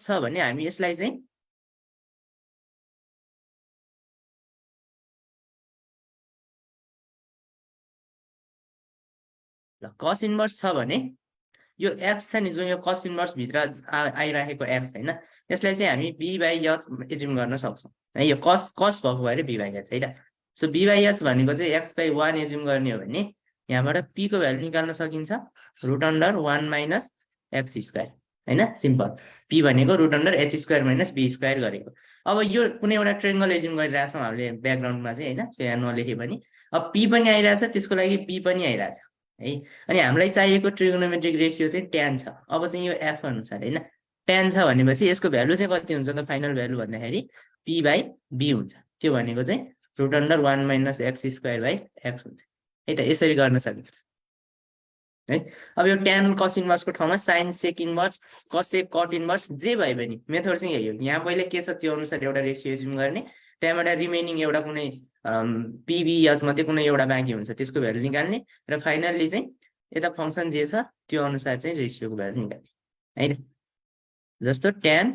छ भने हामी यसलाई चाहिँ ल cos इन्भर्स छ भने यो x छ नि जुन यो cos इन्भर्स भित्र आइराखेको x हैन यसलाई चाहिँ हामी b by h एज्युम गर्न सक्छौं है यो cos भएको भएर b by h है त सो b by h भनेको चाहिँ x by 1 एज्युम गर्ने हो भने यहाँबाट p को भ्यालु निकाल्न सकिन्छ √1 minus x स्क्वायर हैन सिम्पल p भनेको √h square minus b square गरेको अब यो कुनै एउटा ट्रायंगल एज्युम गरिरहेछौं हामीले ब्याकग्राउन्डमा चाहिँ हैन त्यो यहाँ नलेखे पनि अब p पनि आइराछ त्यसको लागि p पनि आइराछ है अनि हामीलाई चाहिएको ट्रिगोनोमेट्रिक रेशियो चाहिँ tan छ अब चाहिँ यो f अनुसार हैन tan छ भनेपछि यसको भ्यालु चाहिँ कति हुन्छ त फाइनल भ्यालु भन्दाखेरि p by b हुन्छ त्यो भनेको चाहिँ √1 minus x square by x हुन्छ है त यसरी गर्न सकिन्छ है अब यो tan cos इन्भर्स को ठाउँमा sin sec inverse cos sec cot inverse जे भए पनि मेथड चाहिँ यही हो यहाँ पहिले के छ त्यो अनुसार एउटा रेशियो एज्युम गर्ने त्यहाँबाट रिमेनिङ एउटा कुनै pbh मात्रै कुनै एउटा बाँकी हुन्छ त्यसको भ्यालु निकाल्ने र फाइनली चाहिँ यता फंक्सन जे छ त्यो अनुसार चाहिँ रेशियोको भ्यालु निकाल्ने है त जस्तो tan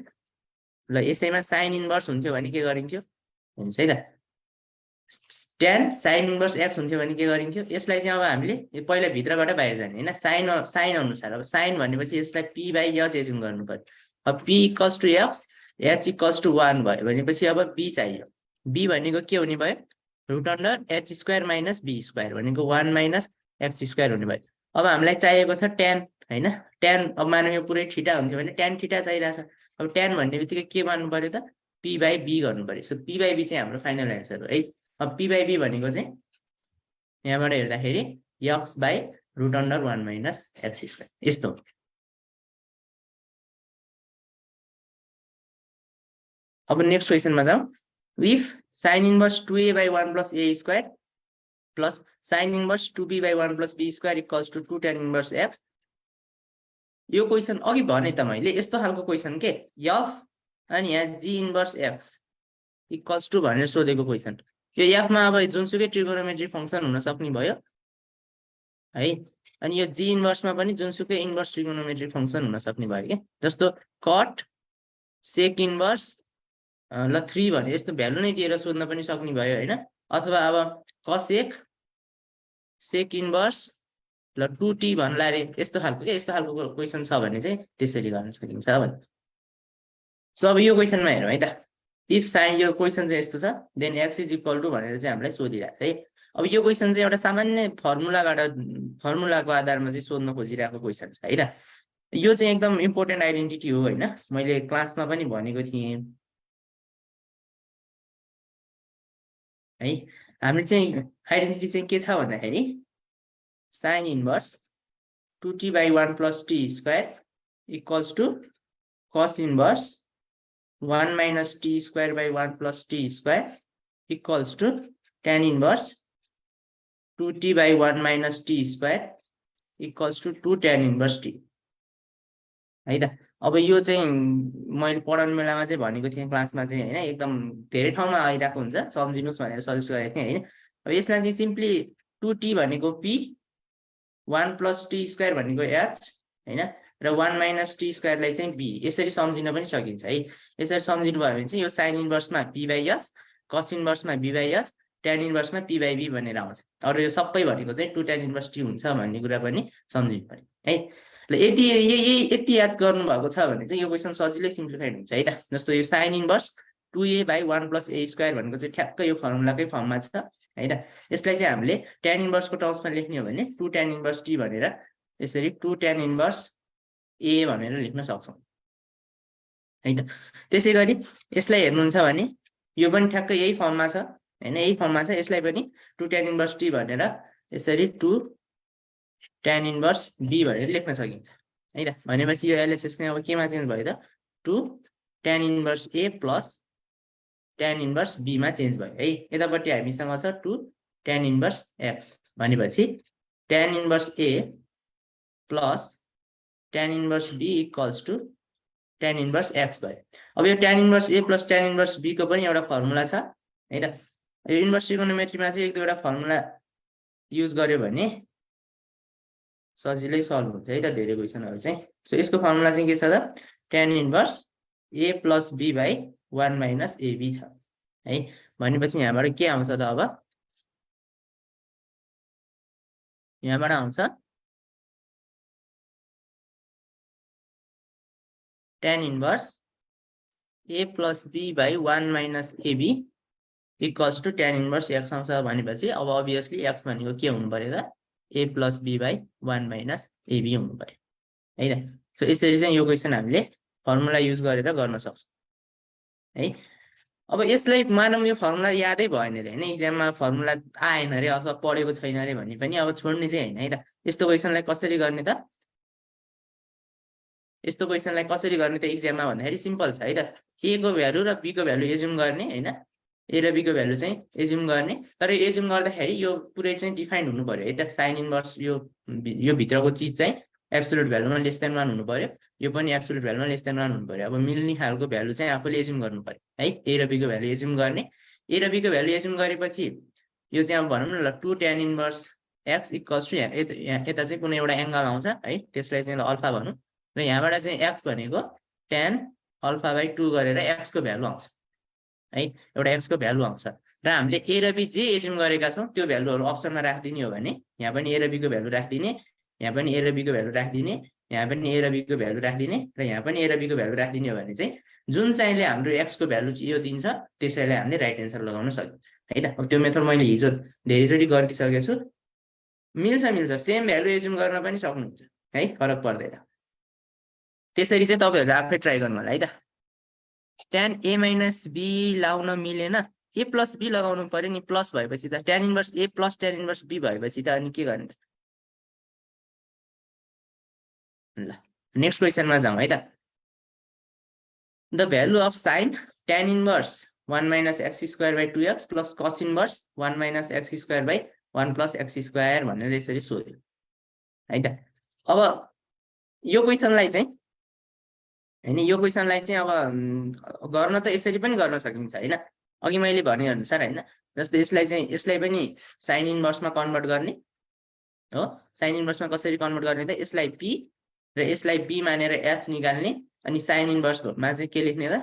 ल यसैमा sin इन्भर्स हुन्थ्यो भने के गरिन्थ्यो हुन्छ है त tan sin इन्भर्स x हुन्थ्यो भने के गरिन्थ्यो यसलाई चाहिँ अब हामीले पहिला भित्रबाट बाहिर जाने हैन sin अनुसार अब sin भनेपछि यसलाई p by h एज्युम गर्नु पर्यो अब p equals to x h equals to 1 भयो भनेपछि अब b चाहियो b भनेको के हुने भयो √h square minus b square भनेको 1 minus x स्क्वायर हुने भयो अब हामीलाई चाहिएको छ tan हैन tan अब मानौं यो पुरै थीटा हुन्थ्यो भने tan थीटा चाहिरहेछ अब tan भन्ने बित्तिकै के मान्नु पर्यो त p by b गर्नु पर्यो सो p by b चाहिँ हाम्रो फाइनल आन्सर हो है अब p by b भनेको चाहिँ यहाँबाट हेर्दाखेरि x by √1 minus x square यस्तो हो अब नेक्स्ट क्वेशनमा जाउँ if sin inverse 2a by 1 plus a square plus sin inverse 2b by 1 plus b square equals to 2 tan inverse x यो क्वेशन अघि भने त मैले यस्तो खालको क्वेशन के f अनि यहाँ g inverse x equals to भनेर सोधेको क्वेशन यो f मा अब जुनसुकै ट्रिगोनोमेट्रिक फंक्सन हुन सक्ने भयो है अनि यो g इन्भर्स मा पनि जुनसुकै इन्भर्स ट्रिगोनोमेट्रिक फंक्सन हुन सक्ने भयो के जस्तो cot sec इन्भर्स ल 3 भने यस्तो भ्यालु नै दिएर सोध्न पनि सक्ने भयो हैन अथवा अब cosec sec इन्भर्स ल 2t भन्ला रे यस्तो खालको क्वेशन छ भने चाहिँ त्यसरी गर्न सकिन्छ भने सो अब यो क्वेशनमा हेरौँ है त इफ sin यो क्वेशन चाहिँ यस्तो छ then x is equal to भनेर चाहिँ हामीलाई सोधिरहेछ है अब यो क्वेशन चाहिँ एउटा सामान्य फर्मुलाको आधारमा चाहिँ सोध्न खोजिरहेको क्वेशन छ है त यो चाहिँ एकदम इम्पोर्टेन्ट आइडेन्टिटी हो हैन मैले क्लासमा पनि भनेको थिएँ है हामीले चाहिँ आइडेन्टिटी चाहिँ के छ भन्दाखेरि sin inverse 2t by 1 plus t square equals to cos inverse 1 minus t square by 1 plus t square equals to tan inverse 2t by 1 minus t square equals to 2 tan inverse t है त अब यो चाहिँ मैले पढाउने बेलामा चाहिँ भनेको थिएँ क्लासमा चाहिँ हैन एकदम धेरै ठाउँमा आइराको हुन्छ सम्झिनुस् भनेर सजेस्ट गरेको थिएँ हैन अब यसलाई चाहिँ सिम्पली 2t भनेको p 1 plus t square भनेको h हैन र 1 minus t square लाई चाहिँ b यसरी सम्झिन पनि सकिन्छ है यसरी सम्झिनु भयो भने चाहिँ यो sin इन्भर्स मा p by h cos inverse मा b by h tan inverse मा p by b भनेर आउँछ अरु यो सबै भनेको चाहिँ 2 tan इन्भर्स t हुन्छ भन्ने कुरा पनि सम्झिनु पर्यो है ल यति याद गर्नु भएको छ भने चाहिँ यो क्वेशन सजिलै सिम्प्लिफाइड हुन्छ है त जस्तो यो sin inverse 2a by 1 plus a square भनेको चाहिँ ठ्याक्कै यो फर्मुलाकै फर्ममा छ है त यसलाई चाहिँ हामीले tan इन्भर्स को टर्म्समा लेख्ने हो भने 2 tan इन्भर्स t भनेर यसरी 2 tan इन्भर्स a भनेर लेख्न सक्छौं है त त्यसैगरी यसलाई हेर्नुहुन्छ भने यो पनि ठ्याक्कै यही फर्ममा छ हैन यही फर्ममा छ यसलाई पनि 2 tan इन्भर्स t भनेर यसरी 2 tan इन्भर्स b भनेर लेख्न सकिन्छ है त भनेपछि यो एलएचएस नै अब केमा चेन्ज भयो त 2 tan inverse a plus tan inverse b मा चेन्ज भयो है यतापट्टि हामीसँग छ 2 tan इन्भर्स x भनेपछि tan inverse a plus tan inverse b equals to tan inverse x भयो अब यो tan inverse a plus tan inverse b को पनि एउटा फर्मुला छ है त यो इन्भर्स ट्रिगोनोमेट्रीमा चाहिँ एक दुईवटा फर्मुला युज गर्यो भने सजिलै सल्भ हुन्छ है त धेरै क्वेशनहरु चाहिँ सो यसको फर्मुला चाहिँ के छ त tan inverse a plus b by 1 minus ab छ है भनेपछि यहाँबाट के आउँछ त अब यहाँबाट आउँछ tan inverse a plus b by 1 minus ab equals to tan inverse x आउँछ भनेपछि अब obviously x भनेको के हुनु पर्यो त a plus b by 1 minus ab हुनु पर्यो है त सो यसरी चाहिँ यो क्वेशन हामीले फर्मुला युज गरेर गर्न सक्छौं है अब यसलाई मानौं यो फर्मुला यादै भएन रे हैन एक्जाममा फर्मुला आएन रे अथवा पढेको छैन रे भन्ने पनि अब छोड्ने चाहिँ हैन है त यस्तो क्वेशनलाई कसरी गर्ने त यस्तो क्वेशनलाई कसरी गर्ने त एक्जाममा भन्दाखेरि सिम्पल छ है त a को भ्यालु र b को भ्यालु एज्युम गर्ने हैन a र b को भ्यालु चाहिँ एज्युम गर्ने तर एज्युम गर्दाखेरि यो पुरै चाहिँ डिफाइन्ड हुनु पर्यो है त साइन इन्भर्स यो भित्रको चीज चाहिँ एब्सोल्युट भ्यालुमा लेस देन 1 हुनु पर्यो यो पनि एब्सोल्युट भ्यालुमा लेस देन 1 हुनु पर्यो अब मिल्ने खालको भ्यालु चाहिँ आफूले एज्युम गर्नु पर्यो है a र b को भ्यालु एज्युम गर्ने a र b को भ्यालु एज्युम गरेपछि यो चाहिँ अब भनौं न ल 2 tan inverse x equals to यता चाहिँ कुनै एउटा एंगल आउँछ है त्यसलाई चाहिँ अल्फा भनौं र यहाँबाट चाहिँ x भनेको tan अल्फा बाइ 2 गरेर x को भ्यालु आउँछ है एउटा x को भ्यालु आउँछ र हामीले a र b जे एज्युम गरेका छौं त्यो भ्यालुहरु अप्सनमा राख्दिने हो भने यहाँ पनि a र b को भ्यालु राख्दिने यहाँ पनि a र b को भ्यालु राख्दिने यहाँ पनि a र b को भ्यालु राख्दिने र यहाँ पनि a र b को भ्यालु राख्दिने हो भने चाहिँ जुन चाहिँले हाम्रो x को भ्यालु यो दिन्छ त्यसैलाई हामीले राइट एन्सर लगाउन सकिन्छ है त अब त्यो मेथड मैले हिजो धेरैचोटी गरिदिसकेको छु मिल्छ सेम भ्यालु एज्युम गर्न पनि सक्नुहुन्छ है फरक पर्दैन त्यसरी चाहिँ तपाईहरु आफै ट्राई गर्नु होला है त tan a minus b लाउन मिलेन a plus b लगाउनु पर्यो नि प्लस भएपछि त tan inverse a plus tan inverse b भएपछि त अनि के गर्ने ल नेक्स्ट क्वेशनमा जाउँ है त the value of sin tan inverse 1 minus x square by 2x plus cos inverse 1 minus x square by 1 plus x square भनेर यसरी सोध्यो है त अब यो क्वेशनलाई चाहिँ हैन यो क्वेशनलाई चाहिँ अब गर्न त यसरी पनि गर्न सकिन्छ हैन अघि मैले भने अनुसार हैन जस्तै यसलाई पनि sin इन्भर्समा कन्भर्ट गर्ने हो sin इन्भर्समा कसरी कन्भर्ट गर्ने त यसलाई p र यसलाई b मानेर h निकाल्ने अनि sin इन्भर्समा चाहिँ के लेख्ने त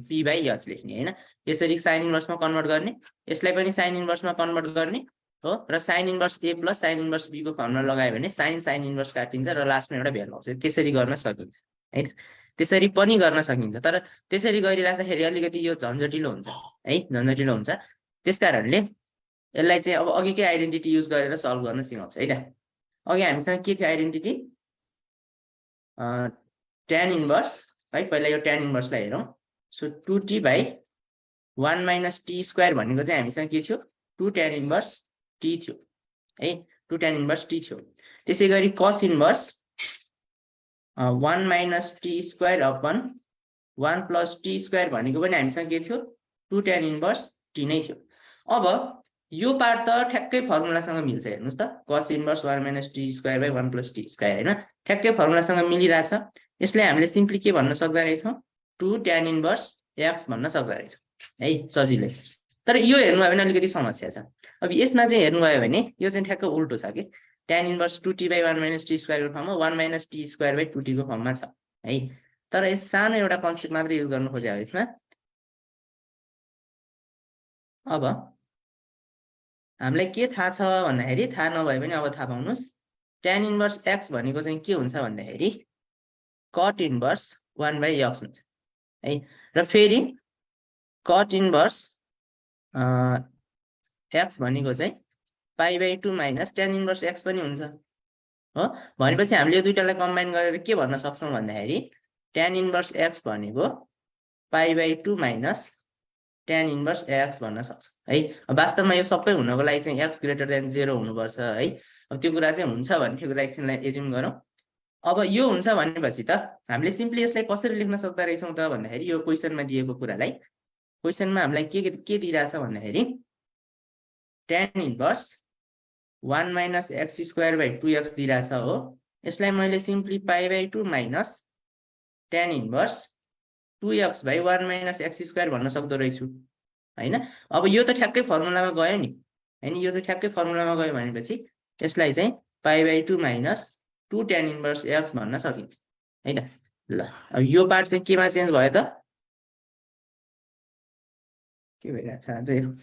p by h लेख्ने हैन यसरी sin इन्भर्समा कन्भर्ट गर्ने यसलाई पनि sin इन्भर्समा कन्भर्ट गर्ने हो र sin inverse a plus sin inverse b को फर्मुला लगायो भने sin इन्भर्स काटिन्छ र लास्टमा एउटा भ्यालु आउँछ त्यसरी गर्न सकिन्छ है त त्यसरी पनि गर्न सकिन्छ तर त्यसरी गरिराख्दाखेरि अलिकति यो झन्झटिलो हुन्छ है झन्झटिलो हुन्छ त्यसकारणले यसलाई चाहिँ अब अघिकै आइडेन्टिटी युज गरेर सल्भ गर्न सिकाउँछ है त अघि हामीसँग के थियो आइडेन्टिटी tan इन्भर्स है पहिला यो tan इन्भर्सलाई हेरौं so 2t by 1 minus t square भनेको चाहिँ हामीसँग के थियो 2 tan इन्भर्स t थियो है 2 tan इन्भर्स t थियो त्यसैगरी cos inverse 1 minus t square upon 1 plus t square भनेको पनि हामीसँग के थियो 2 tan इन्भर्स t नै थियो अब यो पार्ट त ठ्याक्कै फर्मुलासँग मिल्छ हेर्नुस् त cos inverse 1 minus t square by 1 plus t square हैन ठ्याक्कै फर्मुलासँग मिलिराछ यसलाई हामीले सिम्पली के भन्न सक्दा रहेछौं 2 tan इन्भर्स x भन्न सक्दा रहेछौं है सजिलै तर यो हेर्नु भयो भने अलिकति समस्या छ अब यसमा चाहिँ हेर्नु भयो भने यो चाहिँ ठ्याक्क उल्टो छ के tan inverse 2t by 1 minus t square को फर्ममा 1 minus t square by 2t को फर्ममा छ है तर यस सानो एउटा कन्सेप्ट मात्र युज गर्नु खोजे हो यसमा अब हामीलाई के थाहा छ भन्दाखेरि थाहा नभए पनि अब थाहा पाउनुस् tan इन्भर्स x भनेको चाहिँ के हुन्छ भन्दाखेरि cot इन्भर्स 1 by x हुन्छ है र फेरि cot इन्भर्स x भनेको चाहिँ pi by 2 minus tan inverse x पनि हुन्छ हो भनेपछि हामीले यो दुईटालाई कम्बाइन गरेर के भन्न सक्छौं भन्दाखेरि tan इन्भर्स x भनेको pi by 2 minus tan inverse x भन्न सक्छौं है वास्तवमा यो सबै हुनको लागि चाहिँ x ग्रेटर देन 0 हुनुपर्छ है अब त्यो कुरा चाहिँ हुन्छ भने त्यो कुरा एकछिनलाई एज्युम गरौँ अब यो हुन्छ भनेपछि त हामीले सिम्पली यसलाई कसरी लेख्न सक्दा रहेछौं त भन्दाखेरि यो क्वेशनमा दिएको कुरालाई क्वेशनमा हामीलाई के दिइराछ भन्दाखेरि tan inverse 1 minus x square by 2x दिइराछ हो यसलाई मैले simply pi by 2 minus tan inverse 2x by 1 minus x square भन्न सक्दो रहेछु हैन अब यो त ठ्याक्कै फर्मुलामा गयो नि हैन यो त ठ्याक्कै फर्मुलामा गयो भनेपछि यसलाई चाहिँ pi by 2 minus 2 tan inverse x भन्न सकिन्छ है त ल अब यो पार्ट चाहिँ केमा चेन्ज भयो त के भइरहेछ अझ यो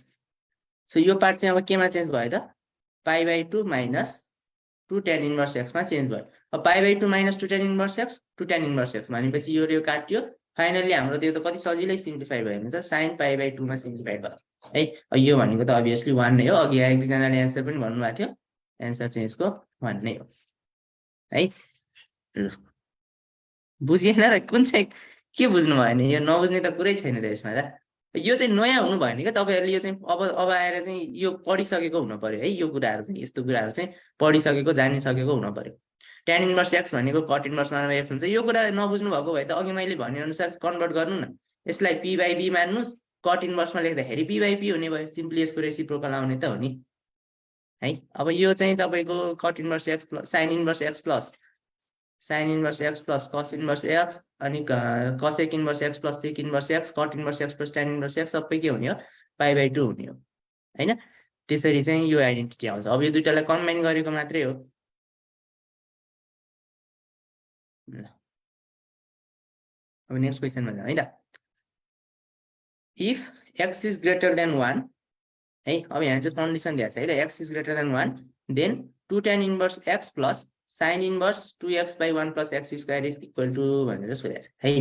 सो यो पार्ट चाहिँ अब केमा चेन्ज भयो त π/2 माइनस 2 tan इन्भर्स x मा चेन्ज भयो अब π/2 minus 2 tan inverse x 2 tan inverse x भनेपछि यो र यो काट्यो फाइनली हाम्रो त्यो त कति सजिलै सिम्प्लिफाई भयो भने त sin π/2 मा सिम्प्लिफाइड भयो है यो भनेको त obviously 1 नै हो अघि एक दुईजनाले एन्सर पनि भन्नुभएको थियो एन्सर चाहिँ यसको 1 नै हो है ल बुझिएन र कुन चाहिँ के बुझ्नु भयो नि यो नबुझ्ने त कुरै छैन त यसमा त यो चाहिँ नयाँ हुनु भयो नि क्या तपाईहरुले यो चाहिँ अब आएर चाहिँ यो पढिसकेको हुनु पर्यो है यो कुराहरु चाहिँ यस्तो कुराहरु चाहिँ पढिसकेको जानिसकेको हुनु पर्यो tan इन्भर्स x भनेको cot इन्भर्स 1/x हुन्छ यो कुरा नबुझ्नु भएको भए त अघि मैले भने अनुसार कन्भर्ट गर्नु न यसलाई p/b मान्नुस् cot इन्भर्समा लेख्दाखेरि p/p हुने भयो सिम्पली यसको रेसिप्रोकल आउने त हो नि है अब यो चाहिँ तपाईको cot inverse x plus sin inverse x plus sin inverse x plus cos inverse x अनि cosec inverse x plus sec inverse x cot inverse x plus tan inverse x सबै के हुने हो π/2 हुने हो हैन त्यसरी चाहिँ यो आइडेन्टिटी आउँछ अब यो दुईटालाई कम्बाइन गरेको मात्रै हो अब नेक्स्ट क्वेशनमा जाउँ है त if x is greater than 1 है अब यहाँ चाहिँ कन्डिसन दिएको छ है त x is greater than 1 then 2 tan inverse x plus sin inverse 2x/1 plus x square is equal to भनेर सोधेको छ है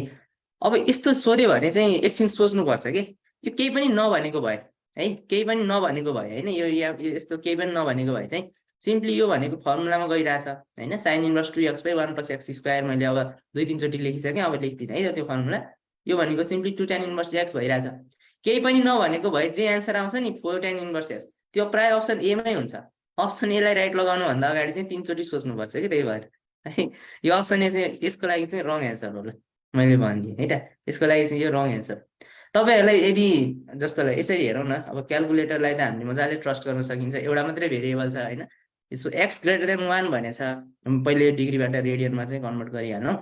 अब यस्तो सोध्यो भने चाहिँ एकछिन सोच्नुपर्छ के यो केही पनि नभनेको भए है केही पनि नभनेको भए हैन यो यस्तो केही पनि नभनेको भए चाहिँ सिम्पली यो भनेको फर्मुलामा गइराछ हैन sin inverse 2x/1 plus x square मैले अब दुई तीन चोटी लेखिसके अब लेख्दिन है त त्यो फर्मुला यो भनेको सिम्पली 2 tan इन्भर्स x भइराछ केही पनि नभनेको भए जे आन्सर आउँछ नि 4 tan इन्भर्स x त्यो प्राय अप्सन ए मै हुन्छ अप्सन ए लाई राइट लगाउनु भन्दा अगाडि चाहिँ तीन चोटी सोच्नुपर्छ के त्यही भएर है यो अप्सन ए चाहिँ यसको लागि चाहिँ रङ एन्सर हो ल मैले भनिदिएँ है त यसको लागि चाहिँ यो रङ एन्सर तपाईहरुलाई यदि जस्तोलाई यसरी हेरौँ न अब क्याल्कुलेटरलाई त हामीले मजाले ट्रस्ट गर्न सकिन्छ एउटा मात्रै भेरिएबल छ हैन यसो x ग्रेटर देन 1 भनेछ पहिले डिग्रीबाट रेडियनमा चाहिँ कन्भर्ट गरिहाल्नु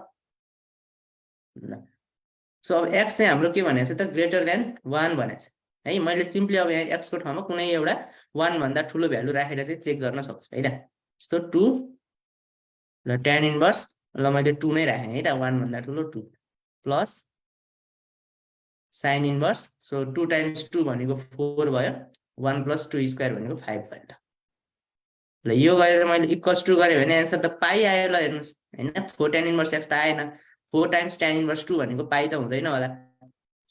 ल सो अब x चाहिँ हाम्रो के भनेछ त ग्रेटर देन 1 भनेछ है मैले सिम्पली अब यहाँ x को ठाउँमा कुनै एउटा 1 भन्दा ठुलो भ्यालु राखेर चाहिँ चेक गर्न सक्छु है त जस्तो 2 ल tan इन्भर्स ल मैले 2 नै राखे है त 1 भन्दा ठुलो 2 plus sin inverse so 2 times 2 भनेको 4 भयो 1 प्लस 2 स्क्वायर भनेको 5 भयो त ल यो गरेर मैले इक्वल्स टु गरे भने आन्सर त पाइ आयो ल हेर्नुस् हैन 4 tan इन्भर्स x त आएन 4 टाइम्स tan इन्भर्स 2 भनेको पाइ त हुँदैन होला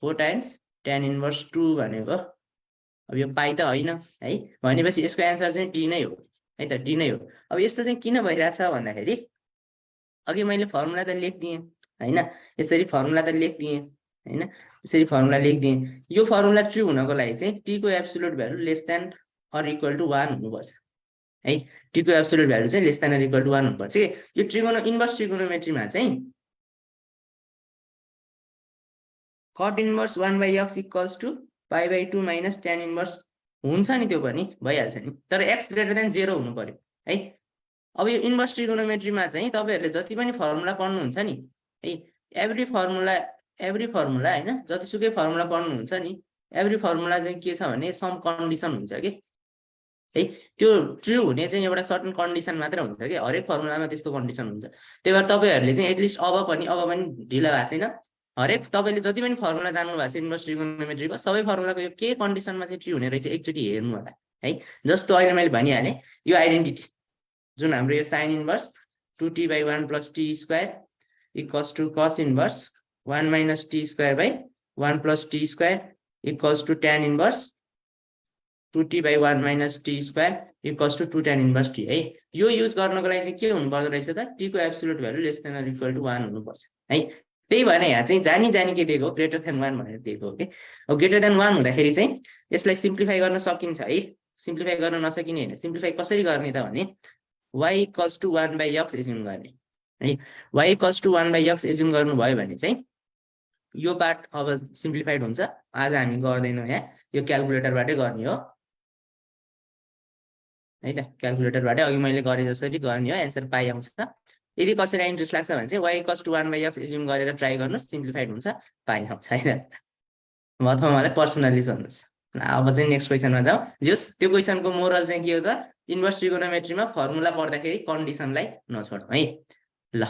4 टाइम्स tan इन्भर्स 2 भनेको अब यो पाइ त हैन है भनेपछि यसको आन्सर चाहिँ डी नै हो है त डी नै हो अब यस्तो चाहिँ किन भइराछ भन्दाखेरि अघि मैले फर्मुला त लेख्दिएँ हैन यसरी फर्मुला त लेख्दिएँ हैन यसरी फर्मुला लेख्दिएँ यो फर्मुला ट्रु हुनको लागि चाहिँ t को absolute value less than or equal to 1 हुनुपर्छ है t को एब्सोल्युट भ्यालु चाहिँ less than or equal to 1 हुनुपर्छ के यो इन्भर्स ट्रिगोनोमेट्रीमा चाहिँ cot inverse 1/x equals to π/2 minus tan inverse हुन्छ नि त्यो पनि भइहाल्छ नि तर x ग्रेटर देन 0 हुनु पर्यो है अब यो इन्भर्स ट्रिगोनोमेट्रीमा चाहिँ तपाईहरुले जति पनि फर्मुला पढ्नुहुन्छ नि है एभ्री फर्मुला हैन जतिसुकै फर्मुला पढ्नुहुन्छ नि एभ्री फर्मुला चाहिँ के छ भने सम कन्डिसन हुन्छ के है त्यो ट्रु हुने चाहिँ एउटा सर्टेन कन्डिसन मात्र हुन्छ के हरेक फर्मुलामा त्यस्तो कन्डिसन हुन्छ त्यही भएर तपाईहरुले चाहिँ एटलिस्ट अब पनि ढिला भएको छैन हरेक तपाईले जति पनि फर्मुला जान्नु भएको छ इन्भर्स ट्रिगोनोमेट्रीको सबै फर्मुलाको यो के कन्डिसनमा चाहिँ ट्रु हुने रहेछ एकचोटी हेर्नु होला है जस्तो अहिले मैले भनिहालेँ यो आइडेन्टिटी जुन हाम्रो यो sin inverse 2t/1 + t square equals to cos inverse 1 - t square + t square equals to tan inverse 2t/1 - t square equals to 2 tan inverse t है यो युज गर्नको लागि चाहिँ के हुनु पर्दो रहेछ त t को absolute value less than or equal to 1 हुनुपर्छ है त्यही भएर यहाँ चाहिँ जानी के दिएको ग्रेटर देन 1 भनेर दिएको हो के अब ग्रेटर देन 1 हुँदाखेरि चाहिँ यसलाई सिम्प्लिफाई गर्न सकिन्छ है सिम्प्लिफाई गर्न नसकिने हैन सिम्प्लिफाई कसरी गर्ने त भने y equals to 1/x assume गर्ने है y equals to 1/x assume गर्नुभयो भने चाहिँ यो पार्ट अब सिम्प्लिफाइड हुन्छ आज हामी गर्दैनौँ यहाँ यो क्याल्कुलेटरबाटै गर्ने हो है त क्याल्कुलेटरबाटै अघि मैले गरे जसरी गर्ने हो एन्सर पाइ आउँछ यदि कसैलाई इन्ट्रेस्ट लाग्छ भने चाहिँ y equals to 1/x assume गरेर ट्राई गर्नुस् सिम्प्लिफाइड हुन्छ पाइ आउँछ हैन अथवा मलाई पर्सनली सोध्नुस् अब चाहिँ नेक्स्ट क्वेशनमा जाउँ जस त्यो क्वेशनको मोरल चाहिँ के हो त इन्भर्स ट्रिगोनोमेट्रीमा फर्मुला पढ्दाखेरि कन्डिसनलाई नछोडौँ है ल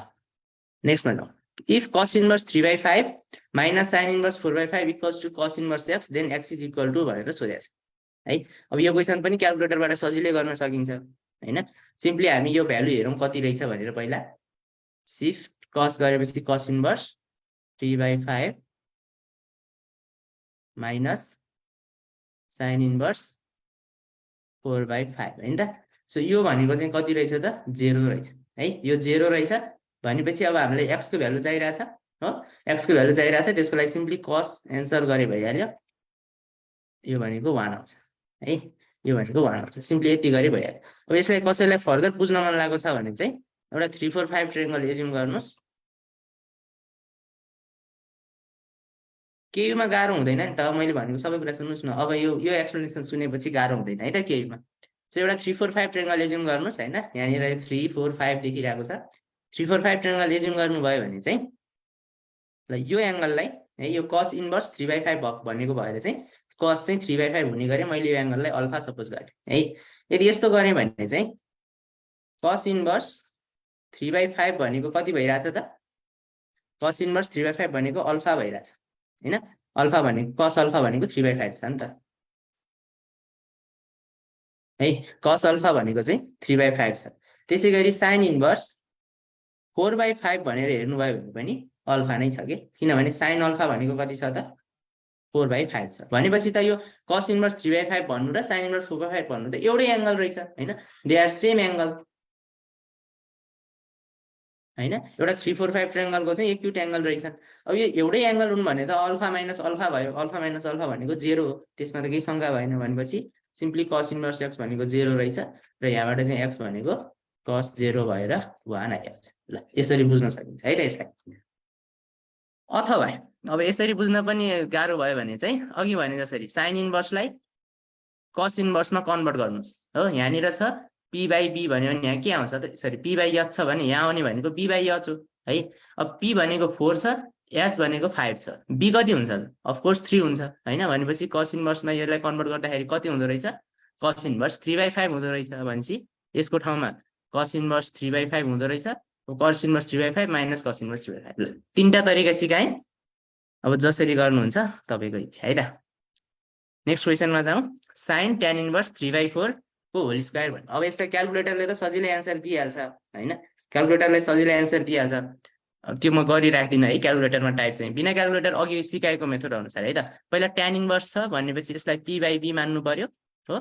नेक्स्टमा जाउँ if cos inverse 3/5 minus sin inverse 4/5 equals to cos inverse x, then x is equal to भनेर सोधेको छ है। अब यो क्वेसन पनि क्याल्कुलेटरबाट सजिलै गर्न सकिन्छ हैन। सिम्पली हामी यो भ्यालु हेरौँ कति रहेछ भनेर पहिला शिफ्ट cos गरेपछि cos inverse 3/5 minus sin inverse 4/5 हैन त। सो यो भनेको चाहिँ कति रहेछ त 0 रहेछ है। यो 0 रहेछ भनेपछि अब हामीलाई x को भ्यालु चाहिरहेछ हो। x को भ्यालु चाहिरहेछ, त्यसको लागि सिम्पली cos एन्सर गरे भइहाल्यो। यो भनेको 1 आउँछ है। यो भनेको 1 आउँछ, सिम्पली यति गरे भइहाल्यो। अब यसलाई कसैलाई फर्दर बुझ्न मन लागेको छ भने चाहिँ एउटा 3 4 5 ट्रायंगल एज्युम गर्नुस्। केयुमा गाह्रो हुँदैन नि त, मैले भनेको सबै कुरा सुन्नुस् न। अब यो एक्सप्लेनेसन सुनेपछि गाह्रो हुँदैन है त केयुमा। सो एउटा 3 4 5 ट्रायंगल एज्युम गर्नुस् हैन। यहाँनिर 3 4 5 देखिरहेको छ। 3 4 5 ट्रायंगल एज्युम गर्नुभयो भने चाहिँ ल यो एंगललाई है, यो cos इन्भर्स 3/5 भनेको भएर चाहिँ cos चाहिँ 3/5 हुने गरे। मैले यो एंगललाई अल्फा सपोज गरे है। यदि यस्तो गरे भने चाहिँ cos इन्भर्स 3/5 भनेको कति भइराछ त? cos इन्भर्स 3/5 भनेको अल्फा भइराछ हैन। अल्फा भनेको cos अल्फा भनेको 3/5 छ नि त है। cos अल्फा भनेको चाहिँ 3/5 छ। त्यसैगरी sin इन्भर्स 4/5 भनेर हेर्नुभयो भने पनि अल्फा नै छ के, किनभने sin अल्फा भनेको कति छ त 4/5 छ। भनेपछि त यो cos इन्भर्स 3/5 भन्नु र sin इन्भर्स 4/5 भन्नु त एउटै एंगल रहेछ हैन। दे आर सेम एंगल हैन। एउटा 3 4 5 ट्रायंगलको चाहिँ एक्युट एंगल रहेछ। अब यो एउटै एंगल हुनु भने त अल्फा माइनस अल्फा भयो। अल्फा माइनस अल्फा भनेको 0 हो, त्यसमा त केही शंका भएन। भनेपछि सिम्पली cos इन्भर्स x भनेको 0 रहेछ र यहाँबाट चाहिँ x भनेको cos 0 भएर 1 आइहाल्छ। ल यसरी बुझ्न सकिन्छ है त यसलाई। अथवा अब यसरी बुझ्न पनि गाह्रो भयो भने चाहिँ अघि भने जसरी sin इन्भर्सलाई cos इन्भर्समा कन्भर्ट गर्नुस् हो। यहाँनिर छ p/b भन्यो भने यहाँ के आउँछ त? यसरी p/h छ भने यहाँ आउने भनेको b/h हो है। अब p भनेको 4 छ, h भनेको 5 छ, b कति हुन्छ त? अफ कोर्स 3 हुन्छ हैन। भनेपछि cos इन्भर्समा यसलाई कन्भर्ट गर्दाखेरि कति हुँदो रहेछ? cos इन्भर्स 3/5 हुँदो रहेछ। भनेपछि यसको ठाउँमा cos इन्भर्स 3/5 हुँदो रहेछ। cos inverse 3/5 minus cos inverse 3/5। ल तीनटा तरिका सिकाएँ। अब जसरी गर्नुहुन्छ तपाईको इच्छा है त। नेक्स्ट क्वेशनमा जाउँ। sin tan इन्भर्स 3/4 को होल स्क्वायर भन्नु। अब यसलाई क्याल्कुलेटरले त सजिलै एन्सर दिइहाल्छ हैन। क्याल्कुलेटरले सजिलै एन्सर दिइहाल्छ। त्यो म गरिराख्दिनँ है क्याल्कुलेटरमा टाइप चाहिँ। बिना क्याल्कुलेटर अघि सिकाएको मेथड अनुसार है त। पहिला tan इन्भर्स छ भनेपछि यसलाई p/b मान्नु पर्यो हो।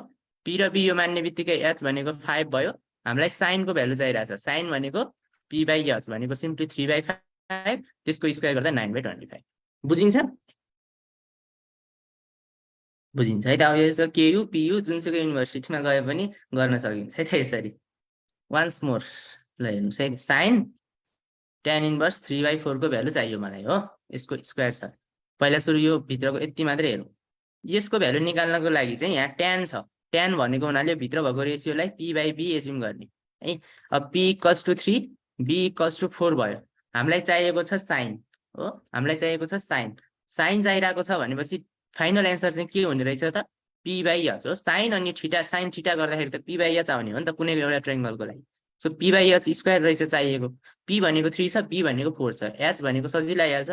p र b यो मान्ने बित्तिकै h भनेको 5 भयो। हामीलाई sin को भ्यालु चाहिरहेछ। sin भनेको p/h भनेको सिम्पली 3/5, त्यसको स्क्वायर गर्दा 9/25। बुझिन्छ? बुझिन्छ है त। अब यस्तो केयु पियु जुनसुकै युनिभर्सिटीमा गए पनि गर्न सकिन्छ है त यसरी। वान्स मोर ल हेर्नुस् है। sin tan इन्भर्स 3/4 को भ्यालु चाहियो मलाई हो। यसको स्क्वायर छ। पहिला सुरु यो भित्रको यति मात्रै हेरौँ। यसको भ्यालु निकाल्नको लागि चाहिँ यहाँ tan छ। tan भनेको हुनाले भित्र भएको रेसियोलाई p/b एज्युम गर्ने है। अब p = 3, b = 4 भयो। हामीलाई चाहिएको छ sin हो। हामीलाई चाहिएको छ sin। sin चाहिरहेको छ भनेपछि फाइनल एन्सर चाहिँ के हुने रहेछ त? p/h हो। sin अनि थीटा sin थीटा गर्दाखेरि त p/h आउने हो नि त कुनै एउटा ट्रायंगलको लागि। सो p/h स्क्वायर रहेछ चाहिएको। p भनेको 3 छ, b भनेको 4 छ, h भनेको सजिलै आइहाल्छ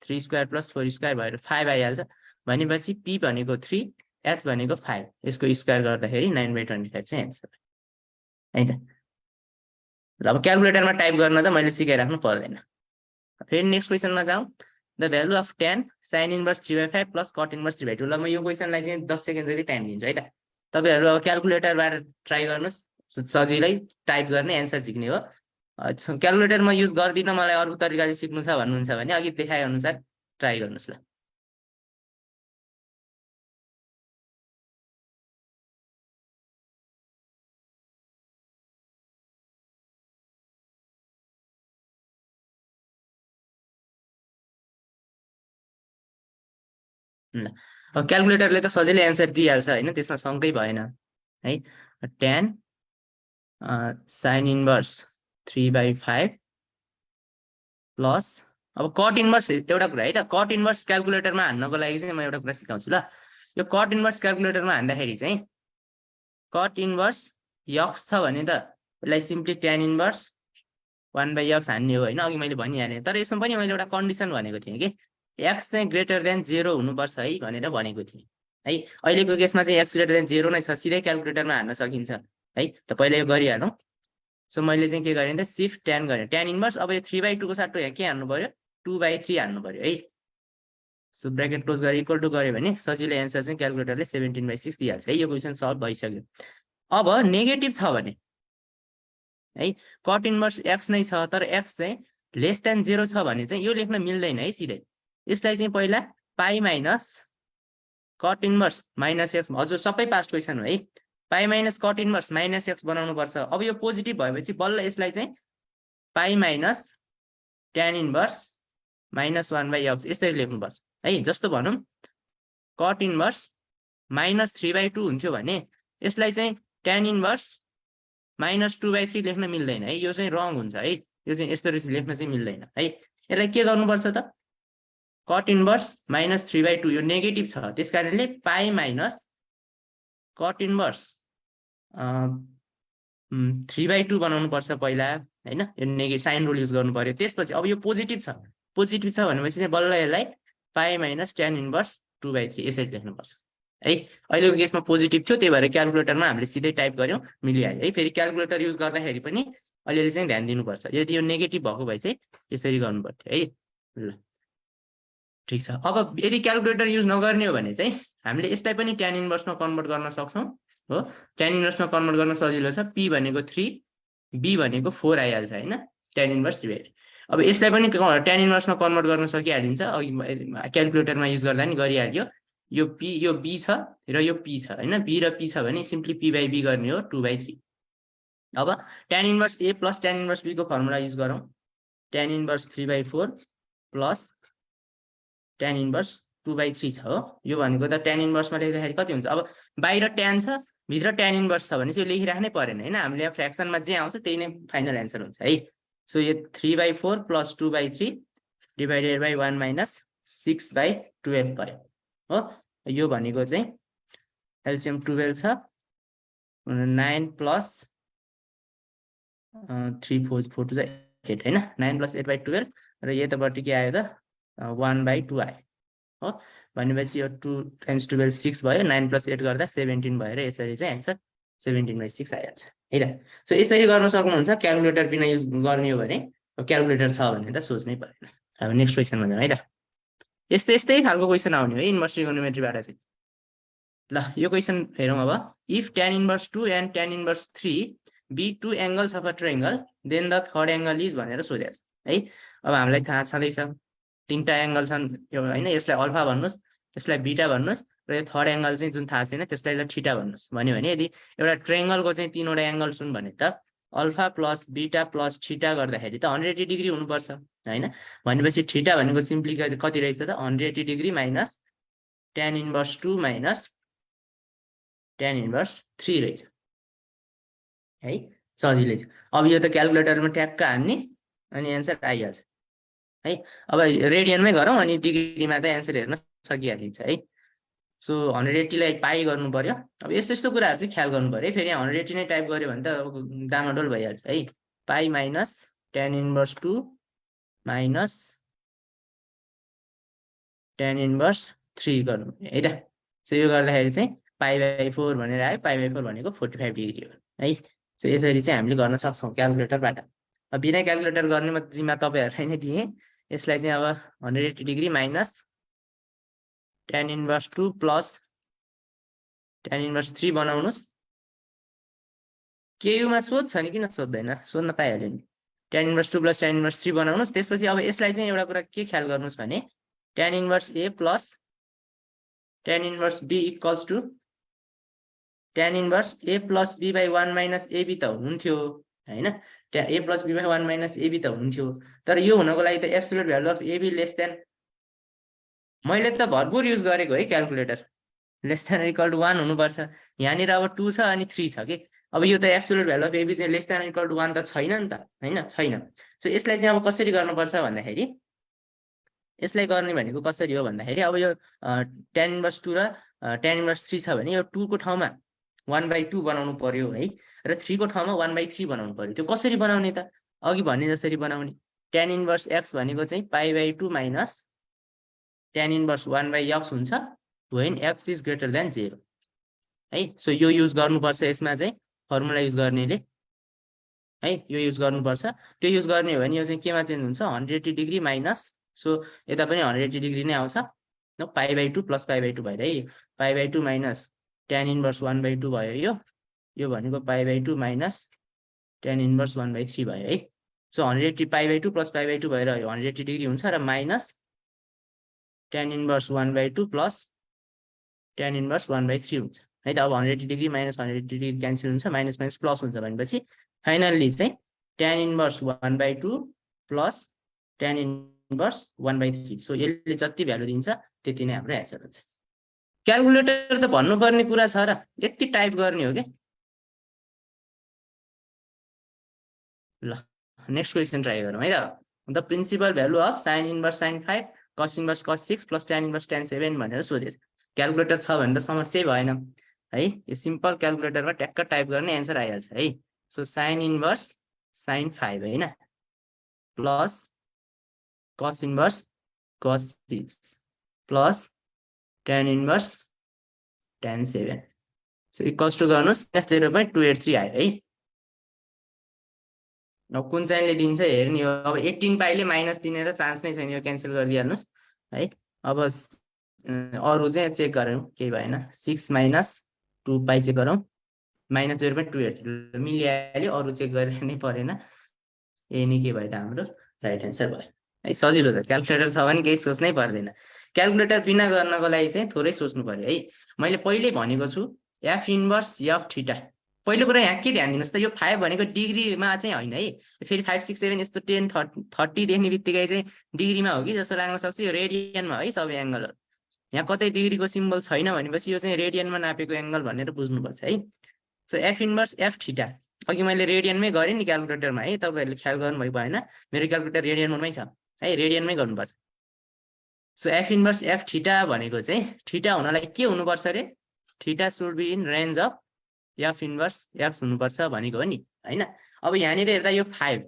√3² + 4² भएर 5 आइहाल्छ। भनेपछि p भनेको 3, h भनेको 5, यसको स्क्वायर गर्दाखेरि 9/25 चाहिँ एन्सर है त। ल अब क्याल्कुलेटरमा टाइप गर्न त मैले सिकाइराख्नु पर्दैन। फेरि नेक्स्ट क्वेशनमा जाउँ। The value of tan sin inverse 3/5 plus cot inverse 3/2। ल म यो क्वेशनलाई चाहिँ 10 सेकेन्ड जति टाइम दिन्छु है त। तपाईहरु अब क्याल्कुलेटरबाट ट्राई गर्नुस्, सजिलै टाइप गर्ने एन्सर झिक्ने हो। क्याल्कुलेटर म युज गर्दिन, मलाई अर्को तरिकाले सिक्नु छ भन्नुहुन्छ भने अघि देखाए अनुसार ट्राई गर्नुस् ल। ल अब क्याल्कुलेटरले त सजिलै एन्सर दिइहाल्छ हैन, त्यसमा शंकै भएन है। tan sin इन्भर्स 3/5 प्लस अब कट इन्भर्स एउटा कुरा है त। कट इन्भर्स क्याल्कुलेटरमा हान्नको लागि चाहिँ म एउटा कुरा सिकाउँछु ल। यो कट इन्भर्स क्याल्कुलेटरमा हान्दाखेरि चाहिँ कट इन्भर्स x छ भने त यसलाई सिम्पली tan इन्भर्स 1/x हान्ने हो होइन, अघि मैले भनिहालेँ। तर यसमा पनि मैले एउटा कन्डिसन भनेको थिएँ कि x चाहिँ ग्रेटर देन 0 हुनुपर्छ है भनेर भनेको थिएँ है। अहिलेको केसमा चाहिँ x ग्रेटर देन 0 नै छ, सिधै क्यालकुलेटरमा हान्न सकिन्छ है। त पहिला यो गरिहालौँ। सो मैले चाहिँ के गरेँ त सिफ्ट tan गरेँ, tan इन्भर्स। अब यो 3/2 को साट्टो यहाँ के हान्नु पर्यो, 2/3 हान्नु पर्यो है। सो ब्र्याकेट क्लोज गरेर इक्वल टु गऱ्यो भने सजिलो एन्सर चाहिँ क्यालकुलेटरले 17/6 दिइहाल्छ है। यो क्वेसन सल्भ भइसक्यो। अब नेगेटिभ छ भने है, कट इन्भर्स x नै छ तर x चाहिँ लेस देन 0 छ भने चाहिँ यो लेख्न मिल्दैन है सिधै। यसलाई चाहिँ पहिला pi minus cut inverse minus x, हजुर सबै पास्ट क्वेसन हो है, pi minus cut inverse minus x बनाउनु पर्छ। अब यो पोजिटिभ भएपछि बल्ल यसलाई चाहिँ pi minus tan inverse minus 1/x यसरी लेख्नुपर्छ है। जस्तो भनौँ कट इन्भर्स माइनस 3/2 हुन्थ्यो भने यसलाई चाहिँ ट्यान इन्भर्स माइनस 2/3 लेख्न मिल्दैन है, यो चाहिँ रङ हुन्छ है। यो चाहिँ यस्तो लेख्न चाहिँ मिल्दैन है। यसलाई के गर्नुपर्छ त, कट इन्भर्स माइनस 3/2 यो नेगेटिभ छ, त्यस कारणले पाई माइनस कट इन्भर्स 3/2 बनाउनु पर्छ पहिला होइन। यो नेगेटिभ साइन रुल युज गर्नु पर्यो। त्यसपछि अब यो पोजिटिभ छ, पोजिटिभ छ भनेपछि चाहिँ बल्ल यसलाई पाई माइनस ट्यान इन्भर्स 2/3 यसरी लेख्नुपर्छ है। अहिलेको केसमा पोजिटिभ थियो, त्यही भएर क्यालकुलेटरमा हामीले सिधै टाइप गर्यौँ, मिलिहाल्यो है। फेरि क्यालकुलेटर युज गर्दाखेरि पनि अलिअलि चाहिँ ध्यान दिनुपर्छ। यदि यो नेगेटिभ भएको भए चाहिँ यसरी गर्नु पर्थ्यो है। ल ठिक छ। अब यदि क्यालकुलेटर युज नगर्ने हो भने चाहिँ हामीले यसलाई पनि ट्यान इन्भर्समा कन्भर्ट गर्न सक्छौँ हो। ट्यान इन्भर्समा कन्भर्ट गर्न सजिलो छ, p भनेको 3 b भनेको 4 आइहाल्छ होइन, ट्यान इन्भर्स 3/3। अब यसलाई पनि ट्यान इन्भर्समा कन्भर्ट गर्न सकिहालिन्छ, अघि क्यालकुलेटरमा युज गर्दा नि गरिहाल्यो। यो p यो b छ र यो p छ होइन, b र p छ भने सिम्पली p/b गर्ने हो 2/3। अब tan inverse a plus tan inverse b को फर्मुला युज गरौँ, tan inverse 3/4 plus tan inverse 2/3 छ हो। यो भनेको त ट्यान इन्भर्समा लेख्दाखेरि कति हुन्छ, अब बाहिर ट्यान छ भित्र ट्यान इन्भर्स छ भने चाहिँ यो लेखिराख्नै परेन होइन, हामीले यहाँ फ्र्याक्सनमा जे आउँछ त्यही नै फाइनल एन्सर हुन्छ है। सो यो 3/4 प्लस 2/3 डिभाइडेड बाई 1 माइनस 6/12 भयो हो। यो भनेको चाहिँ एलसिएम 12 छ, 9 प्लस 3 4 4 2 8 होइन, 9 प्लस 8/12 र यतापट्टि के आयो त 1/2 आयो हो। भनेपछि यो 2 टाइम्स 12 6 भयो, 9 प्लस 8 गर्दा 17 भएर यसरी चाहिँ एन्सर 17/6 आइहाल्छ है त। सो यसरी गर्न सक्नुहुन्छ। क्यालकुलेटर बिना युज गर्ने हो भने, क्यालकुलेटर छ भने त सोच्नै परेन। अब नेक्स्ट क्वेसनमा जाउँ है त। यस्तै खालको क्वेसन आउने हो है इन्भर्स ट्रिगोनोमेट्रीबाट चाहिँ। ल यो क्वेसन हेरौँ अब। If tan inverse 2 and tan inverse 3 be 2 angles of a triangle then the third angle is भनेर सोधेको छ है। अब हामीलाई थाहा छँदैछ तीनटा एङ्गल छन् यो होइन, यसलाई अल्फा भन्नुहोस्, यसलाई बीटा भन्नुहोस् र यो थर्ड एङ्गल चाहिँ जुन थाहा छैन त्यसलाई ल थीटा भन्नुहोस् भन्यो भने यदि एउटा ट्रायंगलको चाहिँ तीनवटा एङ्गल हुन् भने त alpha plus beta plus theta गर्दाखेरि त 180 डिग्री हुनुपर्छ होइन। भनेपछि थीटा भनेको सिम्पली कति रहेछ त 180 degree minus tan inverse 2 minus tan inverse 3 रहेछ है। सजिलै छ। अब यो त क्यालकुलेटरमा ट्याक्क हान्ने अनि एन्सर आइहाल्छ है। अब रेडियनमै गरौँ अनि डिग्रीमा त एन्सर हेर्न सकिहालिन्छ है। सो 180 लाई पाई गर्नु पर्यो। अब यस्तो कुराहरू चाहिँ ख्याल गर्नु पर्यो। फेरि 180 नै टाइप गर्यो भने त डामाडोल भइहाल्छ है। Pi minus tan inverse 2 minus tan inverse 3 गर्नु है त। सो यो गर्दाखेरि चाहिँ पाई/4 भनेर आयो, पाई/4 भनेको 45 डिग्री हो है। सो यसरी चाहिँ हामीले गर्न सक्छौँ क्यालकुलेटरबाट। अब बिना क्यालकुलेटर गर्ने म जिम्मा तपाईँहरूलाई नै दिएँ। यसलाई चाहिँ अब 180 degree minus tan inverse 2 plus tan inverse 3 बनाउनुहोस्। केयुमा सोध्छ नि, किन सोध्दैन, सोध्न पाइहाल्यो नि। Tan inverse 2 plus tan inverse 3 बनाउनुहोस्। त्यसपछि अब यसलाई चाहिँ एउटा कुरा के ख्याल गर्नुहोस् भने tan inverse A plus tan inverse B equals to tan inverse A plus B by 1 minus AB त हुन्थ्यो होइन। A plus B by 1 minus AB त हुन्थ्यो, तर यो हुनको लागि त absolute value of AB less than, मैले त भरपुर युज गरेको है calculator, less than equal to 1 हुनुपर्छ। यहाँनिर अब 2 छ अनि 3 छ कि। अब यो त एब्सोल्युट भ्यालु अफ एबी चाहिँ लेस देन इक्वल टु 1 त छैन नि त होइन, छैन। सो यसलाई चाहिँ अब कसरी गर्नुपर्छ भन्दाखेरि, यसलाई गर्ने भनेको कसरी हो भन्दाखेरि अब यो ट्यान इन्भर्स 2 र ट्यान इन्भर्स 3 छ भने यो 2 को ठाउँमा 1/2 बनाउनु पर्यो है, र 3 को ठाउँमा 1/3 बनाउनु पर्यो। त्यो कसरी बनाउने त अघि भने जसरी बनाउने tan इन्भर्स x भनेको चाहिँ π/2 माइनस tan इन्भर्स 1/x हुन्छ when x is greater than 0 है। सो यो युज गर्नुपर्छ यसमा चाहिँ फर्मुला युज गर्नेले है, यो युज गर्नुपर्छ। त्यो युज गर्ने हो भने यो चाहिँ केमा चेन्ज हुन्छ 180 डिग्री माइनस, सो यता पनि 180 डिग्री नै आउँछ न π/2 प्लस π/2 भएर है π/2 माइनस tan इन्भर्स 1/2 भयो यो भनेको π/2 माइनस tan इन्भर्स 1/3 भयो है। सो 180 π/2 प्लस π/2 भएर 180 डिग्री हुन्छ र minus tan inverse 1/2 plus tan inverse 1/3 हुन्छ है त। अब 180 डिग्री माइनस 180 डिग्री क्यान्सल हुन्छ, माइनस माइनस प्लस हुन्छ भनेपछि फाइनल्ली चाहिँ tan inverse 1/2 plus tan inverse 1/3। So यसले जति भ्यालु दिन्छ त्यति नै हाम्रो एन्सर हुन्छ। क्याल्कुलेटर त भन्नुपर्ने कुरा छ र, यति टाइप गर्ने हो के। ल नेक्स्ट क्वेसन ट्राई गरौँ है त। The principal value of sin inverse sin 5 cos inverse cos 6 plus tan inverse tan 7 भनेर सोधेछ। क्याल्कुलेटर छ भने त समस्या भएन है, यो सिम्पल क्याल्कुलेटरमा ट्याक्क टाइप गर्ने एन्सर आइहाल्छ है। सो sin इन्भर्स sin 5 हैन plus cos inverse cos 6 plus tan inverse tan 7 so equals to गर्नुस् 0.283 आयो है। अब कुन चाहिँले दिन्छ हेर्ने हो। अब 18 पाइले माइनस दिने त चान्स नै छैन, यो क्यान्सल गरिदिहाल्नुस् है। अब अरु चाहिँ चेक गरौँ, केही भएन 6 माइनस 2 पाइ चेक गरौँ माइनस 0.283 मिलिहाल्यो, अरु चेक गरिरहनै परेन, यही नै के भयो त हाम्रो राइट एन्सर भयो है। सजिलो छ, क्याल्कुलेटर छ भने केही सोच्नै पर्दैन। क्याल्कुलेटर बिना गर्नको लागि चाहिँ थोरै सोच्नु पर्यो है। मैले पहिल्यै भनेको छु f इन्भर्स f थीटा। पहिलो कुरा यहाँ के ध्यान दिनुस् त, यो 5 भनेको डिग्रीमा चाहिँ हैन है, फेरि 5 6 7 यस्तो 10 30 देख्ने बित्तिकै चाहिँ डिग्रीमा हो कि जस्तो लाग्न सक्छ, यो रेडियनमा है सबै एंगलहरु। यहाँ कतै डिग्रीको सिम्बल छैन भनेपछि यो चाहिँ रेडियनमा नापेको एंगल भनेर बुझ्नुपर्छ है। So f inverse f theta, अघि मैले रेडियनमै गरे नि क्याल्कुलेटरमा है, तपाईहरुले ख्याल गर्नु भइ भएन, मेरो क्याल्कुलेटर रेडियनमै छ है, रेडियनमै गर्नुपर्छ। So f inverse f theta भनेको चाहिँ थीटा हुनलाई के हुनुपर्छ रे, theta should be in range of f inverse x हुनुपर्छ भनेको हो नि हैन। अब यहाँनिर हेर्दा यो 5,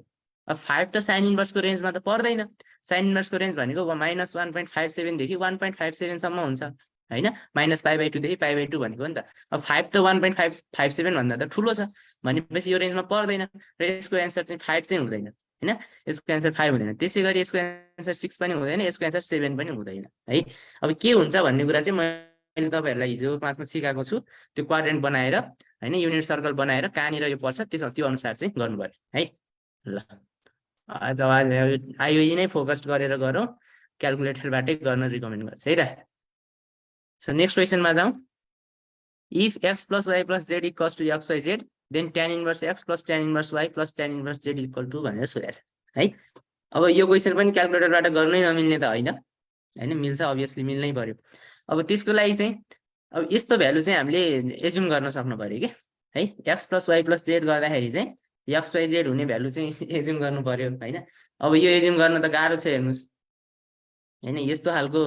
अब 5 त sin इन्भर्सको रेन्जमा त पर्दैन। sin इन्भर्सको रेन्ज भनेको -1.57 देखि 1.57 सम्म हुन्छ हैन, -π/2 देखि π/2 भनेको हो नि त। अब 5 त 1.57 भन्दा त ठुलो छ भनेपछि यो रेन्जमा पर्दैन र यसको एन्सर चाहिँ 5 चाहिँ हुँदैन हैन, यसको एन्सर 5 हुँदैन। त्यसैगरी यसको एन्सर 6 पनि हुँदैन, यसको एन्सर 7 पनि हुँदैन है। अब के हुन्छ भन्ने कुरा चाहिँ मैले तपाईहरुलाई हिजो क्लासमा सिकाएको छु, त्यो क्वाड्रेन्ट बनाएर हैन, युनिट सर्कल बनाएर कहाँनिर यो पर्छ त्यो अनुसार चाहिँ गर्नु पर्यो है। ल आज आयो यही नै फोकस गरेर गरौँ, क्याल्कुलेटरबाटै गर्न रिकमेन्ड गर्छ है त। सो नेक्स्ट क्वेसनमा जाउँ। If x plus y plus z equals to x y z then tan inverse x plus tan inverse y plus tan inverse z equal to भनेर सोधेको छ है। अब यो क्वेसन पनि क्याल्कुलेटरबाट गर्नै नमिल्ने त हैन हैन, मिल्छ अभियसली, मिल्नै पर्यो। अब त्यसको लागि चाहिँ अब यस्तो भ्यालु चाहिँ हामीले एज्युम गर्न सक्नु पर्यो के है। x plus y plus z गर्दाखेरि चाहिँ x y z हुने भ्यालु चाहिँ एज्युम गर्नु पर्यो हैन। अब यो एज्युम गर्न त गाह्रो छ हेर्नुस् हैन, यस्तो खालको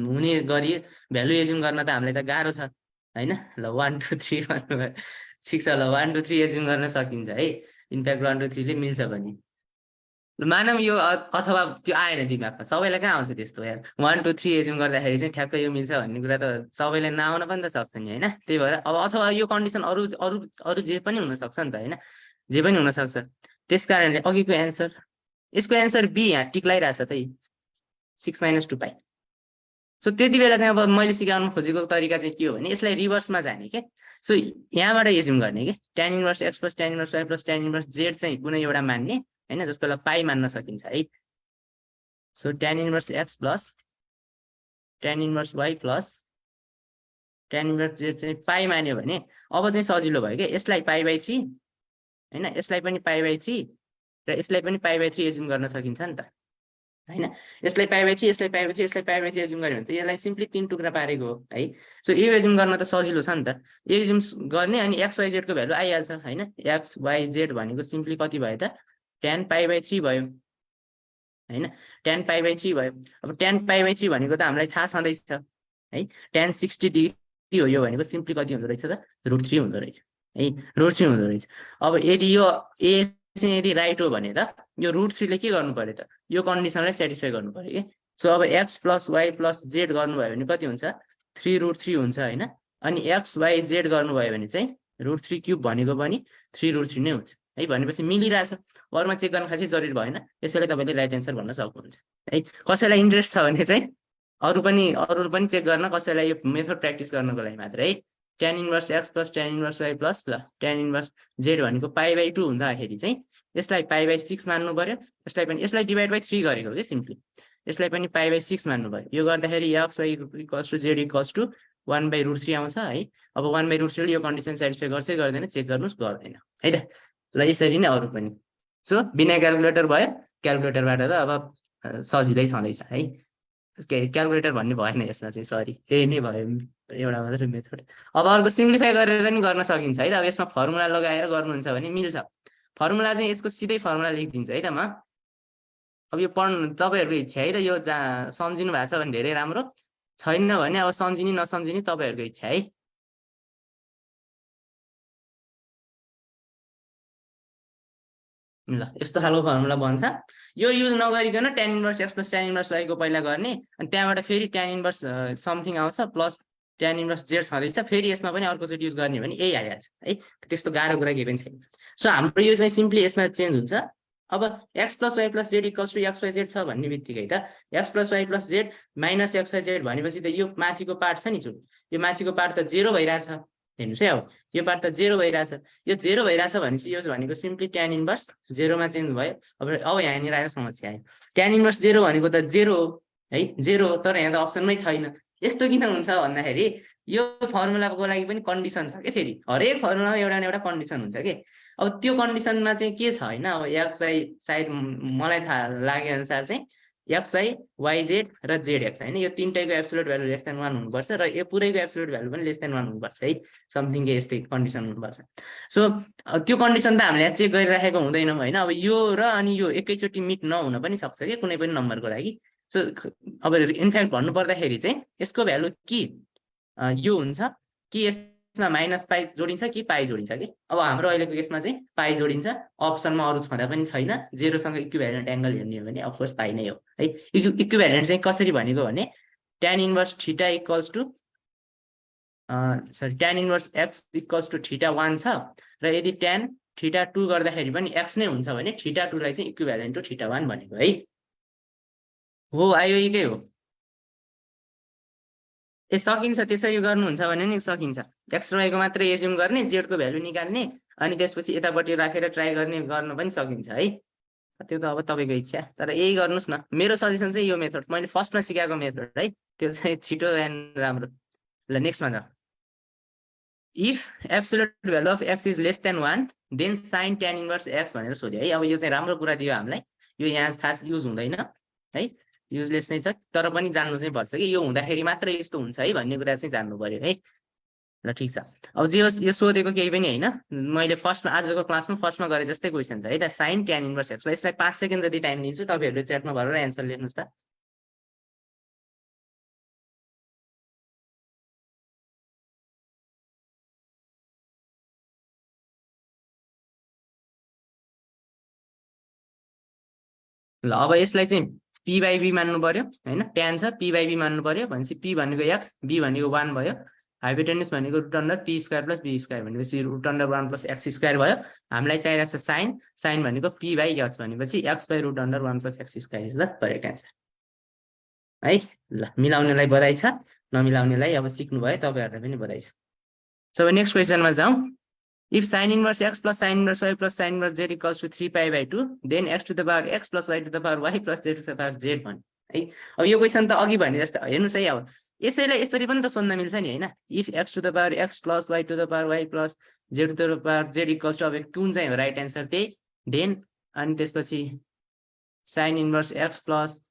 हुने गरी भ्यालु एज्युम गर्न त हामीलाई त गाह्रो छ हैन। ल 1 2 3 भन्नु ठिक छ, ल 1 2 3 एज्युम गर्न सकिन्छ है। इनफ्याक्ट 1 2 3 ले मिल्छ पनि। मानौँ यो अथवा त्यो आएन दिमागमा, सबैलाई कहाँ आउँछ त्यस्तो यार, 1 2 3 एज्युम गर्दाखेरि चाहिँ ठ्याक्क यो मिल्छ भन्ने कुरा त सबैलाई नआउन पनि त सक्छ नि हैन। त्यही भएर अब अथवा यो कन्डिसन अरु अरु अरु जे पनि हुन सक्छ नि त हैन, जे पनि हुन सक्छ। त्यसकारणले अघिको एन्सर, यसको एन्सर बी यहाँ टिक लागिरहेछ त 6 - 2 पाइ। सो त्यति बेला चाहिँ अब मैले सिकाउन खोजेको तरिका चाहिँ के हो भने यसलाई रिभर्समा जाने के। सो यहाँबाट एज्युम गर्ने के, tan inverse x plus tan inverse y plus tan inverse z चाहिँ कुनै एउटा मान्ने हैन, जसकोलाई पाइ मान्न सकिन्छ है। So tan inverse x plus tan inverse y plus tan inverse z चाहिँ पाइ मान्यो भने अब चाहिँ सजिलो भयो के, यसलाई π/3 हैन, यसलाई पनि π/3 र यसलाई पनि π/3 एज्युम गर्न सकिन्छ नि त हैन। यसलाई π/3 यसलाई π/3 यसलाई π/3 एज्युम गर्यो भने त यसलाई सिम्पली 3 टुक्रा पारेको हो है। सो यो एज्युम गर्न त सजिलो छ नि त, यो एज्युम गर्ने अनि x y z को भ्यालु आइहाल्छ हैन। x y z भनेको सिम्पली कति भयो त, tan π/3 भयो हैन, tan π/3 भयो। अब tan π/3 भनेको त हामीलाई थाहा छँदैछ है, tan 60 डिग्री हो यो भनेको सिम्पली कति हुँदो रहेछ त, √3 हुँदो रहेछ है, √3 हुँदो रहेछ। अब यदि यो a चाहिँ यदि राइट हो भने त यो √3 ले के गर्नु पर्यो त यो कन्डिसनलाई सेटिस्फाई गर्नु पर्यो के सो अब x + y + z गर्नुभयो भने कति हुन्छ 3√3 हुन्छ हैन अनि x y z गर्नुभयो भने चाहिँ √3³ भनेको पनि 3√3 नै हुन्छ है भनेपछि मिलिरहेछ अरुमा चेक गर्न खासै जरुरी भएन यसैले तपाईले राइट आन्सर भन्न सक्नुहुन्छ है कसैलाई इन्ट्रेस्ट छ भने चाहिँ अरु पनि चेक गर्न कसैलाई यो मेथड प्र्याक्टिस गर्नको लागि मात्र है tan inverse x + tan inverse y + ल tan इन्भर्स z भनेको π/2 हुँदाखेरि चाहिँ यसलाई π/6 मान्नु पर्यो यसलाई पनि यसलाई डिभाइड बाइ 3 गरेको के सिम्पली यसलाई पनि π/6 मान्नु पर्यो यो गर्दाखेरि x y = z = 1/√3 आउँछ है अब 1/√3 ले यो कन्डिसन सेटिस्फाई गर्छ गर्दैन चेक गर्नुस् गर्दैन है त ल यसरी नै अरु पनि सो बिना क्याल्कुलेटर भयो क्याल्कुलेटरबाट त अब सजिलै छँदैछ है क्याल्कुलेटर भन्ने भएन यसमा चाहिँ सरी यही नै भयो एउटा मात्र मेथड अब अर्को सिम्प्लिफाई गरेर नि गर्न सकिन्छ है त अब यसमा फर्मुला लगाएर गर्नुहुन्छ भने मिल्छ फर्मुला चाहिँ यसको सिधै फर्मुला लेखिदिन्छु है त म अब यो पढ्नु तपाईहरुको इच्छा है त यो सम्झिनु भएको छ भने धेरै राम्रो छैन भने अब सम्झिनी नसम्झिनी तपाईहरुको इच्छा है ल यस्तो खालको फर्मुला बन्छ यो युज नगरिकन tan inverse x + tan inverse y को पहिला गर्ने अनि त्यहाँबाट फेरि tan इन्भर्स समथिङ आउँछ प्लस tan इन्भर्स z छँदैछ फेरि यसमा पनि अर्को चोटी युज गर्ने भने यही आइहाल्छ है त्यस्तो गाह्रो कुरा केही पनि छैन सो हाम्रो यो चाहिँ सिम्पली यसमा चेन्ज हुन्छ अब x + y + z = x y z छ भन्ने बित्तिकै त x + y + z - x y z भनेपछि त यो माथिको पार्ट छ नि जुन यो माथिको पार्ट त 0 भइराछ हेर्नुस् है अब यो पार्ट त 0 भइराछ यो 0 भइराछ भनेपछि यो भनेको सिम्पली tan इन्भर्स 0 मा चेन्ज भयो अब यहाँनिर आएर समस्या आयो tan इन्भर्स 0 भनेको त 0 हो है 0 तर यहाँ त अप्सनमै छैन यस्तो किन हुन्छ भन्दाखेरि यो फर्मुलाको लागि पनि कन्डिसन छ के फेरि हरेक फर्मुलामा एउटा न एउटा कन्डिसन हुन्छ के अब त्यो कन्डिसनमा चाहिँ के छ हैन अब x y सायद मलाई थाहा लागे अनुसार चाहिँ x y y z र z x हैन यो तीनटैको एब्सोल्युट भ्यालु लेस देन 1 हुनुपर्छ र यो पुरैको एब्सोल्युट भ्यालु पनि लेस देन 1 हुनुपर्छ है समथिङ के यस्तै कन्डिसन हुनुपर्छ सो त्यो कन्डिसन त हामीले चेक गरिराखेको हुँदैनौं हैन अब यो र अनि यो एकैचोटी मिट नहुन पनि सक्छ के कुनै पनि नम्बरको लागि सो अब इनफ्याक्ट भन्नु पर्दाखेरि चाहिँ यसको भ्यालु कि यो हुन्छ कि यसमा -π जोडिन्छ कि π जोडिन्छ के अब हाम्रो अहिलेको केसमा चाहिँ π जोडिन्छ अप्सनमा अरु छँदा पनि छैन 0 सँग इक्विभ्यालेन्ट एंगल हेर्ने हो भने अफ कोर्स π नै हो है इक्विभ्यालेन्ट चाहिँ कसरी भनेको भने tan inverse θ = tan inverse x = θ1 छ र यदि tan θ2 गर्दाखेरि पनि x नै हुन्छ भने θ2 लाई चाहिँ इक्विभ्यालेन्ट टु θ1 भनेको है हो आयो यही हो ए सकिन्छ त्यसरी गर्नुहुन्छ भने नि सकिन्छ x र y को मात्र एज्युम गर्ने z को भ्यालु निकाल्ने अनि त्यसपछि यतापट्टि राखेर ट्राई गर्न पनि सकिन्छ है त्यो त अब तपाईको इच्छा तर यही गर्नुस् न मेरो सजेसन चाहिँ यो मेथड मैले फर्स्टमा सिकाएको मेथड है त्यो चाहिँ छिटो एन्ड राम्रो ल नेक्स्टमा जाऊ if absolute value of x is less than 1 then sin tan inverse x भनेर सोध्यो है अब यो चाहिँ राम्रो कुरा दियो हामीलाई यो यहाँ खास युज हुँदैन है युजलेस नै छ तर पनि जान्नु चाहिँ पर्छ कि यो हुँदाखेरि मात्र यस्तो हुन्छ है भन्ने कुरा चाहिँ जान्नु पर्यो है ल ठीक छ अब जे होस् यो सोधेको केही पनि हैन मैले फर्स्टमा आजको क्लासमा फर्स्टमा गरे जस्तै क्वेशन छ है त sin tan इन्भर्स x यसलाई 5 सेकेन्ड जति टाइम दिन्छु तपाईहरुले च्याटमा भरेर एन्सर लेख्नुस् त ल अब यसलाई चाहिँ p/b मान्नु पर्यो हैन tan छ p/b मान्नु पर्यो भनेपछि p भनेको x b भनेको 1 भयो हाइपोटेन्युस भनेको √p² + b² भनेपछि √1 + x² भयो हामीलाई चाहिएको छ sin भनेको p/x भनेपछि x/√1 + x² is the correct answer है ल मिलाउनेलाई बधाई छ नमिलाउनेलाई अब सिक्नु भयो तपाईहरुलाई पनि बधाई छ सो नेक्स्ट क्वेशनमा जाउँ If sin inverse x plus sin inverse y plus sin inverse z equals to 3π/2, then x to the power x plus y to the power y plus z to the power z भन् है अब यो question त अघि भने जस्तो हेर्नुस् है अब यसैलाई यसरी पनि त सोध्न मिल्छ नि हैन if x to the power x plus y to the power y plus z to the power z equals to अब कुन चाहिँ हो राइट आन्सर त्यही देन अनि त्यसपछि sin inverse x plus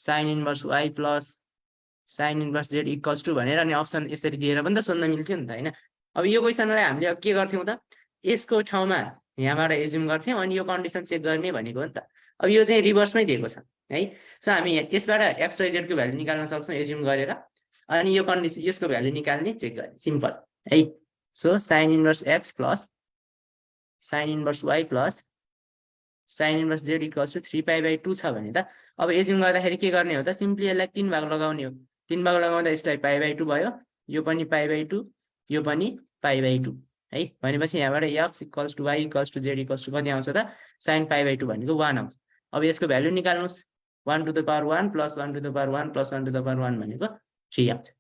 sin inverse y plus sin inverse z equals to भनेर अनि option यसरी दिएर पनि त सोध्न मिल्थ्यो नि त हैन अब यो क्वेशनलाई हामीले के गर्थ्यौं त यसको ठाउँमा यहाँबाट एज्युम गर्थ्यौं अनि यो कन्डिसन चेक गर्ने भनेको हो नि त अब यो चाहिँ रिभर्समै दिएको छ है सो हामी यसबाट x y z को भ्यालु निकाल्न सक्छौं एज्युम गरेर अनि यो कन्डिसन यसको भ्यालु निकाल्ने चेक गर्ने सिम्पल है so sin inverse x plus sin inverse y plus sin inverse z equals to 3π/2 छ भने त अब एज्युम गर्दाखेरि के गर्ने हो त सिम्पली यसलाई 3 भाग लगाउने हो 3 भाग लगाउँदा यसलाई π/2 भयो यो पनि π/2 यो पनि π/2 है भनेपछि यहाँबाट x equals to y equals to z equals to कति आउँछ त sin π/2 भनेको 1 आउँछ अब यसको भ्यालु निकाल्नुस् 1 to the power 1 plus 1 to the power 1 plus 1 to the power 1 भनेको 3 आउँछ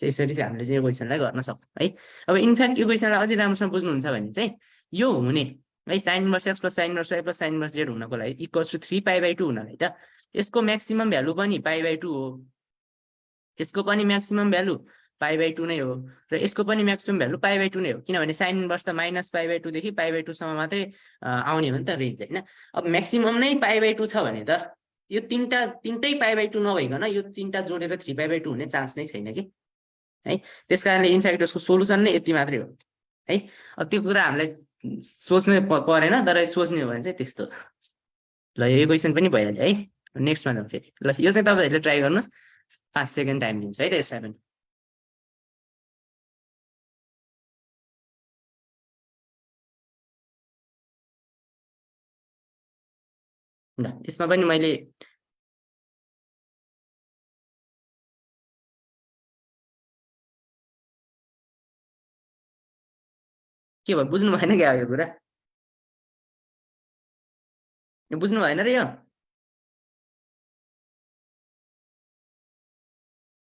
यसरी चाहिँ हामीले चाहिँ यो क्वेशनलाई गर्न सक्छौं है अब इनफ्याक्ट यो क्वेशनलाई अझै राम्रोसँग बुझ्नुहुन्छ भने चाहिँ यो हुने है sin inverse x plus sin inverse y plus sin inverse z हुनको लागि इक्वल्स टु 3π/2 हुनलाई त यसको म्याक्सिमम भ्यालु पनि π/2 हो यसको पनि म्याक्सिमम भ्यालु π/2 नै हो र यसको पनि म्याक्सिमम भ्यालु π/2 नै हो किनभने sin इन्भर्स त -π/2 देखि π/2 सम्म मात्रै आउने हो नि त रेन्ज हैन अब म्याक्सिमम नै π/2 छ भने त यो तीनटै π/2 नभइकन यो तीनटा जोडेर 3π/2 हुने चान्स नै छैन के है त्यसकारणले इनफ्याक्ट यसको सोलुसन नै यति मात्रै हो है अब त्यो कुरा हामीलाई सोच्नै परेन तर सोच्ने हो भने चाहिँ त्यस्तो ल यो क्वेशन पनि भइहाल्यो है नेक्स्टमा जाउँ फेरि ल यो चाहिँ तपाईहरुले ट्राई गर्नुस् 5 सेकेन्ड टाइम दिन्छु है त यसमा पनि ल यसमा पनि मैले के भयो बुझ्नु भएन क्या यो कुरा यो बुझ्नु भएन र यो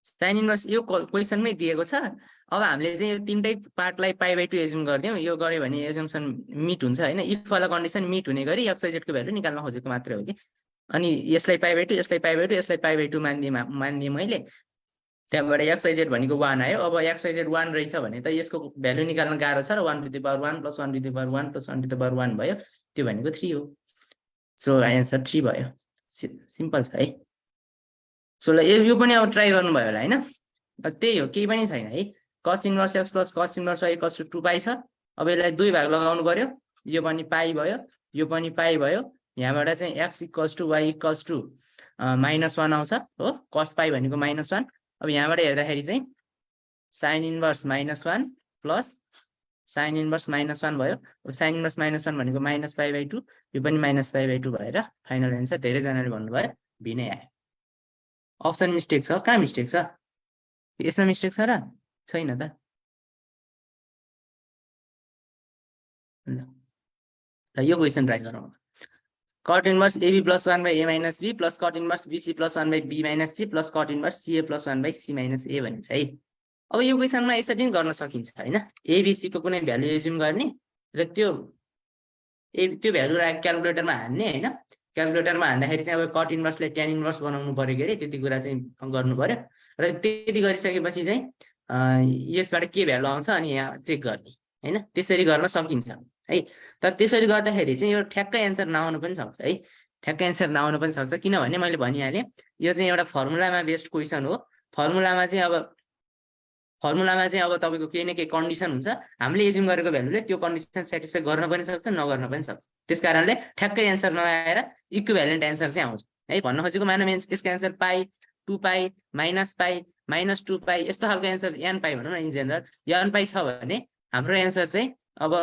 sin इन्भर्स यो क्वेशनमै दिएको छ अब हामीले चाहिँ यो तीनटै पार्टलाई π/2 एज्युम गर्दियौ यो गर्यो भने एज्युम्सन मिट हुन्छ हैन इफ वाला कन्डिसन मिट हुने गरी x y z को भ्यालु निकाल्न खोजेको मात्रै हो कि अनि यसलाई π/2 यसलाई π/2 यसलाई π/2 मान्दिए मैले त्यहाँबाट x y z भनेको 1 आयो अब x y z 1 रहेछ भने त यसको भ्यालु निकाल्न गाह्रो छ र 1 to the power 1 plus 1 to the power 1 plus 1 to the power 1 भयो त्यो भनेको 3 हो सो आन्सर 3 भयो सिम्पल छ है सो ल यो पनि अब ट्राई गर्नु भयो होला हैन त्यही हो केही पनि छैन है cos inverse x plus cos inverse y equals to 2π छ अब यसलाई दुई भाग लगाउनु पर्यो यो पनि पाइ भयो यो पनि पाइ भयो यहाँबाट चाहिँ x equals to y equals to -1 आउँछ हो cos π भनेको -1 अब यहाँबाट हेर्दाखेरि चाहिँ sin inverse -1 plus sin inverse -1 भयो अब sin इन्भर्स -1 भनेको -π/2 यो पनि -π/2 भएर फाइनल आन्सर धेरै जनाले भन्नुभयो बी नै आयो अप्सन मिस्टेक छ कहाँ मिस्टेक छ यसमा मिस्टेक छ र छैन त ल यो क्वेशन ट्राई गरौँ cot inverse ab plus 1 by a minus b plus cot inverse bc plus 1 by b minus c plus cot inverse ca plus 1 by c minus a भनिन्छ है अब यो क्वेशनमा यसरी पनि गर्न सकिन्छ हैन abc को कुनै भ्यालु एज्युम गर्ने र त्यो भ्यालु क्याल्कुलेटरमा हान्ने हैन क्याल्कुलेटरमा हान्दाखेरि चाहिँ अब cot इन्भर्सले tan इन्भर्स बनाउनु पर्यो के रे त्यति कुरा चाहिँ गर्नु पर्यो र त्यति गरिसकेपछि चाहिँ यसबाट के भ्यालु आउँछ अनि यहाँ चेक गर्ने हैन त्यसरी गर्न सकिन्छ है तर त्यसरी गर्दाखेरि चाहिँ यो ठ्याक्कै एन्सर नआउन पनि सक्छ है ठ्याक्कै एन्सर नआउन पनि सक्छ किनभने मैले भनिहालेँ यो चाहिँ एउटा फर्मुलामा बेस्ड क्वेशन हो फर्मुलामा चाहिँ अब तपाईको केही न केही कन्डिसन हुन्छ हामीले एज्युम गरेको भ्यालुले त्यो कन्डिसन सेटिस्फाई गर्न पनि सक्छ नगर्न पनि सक्छ त्यसकारणले ठ्याक्कै एन्सर नआएर इक्विभ्यालेन्ट एन्सर चाहिँ आउँछ है भन्न खोजेको मानव यसको एन्सर पाइ 2π माइनस 2π यस्तो खालको एन्सर n पाइ भनौँ न इन जेनरल n पाइ छ भने हाम्रो एन्सर चाहिँ अब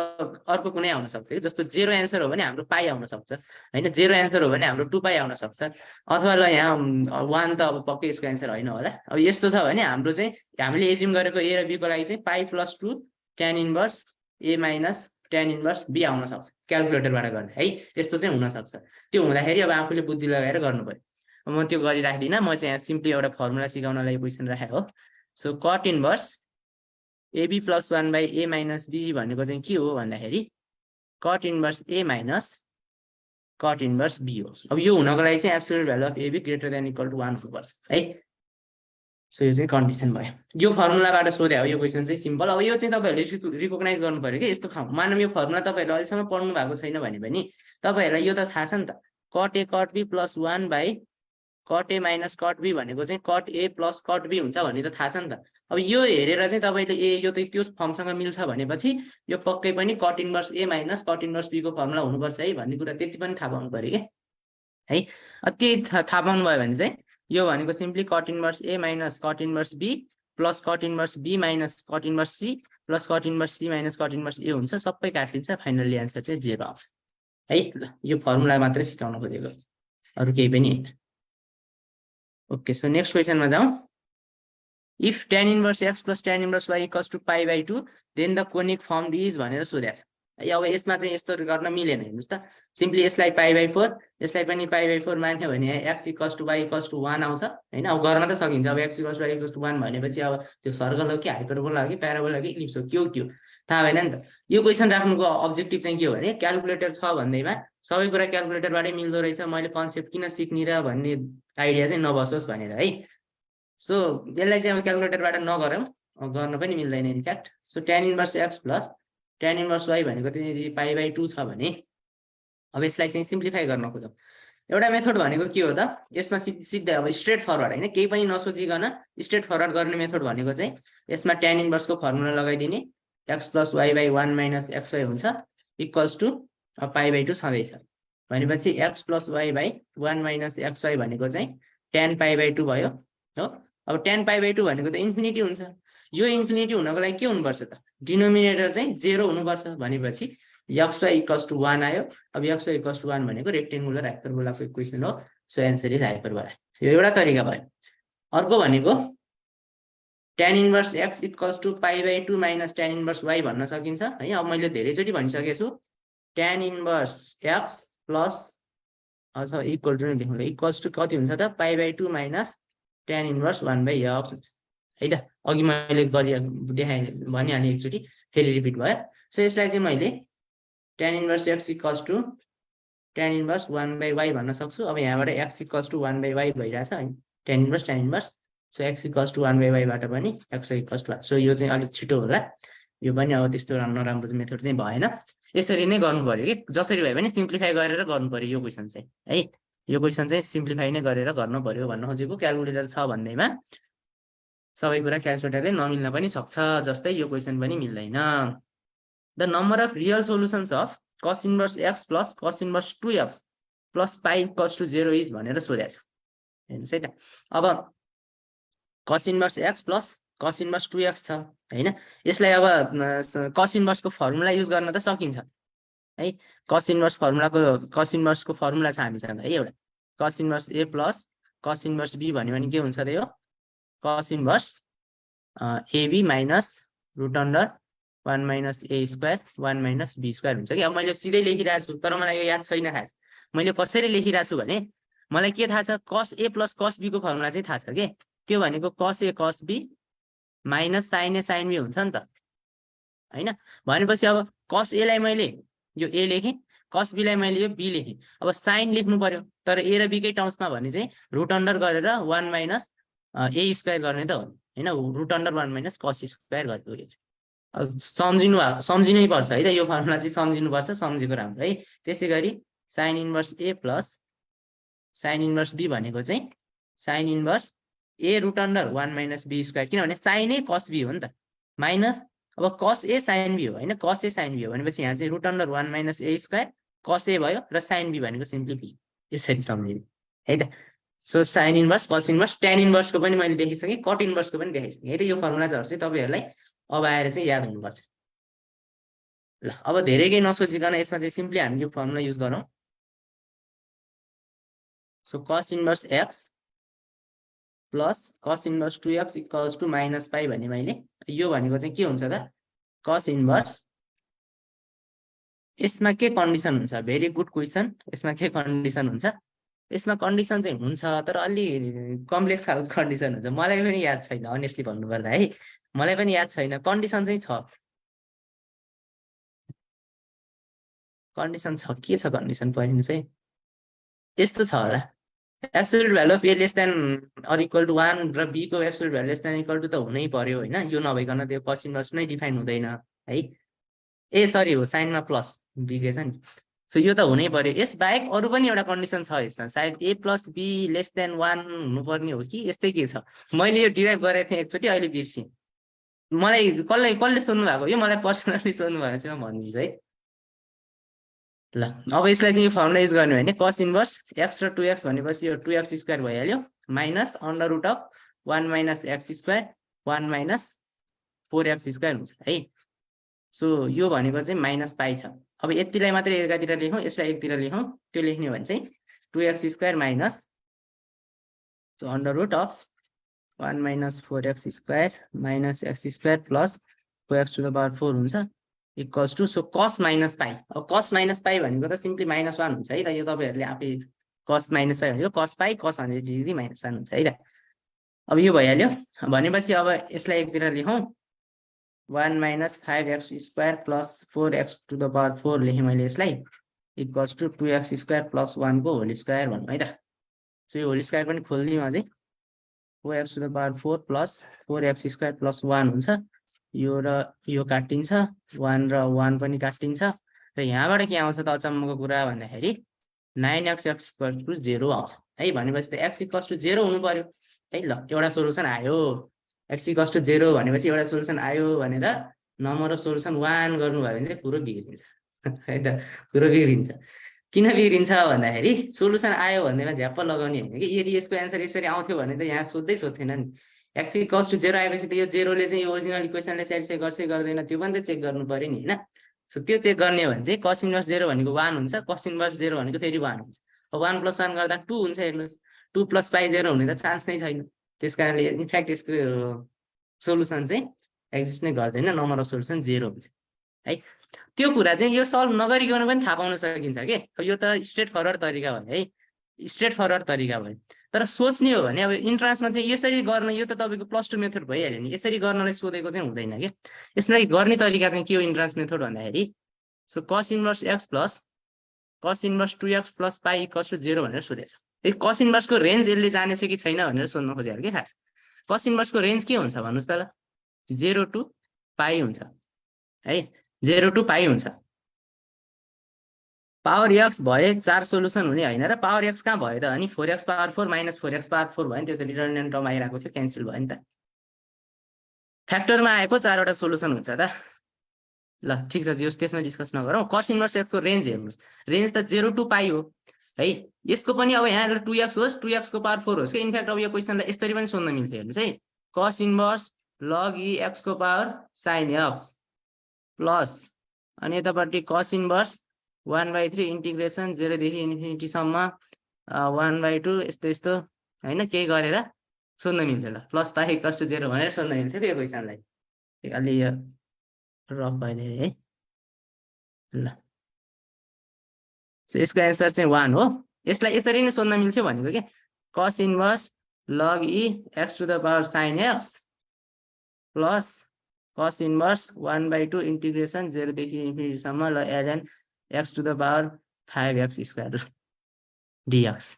अर्को कुनै आउन सक्छ है जस्तो 0 एन्सर हो भने हाम्रो पाइ आउन सक्छ हैन 0 एन्सर हो भने हाम्रो 2π आउन सक्छ अथवा ल यहाँ 1 त अब पक्कै यसको एन्सर हैन होला अब यस्तो छ भने हाम्रो चाहिँ हामीले एज्युम गरेको a र b को लागि चाहिँ पाइ plus 2 tan inverse a minus tan inverse b आउन सक्छ क्याल्कुलेटरबाट गर्ने है यस्तो चाहिँ हुन सक्छ त्यो हुँदाखेरि अब आफूले बुद्धि लगाएर गर्नु पर्यो म त्यो गरिराख्दिन म चाहिँ यहाँ सिम्पली एउटा फर्मुला सिकाउनलाई क्वेशन राखे हो so cot inverse ab plus 1 by a minus b भनेको चाहिँ के हो भन्दाखेरि cot inverse a minus cot inverse b हो अब यो हुनको लागि चाहिँ absolute value of ab greater than equal to 1 हुनुपर्छ है सो यो चाहिँ कन्डिसन भयो यो फर्मुलाबाट सोधे हो यो क्वेशन चाहिँ सिम्पल अब यो चाहिँ तपाईहरुले रिकग्नाइज गर्नु पर्यो के यस्तो मानव यो फर्मुला तपाईहरुले अहिलेसम्म पढ्नु भएको छैन भने पनि तपाईहरुलाई यो त थाहा छ नि त cot a cot b plus 1 by cot a minus cot b भनेको चाहिँ cot a plus cot b हुन्छ भन्ने त थाहा छ नि त अब यो हेरेर चाहिँ तपाईले ए यो त त्यो फर्मसँग मिल्छ भनेपछि यो पक्कै पनि cot inverse a minus cot inverse b को फर्मुला हुनुपर्छ है भन्ने कुरा त्यति पनि थाहा पाउनु पर्यो के है त्यही थाहा पाउनु भयो भने चाहिँ यो भनेको simply cot inverse a minus cot inverse b plus cot inverse b minus cot inverse c plus cot inverse c minus cot inverse a हुन्छ सबै काटिन्छ फाइनली आन्सर चाहिँ 0 आउँछ है। ल यो फर्मुला मात्रै सिकाउन खोजेको, अरु केही पनि हैन। ओके, सो नेक्स्ट क्वेसनमा जाउँ। If tan inverse x plus tan inverse y equals to pi by 2, then the conic formed is भनेर सोधेको छ है। अब यसमा चाहिँ यस्तो गर्न मिलेन, हेर्नुस् त। सिम्पली यसलाई पाई बाई 4, यसलाई पनि पाई बाई 4 मान्यो भने x equals to y equals to 1 आउँछ हैन। अब गर्न त सकिन्छ। अब x equals y equals to 1 भनेपछि अब त्यो सर्कल हो कि हाइपरबोला हो कि प्याराबोला हो कि इलिप्स हो के हो थाहा भएन नि त। यो क्वेसन राख्नुको अब्जेक्टिभ चाहिँ के हो भने क्याल्कुलेटर छ भन्दैमा सबै कुरा क्याल्कुलेटरबाटै मिल्दो रहेछ, मैले कन्सेप्ट किन सिक्ने र भन्ने आइडिया चाहिँ नबसोस् भनेर है। सो यसलाई चाहिँ अब क्याल्कुलेटरबाट नगरौँ, गर्न पनि मिल्दैन in fact. So tan inverse x plus tan inverse y भनेको चाहिँ पाई बाई 2 छ भने अब यसलाई चाहिँ सिम्प्लिफाई गर्न खोजौँ। एउटा मेथड भनेको के हो त, यसमा सिधै अब स्ट्रेट फरवर्ड हैन, केही पनि नसोचिकन स्ट्रेट फरवर्ड गर्ने मेथड भनेको चाहिँ यसमा tan इन्भर्सको फर्मुला लगाइदिने, x plus y by 1 minus xy हुन्छ इक्वल्स टु पाई बाई 2 छँदैछ भनेपछि x plus y by 1 minus xy भनेको चाहिँ tan पाई बाई 2 भयो हो। अब tan पाई बाई 2 भनेको त इन्फिनिटी हुन्छ। यो इन्फिनिटी हुनको लागि के हुनुपर्छ त, डिनोमिनेटर चाहिँ 0 हुनुपर्छ भनेपछि xy इक्वल्स टु 1 आयो। अब xy इक्वल्स टु 1 भनेको रेक्टेंगुलर हाइपरबोलाको इक्वेसन हो। So answer is hyperbola. यो एउटा तरिका भयो। अर्को भनेको tan inverse x equals to pi by 2 minus tan inverse y भन्न सकिन्छ है। अब मैले धेरैचोटि भनिसकेको छु tan इन्भर्स x प्लस अथवा इक्वल टु लेख्नुले इक्वल्स टु कति हुन्छ त, pi by 2 minus tan inverse 1 by x हुन्छ है त। अघि मैले देखाएँ भनिहालेँ एकचोटि, फेरि रिपिट भयो। सो यसलाई चाहिँ मैले tan inverse x equals to tan inverse 1 by y भन्न सक्छु। अब यहाँबाट x equals to 1 by y भइरहेछ है, tan inverse. So x equals to 1 by y बाट पनि x इक्वल्स टु 1। सो यो चाहिँ अलिक छिटो होला, यो पनि अब त्यस्तो नराम्रो मेथड चाहिँ भएन। यसरी नै गर्नु पर्यो कि जसरी भए पनि सिम्प्लिफाई गरेर गर्नु पर्यो यो क्वेसन चाहिँ है। यो क्वेसन चाहिँ सिम्प्लिफाई नै गरेर गर्नु पर्यो भन्न खोजेको। क्याल्कुलेटर छ भन्दैमा सबै कुरा क्याल्कुलेटरले नमिल्न पनि सक्छ, जस्तै यो क्वेसन पनि मिल्दैन। The number of real solutions of cos inverse x plus cos inverse 2x plus pi equals to 0 is भनेर सोधेको छ। हेर्नुहोस् है त। अब cos inverse x plus cos inverse 2x छ हैन। यसलाई अब cos इन्भर्सको फर्मुला युज गर्न त सकिन्छ है। cos इन्भर्सको फर्मुला छ हामीसँग है एउटा, cos inverse a plus cos inverse b भन्यो भने के हुन्छ त, यो cos inverse ab minus root under 1 minus a square 1 minus b square हुन्छ कि। अब मैले सिधै लेखिरहेको छु तर मलाई यो याद छैन खास मैले कसरी लेखिरहेको छु भने मलाई के थाहा छ, cos a plus cos b को फर्मुला चाहिँ थाहा छ के, त्यो भनेको cos a cos b minus sin a sin b हुन्छ नि त हैन। भनेपछि अब cos a लाई मैले यो a लेखेँ, cos b लाई मैले यो b लेखेँ। अब sin लेख्नु पर्यो, तर a र b कै टर्म्समा भने चाहिँ रुट अन्डर गरेर 1 माइनस a स्क्वायर गर्ने त हो हैन। Root under 1 minus cos square गरेको यो चाहिँ सम्झिनै पर्छ है त। यो फर्मुला चाहिँ सम्झिनु पर्छ, सम्झेको राम्रो है। त्यसै गरी sin inverse a plus sin inverse b भनेको चाहिँ sin inverse a root under 1 minus b square, किनभने sin a cos b हो नि त, माइनस अब cos a sin b हो हैन, cos a sin b हो भनेपछि यहाँ चाहिँ root under 1 minus a square cos a भयो र sin b भनेको सिम्पली b। यसरी सम्झिनु है त। So sin inverse cos inverse tan इन्भर्सको पनि मैले देखिसकेँ, कट इन्भर्सको पनि देखाइसकेँ है त। यो फर्मुलाहरु चाहिँ तपाईहरुलाई अब आएर चाहिँ याद हुनुपर्छ। ल अब धेरै केही नसोचिकन यसमा चाहिँ सिम्पली हामी यो फर्मुला युज गरौँ। So cos inverse x plus cos inverse 2x equals to minus pi भने मैले यो भनेको चाहिँ के हुन्छ त, cos इन्भर्स। यसमा के कन्डिसन हुन्छ, भेरी गुड क्वेसन। यसमा के कन्डिसन हुन्छ, यसमा कन्डिसन चाहिँ हुन्छ तर अलि कम्प्लेक्स खालको कन्डिसन हुन्छ। मलाई पनि याद छैन अनेस्टली भन्नुपर्दा है, मलाई पनि याद छैन। कन्डिसन चाहिँ छ, कन्डिसन छ। के छ कन्डिसन पढ्नु चाहिँ यस्तो छ होला, absolute value of a less than or equal to 1 र b को absolute value less than equal to त हुनै पर्यो हैन। यो नभइकन त्यो cos इन्भर्स नै डिफाइन हुँदैन है। ए सरी हो, साइनमा प्लस बिग्रेछ नि। सो यो त हुनै पर्यो। यस बाहेक अरु पनि एउटा कन्डिसन छ यसमा, सायद a plus b lace than 1 हुनुपर्ने हो कि यस्तै के छ। मैले यो डिराइभ गरेको थिएँ एकचोटि, अहिले बिर्सिएँ। मलाई कसले सोध्नु भएको यो, मलाई पर्सनली सोध्नु भएको चाहिँ म भनिदिन्छु है। ल अब यसलाई चाहिँ यो फर्मुला युज गर्ने भने cos इन्भर्स x र 2x भनेपछि यो 2x स्क्वायर भइहाल्यो minus under root of 1 minus x square 1 minus 4x square हुन्छ है। सो यो भनेको चाहिँ माइनस पाई छ अब यतिलाई मात्रै एकातिर लेखौँ, यसलाई एकतिर लेखौँ। त्यो लेख्ने भने चाहिँ 2x² minus under root of 1 minus 4x² minus x² plus 4x to the power 4 हुन्छ equals to so cos minus pi. अब cos माइनस पाई भनेको त सिम्पली -1 हुन्छ है त। यो तपाईहरुले आफै cos माइनस पाई भनेको cos पाई cos 180 डिग्री -1 हुन्छ है त। अब यो भइहाल्यो भनेपछि अब यसलाई एकतिर लेखौँ 1 minus 5x² plus 4x to the power 4 लेखेँ मैले यसलाई इक्वल्स टू 2x² प्लस 1 को होल स्क्वायर भन्नु है त। सो यो होल स्क्वायर पनि खोल्दिउँ अझै 4x to the power 4 plus 4x² plus 1 हुन्छ। यो र यो काटिन्छ 1 र 1 पनि काटिन्छ र यहाँबाट के आउँछ त अचम्मको कुरा भन्दाखेरि 9x 0 आउँछ है। भनेपछि त x 0 हुनु पर्यो है। ल एउटा सोलुसन आयो x 0 भनेपछि एउटा सोलुसन आयो भनेर नम्बर अफ सोलुसन 1 गर्नुभयो भने चाहिँ कुरो बिग्रिन्छ है त। कुरो बिग्रिन्छ किन बिग्रिन्छ भन्दाखेरि सोलुसन आयो भन्दैमा झ्याप्प लगाउने हैन कि। यदि यसको एन्सर यसरी आउँथ्यो भने त यहाँ सोध्थेन नि। x 0 आएपछि त यो 0 ले चाहिँ यो ओरिजिनल इक्वेसनले सेटिस्फाई गर्छ गर्दैन त्यो पनि त चेक गर्नु पर्यो नि हैन। सो त्यो चेक गर्ने भने चाहिँ cos इन्भर्स 0 भनेको 1 हुन्छ, cos इन्भर्स 0 भनेको फेरि 1 हुन्छ। अब 1 + 1 गर्दा 2 हुन्छ। हेर्नुस् 2 + पाई 0 हुने त चान्स नै छैन। त्यसकारणले इनफ्याक्ट यसको सोलुसन चाहिँ एक्जिस्ट नै गर्दैन, नम्बर अफ सोलुसन 0 हुन्छ है। त्यो कुरा चाहिँ यो सल्भ नगरिकन पनि थाहा पाउन सकिन्छ के। यो त स्ट्रेट फरवर्ड तरिका भयो है, स्ट्रेट फरवर्ड तरिका भयो। तर सोच्ने हो भने अब इन्ट्रान्समा चाहिँ यसरी गर्न यो त तपाईको +2 मेथड भइहाल्यो नि। यसरी गर्नलाई सोधेको चाहिँ हुँदैन के। यसलाई गर्ने तरिका चाहिँ के हो इन्ट्रान्स मेथड भन्दाखेरि so cos inverse x plus cos inverse 2x plus pi equals to 0 भनेर सोधेछ। यो cos इन्भर्सको रेन्ज यसले जानेछ कि छैन भनेर सोध्न खोजेको के खास। cos इन्भर्सको रेन्ज के हुन्छ भन्नुस् त ल 0 टु पाई हुन्छ है। 0 टु पाई हुन्छ। पावर x भए 4 सोलुसन हुने हैन र पावर x कहाँ भयो त अनि 4x power 4 minus 4x power 4 भयो नि। त्यो त डिटर्मिनेन्ट टर्म आइराको थियो, क्यान्सल भयो नि त। फ्याक्टरमा आएको 4 वटा सोलुसन हुन्छ त। ल ठीक छ जस त्यसमा डिस्कस नगरौँ। cos इन्भर्स x को रेन्ज हेर्नुस्, रेन्ज त 0 टु पाई हो है। यसको पनि अब यहाँ अगर 2x होस् 2x को पावर 4 होस् के। इनफ्याक्ट अब यो क्वेशनलाई यसरी पनि सोध्न मिल्थ्यो। हेर्नुस् है cos inverse log e x को पावर sin x प्लस अनि यतापट्टि cos इन्भर्स 1/3 इंटीग्रेशन 0 देखि इन्फिनिटी सम्म 1/2 यस्तो यस्तो हैन केही गरेर सोध्न मिल्थ्यो। ल प्लस पाई इक्वल्स टु 0 भनेर सोध्न मिल्थ्यो के क्वेशनलाई। अलि यो रफ भइदिए है। ल सो यसको एन्सर चाहिँ 1 हो। यसलाई यसरी नै सोध्न मिल्थ्यो भनेको के cos inverse log e x to the power sin x plus cos inverse 1/2 integration 0 देखि इन्फिनिटी सम्म ल ln x to the power 5x² dx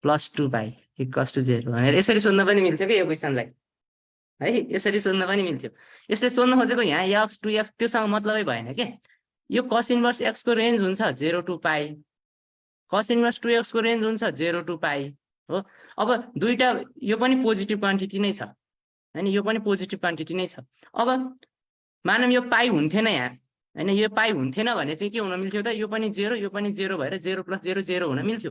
plus 2 pi equals to 0 भनेर यसरी सोध्न पनि मिल्थ्यो के यो क्वेशनलाई है। यसरी सोध्न पनि मिल्थ्यो। यसले सोध्न खोजेको यहाँ x 2x त्योसँग मतलबै भएन के। यो cos इन्भर्स x को रेन्ज हुन्छ 0 to pie, cos inverse 2x को रेन्ज हुन्छ 0 टु पाई हो। अब दुईटा यो पनि पोजिटिभ क्वान्टिटी नै छ हैन, यो पनि पोजिटिभ क्वान्टिटी नै छ। अब मानौँ यो पाई हुन्थेन यहाँ हैन, यो पाई हुन्थेन भने चाहिँ के हुन मिल्थ्यो त यो पनि 0 यो पनि 0 भएर 0 + 0 0 हुन मिल्थ्यो।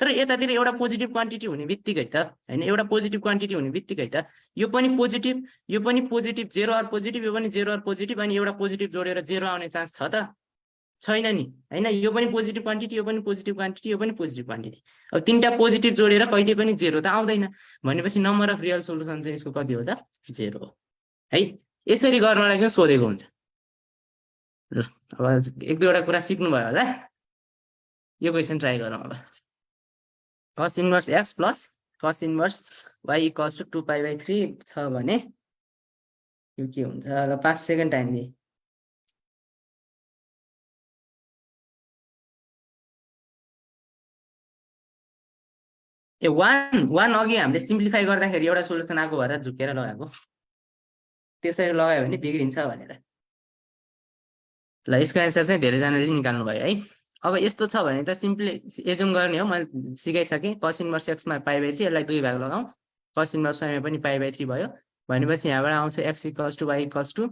तर यतातिर एउटा पोजिटिभ क्वान्टिटी हुने बित्तिकै त हैन, एउटा पोजिटिभ क्वान्टिटी हुने बित्तिकै त यो पनि पोजिटिभ 0 आर पोजिटिभ यो पनि 0 आर पोजिटिभ अनि एउटा पोजिटिभ जोडेर 0 आउने चान्स छ त छैन नि हैन। यो पनि पोजिटिभ क्वान्टिटी यो पनि पोजिटिभ क्वान्टिटी यो पनि पोजिटिभ क्वान्टिटी। अब तीनटा पोजिटिभ जोडेर कहिले पनि 0 त आउँदैन भनेपछि नम्बर अफ रियल सोलुसन चाहिँ यसको कति हो त 0 हो है। यसरी गर्नलाई चाहिँ सोधेको हुन्छ। ल अब एक दुईवटा कुरा सिक्नु भयो होला। यो क्वेशन ट्राई गरौँ अब। cos inverse x plus cos inverse y equals to 2π/3 छ भने यो के हुन्छ। ल 5 सेकेन्ड टाइम दिए। ए 1 अघि हामीले सिम्प्लिफाई गर्दाखेरि एउटा सोलुसन आएको भएर झुकेर लगाएको, त्यसरी लगायो भने बिग्रिन्छ भनेर। ल यसको एन्सर चाहिँ धेरैजनाले निकाल्नु भयो है। अब यस्तो छ भने त सिम्पली एजुम गर्ने हो। मैले सिकाइसकेँ cos इन्भर्स x मा π/3 यसलाई 2 भाग लगाऊ, cos इन्भर्स y मा पनि π/3 भयो भनेपछि यहाँबाट आउँछ x equals to y equals to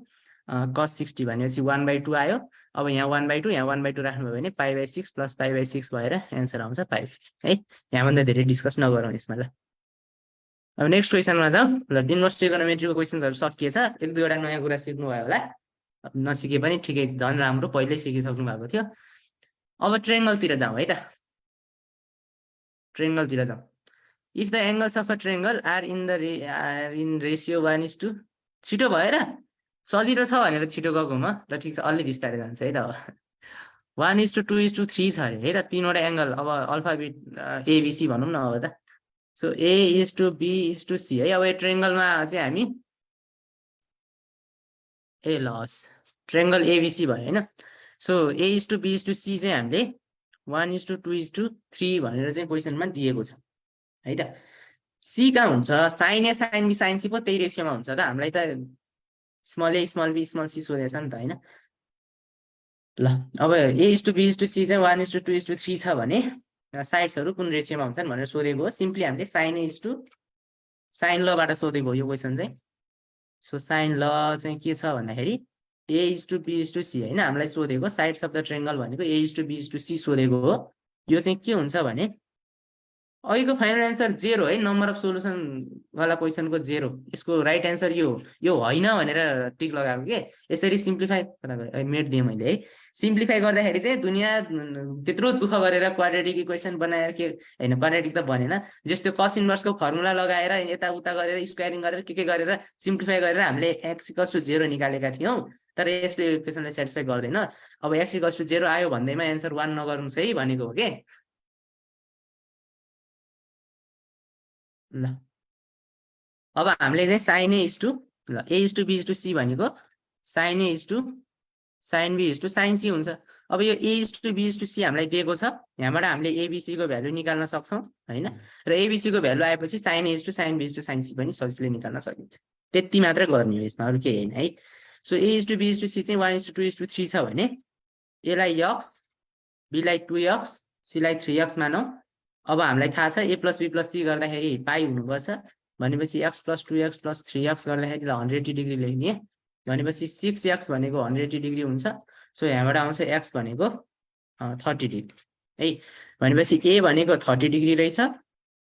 cos 60 भनेपछि 1/2 आयो। अब यहाँ 1/2 यहाँ 1/2 राख्नुभयो भने π/6 प्लस π/6 भएर एन्सर आउँछ π/3 है। यहाँभन्दा धेरै डिस्कस नगरौँ यसमा। ल अब नेक्स्ट क्वेशनमा जाउँ। ल इन्भर्स ट्रिगोनोमेट्रीको क्वेशन्सहरु सकिएछ। एक दुईवटा नयाँ कुरा सिक्नु भयो होला। नसिके पनि ठिकै, झन् राम्रो, पहिल्यै सिकिसक्नु भएको थियो। अब ट्रायंगलतिर जाउँ है त, ट्रायंगलतिर जाउँ। If the angles of a triangle are in ratio 1:2, छिटो भएर सजिलो छ भनेर छिटो गएको म। ल ठिक छ, अलि बिस्तारै जान्छ है त। अब 1:2:3 छ अरे है त, तीनवटा एंगल। अब अल्फाबेट एबिसी भनौँ न अब त। सो A:B:C है। अब यो ट्रायंगलमा चाहिँ हामी लस ट्रायंगल एबिसी भयो हैन। सो A:B:C चाहिँ हामीले 1:2:3 भनेर चाहिँ क्वेसनमा दिएको छ है त। सी कहाँ हुन्छ? Sine A sine B sine C पो त्यही रेसियोमा हुन्छ त। हामीलाई त small a small b small c सोधेछ नि त हैन। ल अब A:B:C चाहिँ 1:2:3 छ भने साइड्सहरु कुन रेसियोमा हुन्छन् भनेर सोधेको हो। सिम्पली हामीले साइन लबाट सोधेको हो यो क्वेसन चाहिँ। सो साइन ल चाहिँ के छ भन्दाखेरि A:B:C हैन, हामीलाई सोधेको साइड्स अफ द ट्रायंगल भनेको A:B:C सोधेको हो। यो चाहिँ के हुन्छ भने अहिलेको फाइनल एन्सर 0 है, नम्बर अफ सोलुसन वाला क्वेसनको 0। यसको राइट एन्सर यो होइन भनेर टिक लगाएको के। यसरी सिम्प्लिफाई मेट दिएँ मैले है। सिम्प्लिफाई गर्दाखेरि चाहिँ दुनिया त्यत्रो दुःख गरेर क्वाड्रेटिक इक्वेसन बनाएर के हैन, क्वाड्रेटिक त बनेन, जस्तो कस इन्भर्सको फर्मुला लगाएर यताउता गरेर स्क्वायरिङ गरेर के गरेर सिम्प्लिफाई गरेर हामीले x=0 निकालेका थियौं। तर यसले इक्वेसनलाई सेटिस्फाई गर्दैन। अब x=0 आयो भन्दैमा एन्सर 1 नगर्नुस् है भनेको हो के। ल अब हामीले चाहिँ साइन A:B:C भनेको साइन A:साइन C हुन्छ। अब यो A:B:C हामीलाई दिएको छ, यहाँबाट हामीले ABC को भ्यालु निकाल्न सक्छौं हैन। र ABC को भ्यालु आएपछि साइन A:साइन B:साइन C पनि सजिलै निकाल्न सकिन्छ। त्यति मात्र गर्ने हो यसमा, अरु केही हैन है। सो A:B:C चाहिँ 1:2:3 छ भने A लाई x, B लाई 2x, C लाई 3x मानौ। अब हामीलाई थाहा छ A + B + C गर्दाखेरि पाइ हुनुपर्छ भनेपछि x + 2x + 3x गर्दाखेरि 180 डिग्री लेख्ने भनेपछि 6x भनेको 180 डिग्री हुन्छ। सो यहाँबाट आउँछ x भनेको 30 डिग्री है। भनेपछि A भनेको 30 डिग्री रहेछ,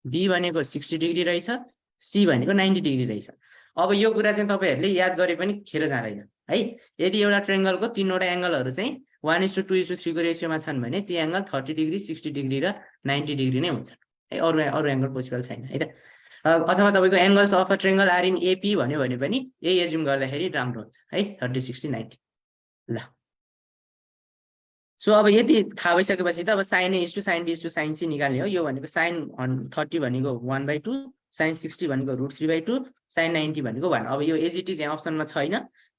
B भनेको 60 डिग्री रहेछ, C भनेको 90 डिग्री रहेछ। अब यो कुरा चाहिँ तपाईहरुले याद गरे पनि खेर जाँदैन है। यदि एउटा ट्रायंगलको तीनवटा एंगलहरु चाहिँ 1:2:3 को रेशियोमा छन् भने ती एंगल 30 डिग्री, 60 डिग्री र 90 डिग्री नै हुन्छ है। अरु एंगल पोसिबल छैन है त। अथवा तपाईको angles of a triangle are in AP भन्यो भने पनि यही एज्युम गर्दाखेरि राम्रो हुन्छ है, 30 60 90। ल सो अब यति थाहा भइसकेपछि त अब साइन A:साइन B:साइन C निकाल्ने हो। यो भनेको साइन 30 भनेको 1/2, साइन 60 भनेको √3/2, साइन 90 भनेको 1। अब यो एज इट इज यहाँ अप्सनमा छैन।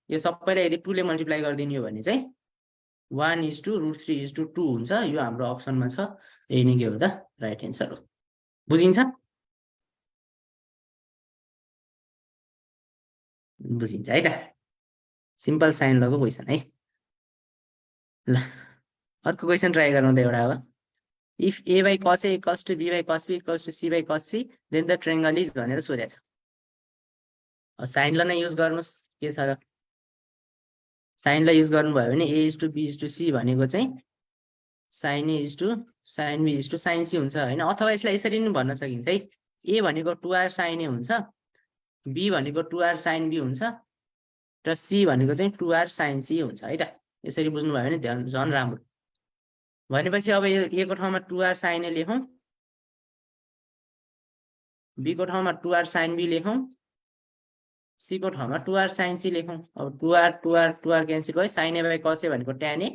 यो सबैलाई यदि 2 ले मल्टिप्लाई गरिदिनु हो भने चाहिँ 1:√3:2 हुन्छ। यो हाम्रो अप्सनमा छ। यही नै के हो त राइट एन्सर हो। बुझिन्छ? बुझिन्छ है त। सिम्पल साइन लको क्वेसन है। ल अर्को क्वेसन ट्राई गरौँ त एउटा। अब if A/cos A = B/cos B = C/cos C then the triangle is भनेर सोधेको छ। अब साइन ल नै युज गर्नुस्, के छ र साइन ल युज गर्नुभयो भने A:B:C भनेको चाहिँ साइन A:साइन B:साइन C हुन्छ हैन। अथवा यसलाई यसरी पनि भन्न सकिन्छ है। A भनेको 2r sin A हुन्छ, B भनेको 2r sin B हुन्छ र C भनेको चाहिँ 2r sin C हुन्छ है त। यसरी बुझ्नु भयो भने ध्यान झन् राम्रो। भनेपछि अब A को ठाउँमा 2r sin A लेखौं, B को ठाउँमा 2r sin B लेखौं, C को ठाउँमा 2r sin C लेखौं। अब 2r क्यान्सल भयो। sin A/cos A भनेको tan A,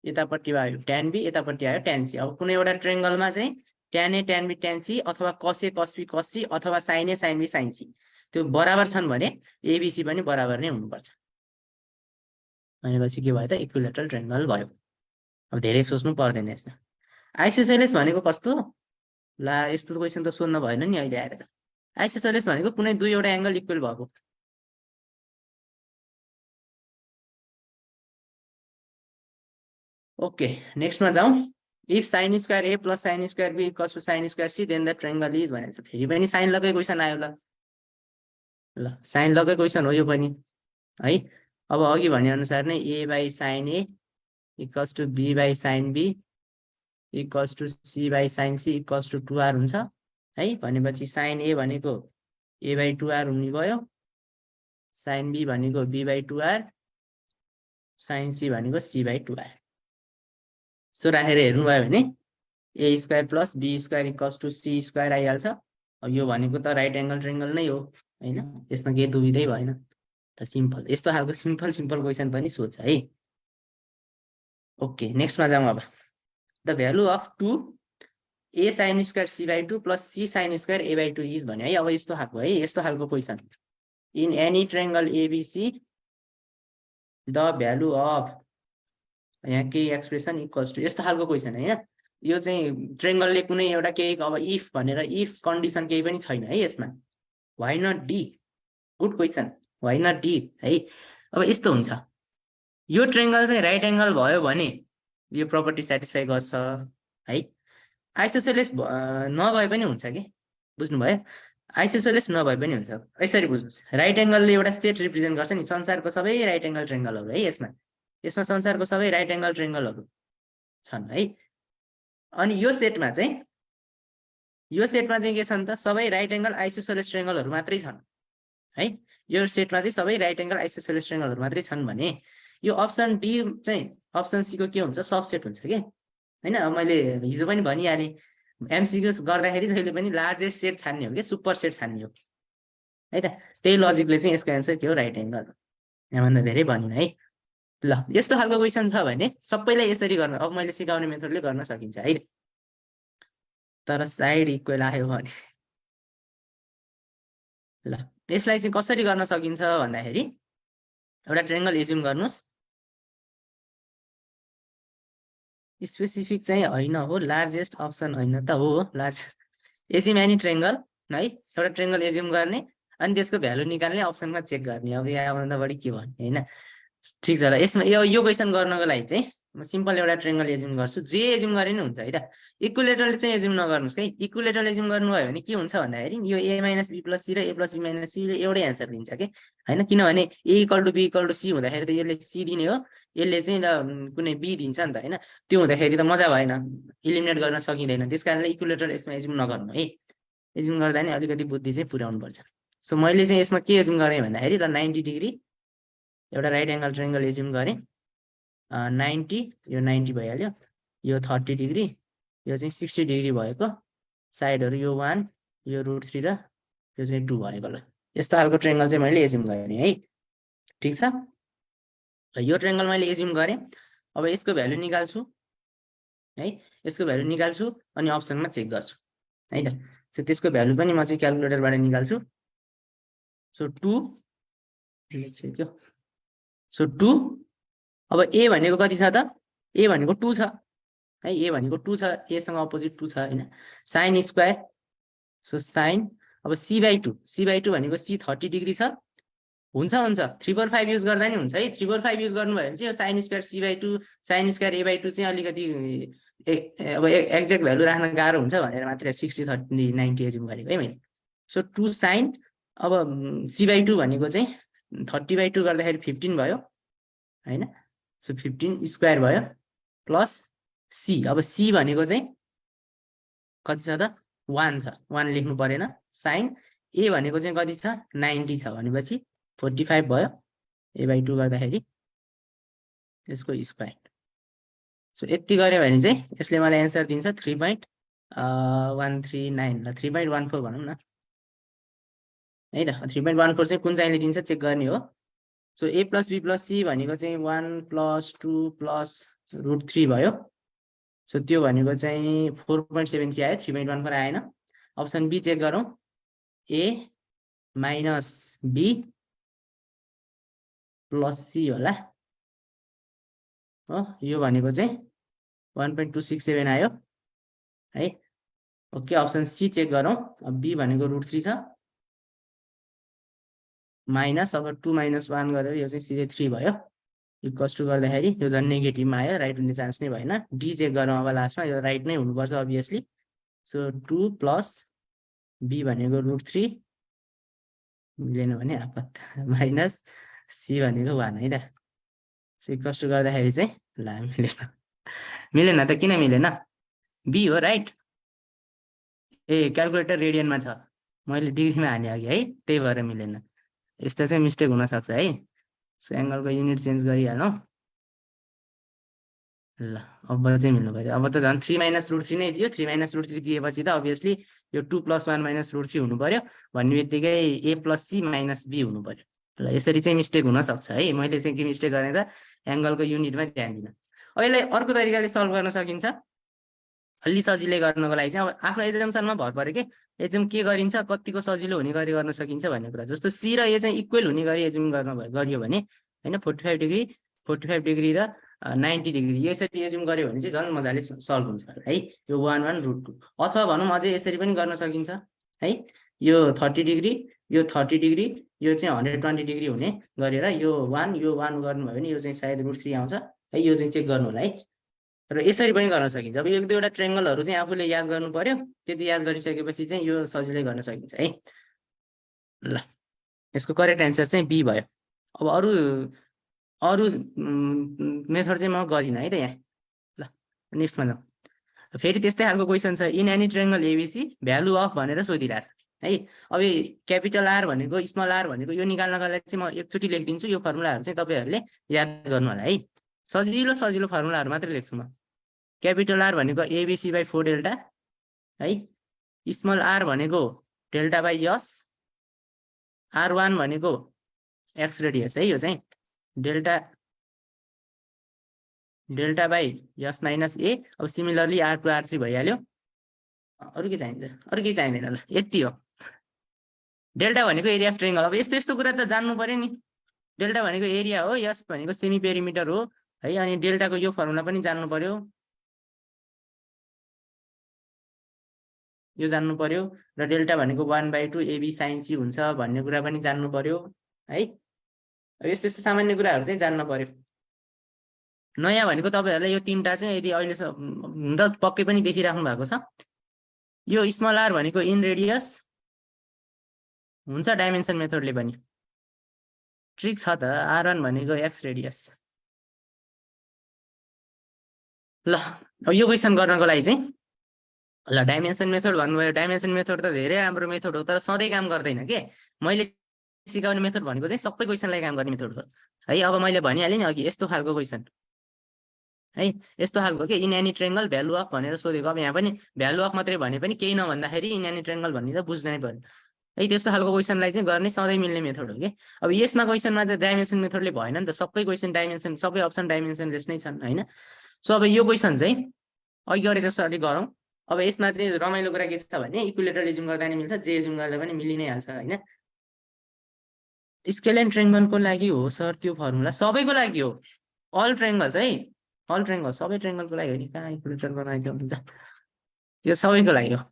यतापट्टि आयो tan B, यतापट्टि आयो tan C। अब कुनै एउटा ट्रायंगलमा चाहिँ tan A tan B tan C अथवा cos A cos B cos C अथवा sin A sin B sin C त्यो बराबर छन् भने ABC पनि बराबर नै हुनुपर्छ। भनेपछि के भयो त इक्विलेटरल ट्रायंगल भयो। अब धेरै सोच्नु पर्दैन यसमा। आइसोसेलेस भनेको कस्तो? ला यस्तो क्वेसन त सोध्न भएन नि अहिले आएर त। आइसोसेलेस भनेको कुनै दुईवटा एंगल इक्वल भएको। ओके नेक्स्टमा जाउँ। If sin square A + sin square B = sin square C then the triangle is भनेको छ। फेरि पनि साइन लकै क्वेसन आयो। ल साइन लकै क्वेसन हो यो पनि है। अब अघि भने अनुसार नै A/sin A = B/sin B = C/sin C = 2r हुन्छ है। भनेपछि sin A भनेको A/2r हुने भयो, sin B भनेको B/2r sin c भनेको c/2 आयो। सो राखेर हेर्नुभयो भने a square plus b square equals to c square आइहाल्छ। अब यो भनेको त राइट एङ्गल ट्रायङ्गल नै हो हैन, यसमा केही दुविधै भएन। त सिम्पल यस्तो खालको सिम्पल क्वेसन पनि सोध्छ है। ओके नेक्स्टमा जाउँ अब। The value of 2 a sin square c/2 plus c sin square a/2 is भने है। अब यस्तो खालको है, यस्तो खालको question in any triangle ABC the value of यहाँ केही एक्सप्रेसन इक्वल्स टु, यस्तो खालको क्वेसन है। यो चाहिँ ट्रायङ्गलले कुनै एउटा केही अब इफ भनेर इफ कन्डिसन केही पनि छैन है यसमा। Why not D, good question, why not D है। अब यस्तो हुन्छ, यो ट्रायङ्गल चाहिँ राइट एङ्गल भयो भने यो प्रपर्टी सेटिस्फाई गर्छ है। आइसोसेलेस नभए पनि हुन्छ के, बुझ्नुभयो? आइसोसेलेस नभए पनि हुन्छ। यसरी बुझ्नुहोस्, राइट एङ्गलले एउटा सेट रिप्रेजेन्ट गर्छ नि, संसारको सबै राइट एङ्गल ट्रायङ्गलहरू है। यसमा संसारको सबै राइट एङ्गल ट्रायङ्गलहरू छन् है। अनि यो सेटमा चाहिँ के छ नि त, सबै राइट एङ्गल आइसोसेलेस ट्रायङ्गलहरू मात्रै छन् है। यो सेटमा चाहिँ सबै राइट एङ्गल आइसोसेलेस ट्रायङ्गलहरू मात्रै छन् भने यो अप्सन डी चाहिँ अप्सन सी को के हुन्छ, सबसेट हुन्छ के हैन। अब मैले हिजो पनि भनिहालेँ, एमसीक्यू गर्दाखेरि जहिले पनि लार्जेस्ट सेट छान्ने हो कि सुपर सेट छान्ने हो है त। त्यही लजिकले चाहिँ यसको एन्सर के हो, राइट एङ्गल। यहाँभन्दा धेरै भनिन है। ल यस्तो खालको क्वेसन छ भने सबैलाई यसरी गर्न, अब मैले सिकाउने मेथडले गर्न सकिन्छ है। तर साइड इक्वल आयो भने ल यसलाई चाहिँ कसरी गर्न सकिन्छ भन्दाखेरि एउटा ट्रायङ्गल एज्युम गर्नुस्, स्पेसिफिक चाहिँ होइन हो, लार्जेस्ट अप्सन होइन त हो, लार्ज एज्युम एनी ट्रायङ्गल है। एउटा ट्रायङ्गल एज्युम गर्ने अनि त्यसको भ्यालु निकाल्ने, अप्सनमा चेक गर्ने। अब यहाँभन्दा बढी के भन्ने हैन। ठिक छ र यसमा यो क्वेसन गर्नको लागि चाहिँ म सिम्पल एउटा ट्रायङ्गल एज्युम गर्छु, जे एज्युम गरे नि हुन्छ है त। इक्विलेटरल चाहिँ एज्युम नगर्नुस् है। इक्विलेटरल एज्युम गर्नुभयो भने के हुन्छ भन्दाखेरि यो a - b + c र a + b - c ले एउटै एन्सर दिन्छ के हैन। किनभने a = b = c हुँदाखेरि त यसले c दिने हो, यसले चाहिँ कुनै b दिन्छ नि त हैन। त्यो हुँदाखेरि त मजा भएन, इलिमिनेट गर्न सकिँदैन। त्यसकारणले इक्विलेटरल यसमा एज्युम नगर्नु है। एज्युम गर्दा नि अलिकति बुद्धि चाहिँ पुर्याउनु पर्छ। सो मैले चाहिँ यसमा के एज्युम गरेँ भन्दाखेरि ल 90 डिग्री एउटा राइट एङ्गल ट्रायङ्गल एज्युम गरेँ। 90 यो 90 भइहाल्यो, यो 30 डिग्री, यो चाहिँ 60 डिग्री भएको, साइडहरू यो 1 यो √3 र यो चाहिँ 2 भएको। ल यस्तो खालको ट्रायङ्गल चाहिँ मैले एज्युम गरेँ है। ठिक छ, र यो ट्रायङ्गल मैले एज्युम गरेँ। अब यसको भ्यालु निकाल्छु है, यसको भ्यालु निकाल्छु अनि अप्सनमा चेक गर्छु है त। सो त्यसको भ्यालु पनि म चाहिँ क्याल्कुलेटरबाट निकाल्छु। सो 2 सो 2 अब a भनेको कति छ त, a भनेको 2 छ है। a भनेको 2 छ, a सँग अपोजिट 2 छ हैन। sin स्क्वायर, सो sin अब c/2 भनेको c 30 डिग्री छ, हुन्छ 3/5 युज गर्दा नि हुन्छ है। 3/5 युज गर्नुभयो भने चाहिँ यो sin square c/2 sin square a/2 चाहिँ अलिकति अब एक्ज्याक्ट भ्यालु राख्न गाह्रो हुन्छ भनेर मात्र 60 30 90 एज्युम गरेको है मैले। सो 2 sin अब c/2 भनेको चाहिँ 30/2 गर्दाखेरि 15 भयो हैन। सो 15 स्क्वायर भयो प्लस c, अब c भनेको चाहिँ कति छ त, 1 छ, 1 लेख्नु परेन। sin a भनेको चाहिँ कति छ, 90 छ भनेपछि 45 भयो, a/2 गर्दाखेरि यसको स्क्वायर। सो यति गऱ्यो भने चाहिँ यसले मलाई एन्सर दिन्छ 3.139 ल 3.14 भनौँ न है त। 3.14 चाहिँ कुन चाहिँले दिन्छ चेक गर्ने हो। सो a + b + c भनेको चाहिँ 1 + 2 + √3 भयो। सो त्यो भनेको चाहिँ 4.73 आयो, 3.14 आएन। अप्सन बी चेक गरौँ, a - b + c होला हो। यो भनेको चाहिँ 1.267 आयो है। ओके अप्सन सी चेक गरौँ। अब b भनेको √3 छ, माइनस अब 2 - 1 गरेर यो चाहिँ सिधै 3 भयो, इक्वल्स टु गर्दाखेरि यो झन् नेगेटिभमा आयो, राइट हुने चान्स नै भएन। डी चेक गरौँ अब लास्टमा, यो राइट नै हुनुपर्छ अभियसली। सो 2 + b भनेको √3 मिलेन भने आपत, माइनस c भनेको 1 है त। सो इक्वल्स टु गर्दाखेरि चाहिँ ल मिलेन त, किन मिलेन, बी हो राइट। ए क्याल्कुलेटर रेडियनमा छ, मैले डिग्रीमा हाने अघि है, त्यही भएर मिलेन। यस्तो चाहिँ मिस्टेक हुन सक्छ है। सो एङ्गलको युनिट चेन्ज गरिहालौँ। ल अब चाहिँ मिल्नु पर्यो। अब त झन् 3 - √3 नै दियो। 3 - √3 दिएपछि त अभियसली यो 2 + 1 - √3 हुनु पर्यो। भन्ने बित्तिकै a + c - b हुनु पर्यो। ल यसरी चाहिँ मिस्टेक हुन सक्छ है। मैले चाहिँ के मिस्टेक गरेँ त, एङ्गलको युनिटमा ध्यान दिन। अब यसलाई अर्को तरिकाले सल्भ गर्न सकिन्छ। अलि सजिलै गर्नको लागि चाहिँ अब आफ्नो एजम्सनमा भर पर्यो के, एजम के गरिन्छ, कतिको सजिलो हुने गरी गर्न सकिन्छ भन्ने कुरा। जस्तो सी र ए चाहिँ इक्वल हुने गरी एजम गरियो भने होइन, 45 डिग्री 45 डिग्री र 90 डिग्री यसरी एज्युम गर्यो भने चाहिँ झन् मजाले सल्भ हुन्छ है। यो 1 1 √2 अथवा भनौँ अझै यसरी पनि गर्न सकिन्छ है। यो 30 डिग्री यो 30 डिग्री यो चाहिँ 120 डिग्री हुने गरेर यो 1 गर्नुभयो भने यो चाहिँ सायद √3 आउँछ है। यो चाहिँ चेक गर्नु होला है। र यसरी पनि गर्न सकिन्छ। अब एक दुईवटा ट्रेङ्गलहरू चाहिँ आफूले याद गर्नु पर्यो। त्यति याद गरिसकेपछि चाहिँ यो सजिलै गर्न सकिन्छ है। ल यसको करेक्ट एन्सर चाहिँ बी भयो। अब अरू मेथड चाहिँ म गरिनँ है त यहाँ। ल नेक्स्टमा जाउँ। फेरि त्यस्तै खालको क्वेसन छ। In any triangle ABC value of भनेर सोधिरहेछ है। अब क्यापिटल आर भनेको स्मल आर भनेको यो निकाल्नको लागि चाहिँ म एकचोटि लेखिदिन्छु। यो फर्मुलाहरू चाहिँ तपाईँहरूले याद गर्नु होला है। सजिलो सजिलो फर्मुलाहरू मात्रै लेख्छु म। क्यापिटल आर भनेको ABC/4 डेल्टा है। स्मल आर भनेको डेल्टा बाई यस। R1 भनेको एक्स रेडियस है। यो चाहिँ डेल्टा बाई यस माइनस ए। अब सिमिलरली R2 R3 भइहाल्यो। अरू के चाहिन्छ? अरू केही चाहिँदैन। ल यति हो। डेल्टा भनेको एरिया अफ ट्रेङ्गल। अब यस्तो यस्तो कुरा त जान्नु पर्यो नि। डेल्टा भनेको एरिया हो, यस भनेको सेमी पेरिमिटर हो है। अनि डेल्टाको यो फर्मुला पनि जान्नु पर्यो, यो जान्नु पर्यो। र डेल्टा भनेको 1/2 AB sin C हुन्छ भन्ने कुरा पनि जान्नु पर्यो है। यस्तो यस्तो सामान्य कुराहरू चाहिँ जान्न पर्यो। नयाँ भनेको तपाईँहरूलाई यो तीनटा चाहिँ यदि अहिले हुन त पक्कै पनि देखिराख्नु भएको छ। यो स्मल आर भनेको इन रेडियस हुन्छ डाइमेन्सन मेथडले पनि। ट्रिक छ त, R1 भनेको एक्स रेडियस। ल अब यो क्वेसन गर्नको लागि चाहिँ ल डाइमेन्सन मेथड भन्नुभयो। डाइमेन्सन मेथड त धेरै राम्रो मेथड हो, तर सधैँ काम गर्दैन के। मैले सिकाउने मेथड भनेको चाहिँ सबै क्वेसनलाई काम गर्ने मेथड हो है। अब मैले भनिहालेँ नि अघि, यस्तो खालको क्वेसन है। यस्तो खालको के, in any triangle value of भनेर सोधेको। अब यहाँ पनि भ्यालु अफ मात्रै भने पनि केही नभन्दाखेरि इन एनी ट्रेङ्गल भन्ने त बुझ्नै पर्यो है। त्यस्तो खालको क्वेसनलाई चाहिँ गर्ने सधैँ मिल्ने मेथड हो कि। अब यसमा क्वेसनमा चाहिँ डाइमेन्सन मेथडले भएन नि त। सबै क्वेसन डाइमेन्सन, सबै अप्सन डाइमेन्सनलेस नै छन् होइन। सो अब यो क्वेसन चाहिँ अघि गरे जस्तो अलिक गरौँ। अब यसमा चाहिँ रमाइलो कुरा के छ भने इक्विलेटरल एज्युम गर्दा नि मिल्छ, जे एज्युम गर्दा पनि मिलि नै हाल्छ होइन। स्केल एन्ड ट्रेङ्गलको लागि हो सर त्यो फर्मुला, सबैको लागि हो। अल ट्रेङ्गल्स है, अल ट्रेङ्गल, सबै ट्रेङ्गलको लागि हो नि। कहाँ इक्विलेटर बनाइदियो हुन्छ, यो सबैको लागि हो।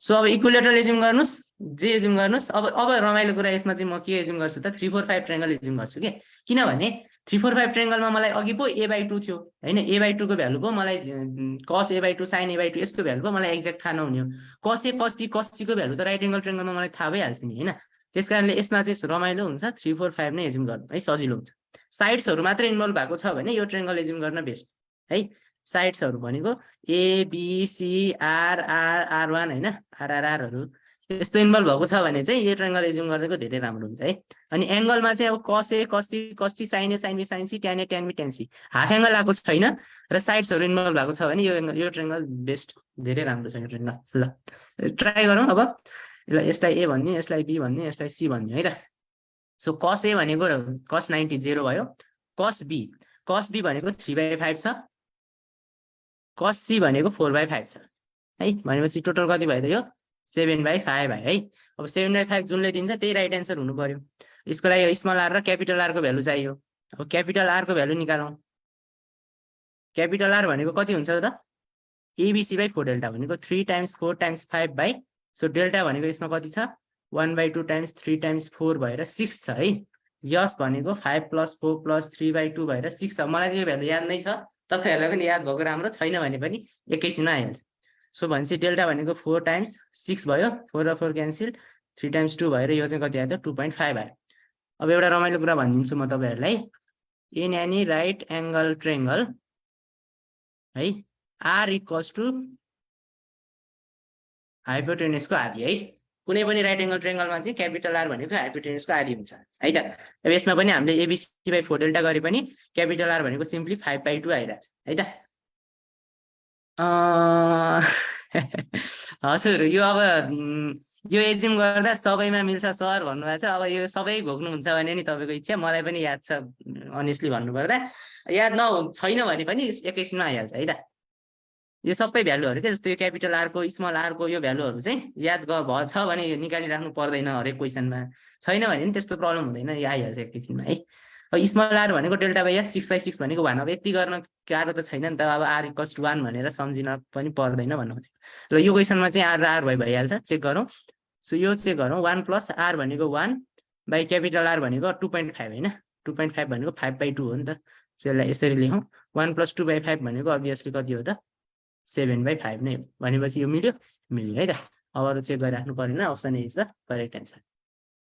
सो अब इक्विलेटरल एज्युम गर्नुहोस्, जे एज्युम गर्नुहोस्। अब रमाइलो कुरा यसमा चाहिँ म के एज्युम गर्छु त, 3 4 5 ट्रेङ्गल एज्युम गर्छु कि। किनभने 3 4 5 ट्रेङ्गलमा मलाई अघि पो a/2 थियो होइन। a/2 को भ्यालु पो मलाई cos a/2 sin a/2 यसको भ्यालु पो मलाई एक्ज्याक्ट थाहा नहुने हो। cos a cos b cos c को भ्यालु त राइट एङ्गल ट्रेङ्गलमा मलाई थाहा भइहाल्छ नि होइन। त्यस कारणले यसमा चाहिँ रमाइलो हुन्छ 3 4 5 नै एज्युम गर्नु है, सजिलो हुन्छ। साइड्सहरू मात्रै इन्भल्भ भएको छ भने यो ट्रेङ्गल एज्युम गर्न बेस्ट है। साइड्सहरू भनेको A B C R R R1 होइन, RRRहरू यस्तो इन्भल्भ भएको छ भने चाहिँ यो ट्रेङ्गल एज्युम गरेको धेरै राम्रो हुन्छ है। अनि एङ्गलमा चाहिँ अब cos a cos b cos c sin a sin b sin c tan a tan b tan c half angle आएको छैन र साइड्सहरू इन्भल्भ भएको छ भने यो ट्रेङ्गल बेस्ट, धेरै राम्रो छ यो ट्रेङ्गल। ल ट्राई गरौँ अब। ल यसलाई ए भन्ने, यसलाई बी भन्ने, यसलाई सी भन्ने है त। सो cos a भनेको cos 90 0 भयो। cos b भनेको 3/5 छ। cos c भनेको 4/5 छ है। भनेपछि टोटल कति भयो त यो 7/5 भयो है। अब 7/5 जुनले दिन्छ त्यही राइट एन्सर हुनु पर्यो। यसको लागि स्मल आर र क्यापिटल आर को भ्यालु चाहियो। अब क्यापिटल आर को भ्यालु निकालौँ। क्यापिटल आर भनेको कति हुन्छ त, ABC/4 डेल्टा भनेको 3 × 4 × 5 सो डेल्टा भनेको यसमा कति छ 1/2 × 3 × 4 भएर 6 छ है। यस भनेको 5 + 4 + 3/2 भएर 6 छ। मलाई चाहिँ यो भ्यालु याद नै छ, तपाईँहरूलाई पनि याद भएको राम्रो, छैन भने पनि एकैछिनमा आइहाल्छ। सो भनेपछि डेल्टा भनेको 4 × 6 भयो, 4 र 4 क्यान्सिल, 3 × 2 भएर यो चाहिँ कति आयो त 2.5 आयो। अब एउटा रमाइलो कुरा भनिदिन्छु म तपाईँहरूलाई। In any right angle triangle है, R = हाइपोटेन्युसको आधी है। कुनै पनि राइट एङ्गल ट्रायङ्गलमा चाहिँ क्यापिटल आर भनेको हाइपोटेन्युसको आधी हुन्छ है त। अब यसमा पनि हामीले ABC/4 डेल्टा गरे पनि क्यापिटल आर भनेको सिम्पली 5/2 आइरहेछ है त। हजुर यो अब यो एज्युम गर्दा सबैमा मिल्छ सर भन्नुभएको छ। अब यो सबै घोक्नुहुन्छ भने नि तपाईँको इच्छा, मलाई पनि याद छ अनेस्टली भन्नुपर्दा। याद छैन भने पनि एकैछिनमा आइहाल्छ है त। यो सबै भ्यालुहरू के जस्तो यो क्यापिटल आरको स्मल आरको यो भ्यालुहरू चाहिँ याद छ भने यो निकालिराख्नु पर्दैन हरेक क्वेसनमा। छैन भने नि त्यस्तो प्रब्लम हुँदैन, यो आइहाल्छ एकैछिनमा है। अब स्मल आर भनेको डेल्टा बाई एस 6/6 भनेको भन। अब यति गर्न गाह्रो त छैन नि त। अब आर इक्वल्स टु 1 भनेर सम्झिन पनि पर्दैन भन्नु खोजेको। र यो क्वेसनमा चाहिँ आर र आर भइहाल्छ, चेक गरौँ। सो यो चेक गरौँ। 1 प्लस आर भनेको 1 बाई क्यापिटल आर भनेको 2.5 होइन। 2.5 भनेको 5/2 हो नि त। सो यसलाई यसरी लेखौँ। 1 प्लस 2/5 भनेको अभियसली कति हो त 7/5 नै हो। भनेपछि यो मिल्यो है त। अब अरू चेक गरिराख्नु परेन। Option A is the correct answer.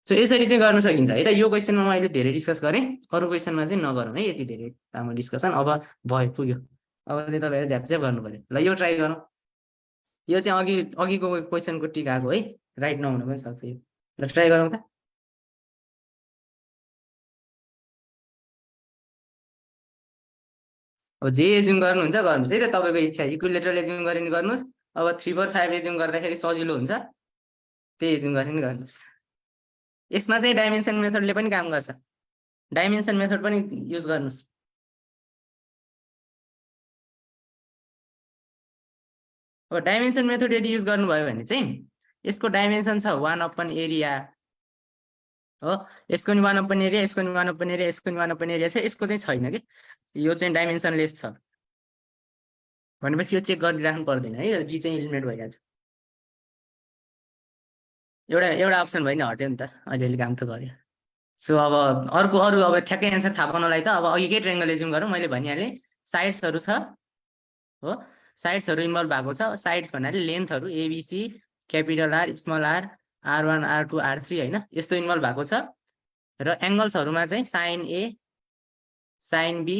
So यसरी चाहिँ गर्न सकिन्छ है त। यो क्वेसनमा मैले धेरै डिस्कस गरेँ, अरू क्वेसनमा चाहिँ नगरौँ है यति धेरै लामो डिस्कसन। अब भयो पुग्यो। अब चाहिँ तपाईँहरू झ्यापझ्याप गर्नु पर्यो। ल यो ट्राई गरौँ। यो चाहिँ अघिको क्वेसनको टिकाको है, राइट नहुन पनि सक्छ यो। ल ट्राई गरौँ त। अब जे एज्युम गर्नुहुन्छ गर्नुहोस् है त, तपाईँको इच्छा। इक्विलेटरल एज्युम गरे नि गर्नुहोस्। अब 3 4 5 एज्युम गर्दाखेरि सजिलो हुन्छ, त्यही एज्युम गरे नि गर्नुहोस्। यसमा चाहिँ डाइमेन्सन मेथडले पनि काम गर्छ। डाइमेन्सन मेथड पनि युज गर्नुहोस्। अब डाइमेन्सन मेथड यदि युज गर्नुभयो भने चाहिँ यसको डाइमेन्सन छ 1/, एरिया हो। यसको नि 1/, एरिया, यसको नि 1/, एरिया, यसको नि 1/, एरिया छ। यसको चाहिँ छैन कि, यो चाहिँ डाइमेन्सनलेस छ। भनेपछि यो चेक गरिराख्नु पर्दैन है, डी चाहिँ इलिमिनेट भइहाल्छ। एउटा अप्सन भयो नि हट्यो नि त, अलिअलि काम त गर्यो। सो अब अरू अब ठ्याक्कै एन्सर थाहा पाउनलाई त अब अघिकै ट्रायङ्गल एज्युम गरौँ। मैले भनिहालेँ साइड्सहरू छ हो, साइड्सहरू इन्भल्भ भएको छ। साइड्स भन्नाले लेन्थहरू ABC, capital R, small R, R1 R2 R3 होइन, यस्तो इन्भल्भ भएको छ। र एङ्गल्सहरूमा चाहिँ साइन ए, साइन बी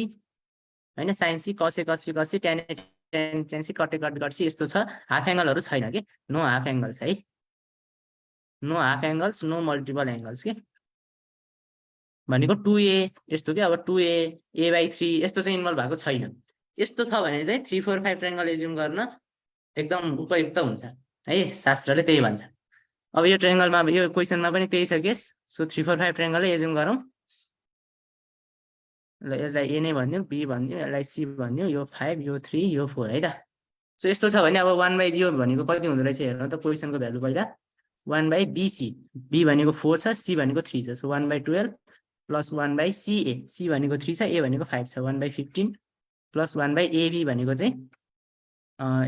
होइन, sine C, cos A cos B cos C, tan A tan C, cot A cot C यस्तो छ। हाफ एङ्गलहरू छैन कि, नो हाफ एङ्गल्स है, no half angles, no multiple angles के भनेको 2A यस्तो कि। अब 2A A/3 यस्तो चाहिँ इन्भल्भ भएको छैन। यस्तो छ भने चाहिँ 3 4 5 ट्रायङ्गल एज्युम गर्न एकदम उपयुक्त हुन्छ है, शास्त्रले त्यही भन्छ। अब यो ट्रायङ्गलमा यो क्वेसनमा पनि त्यही छ केस। सो 3 4 5 ट्रायङ्गलै एज्युम गरौँ। ल यसलाई ए नै भनिदिउँ, बी भनिदिउँ, यसलाई सी भनिदिउँ, यो 5, यो 3, यो 4 है त। सो यस्तो छ भने अब 1/b भनेको कति हुँदो रहेछ हेर्नु त क्वेसनको भ्यालु पहिला। 1/bc, बी भनेको 4 छ, सी भनेको 3 छ। सो 1/12 प्लस 1/ca, सी भनेको 3 छ, ए भनेको 5 छ। 1/15 प्लस 1/ab भनेको चाहिँ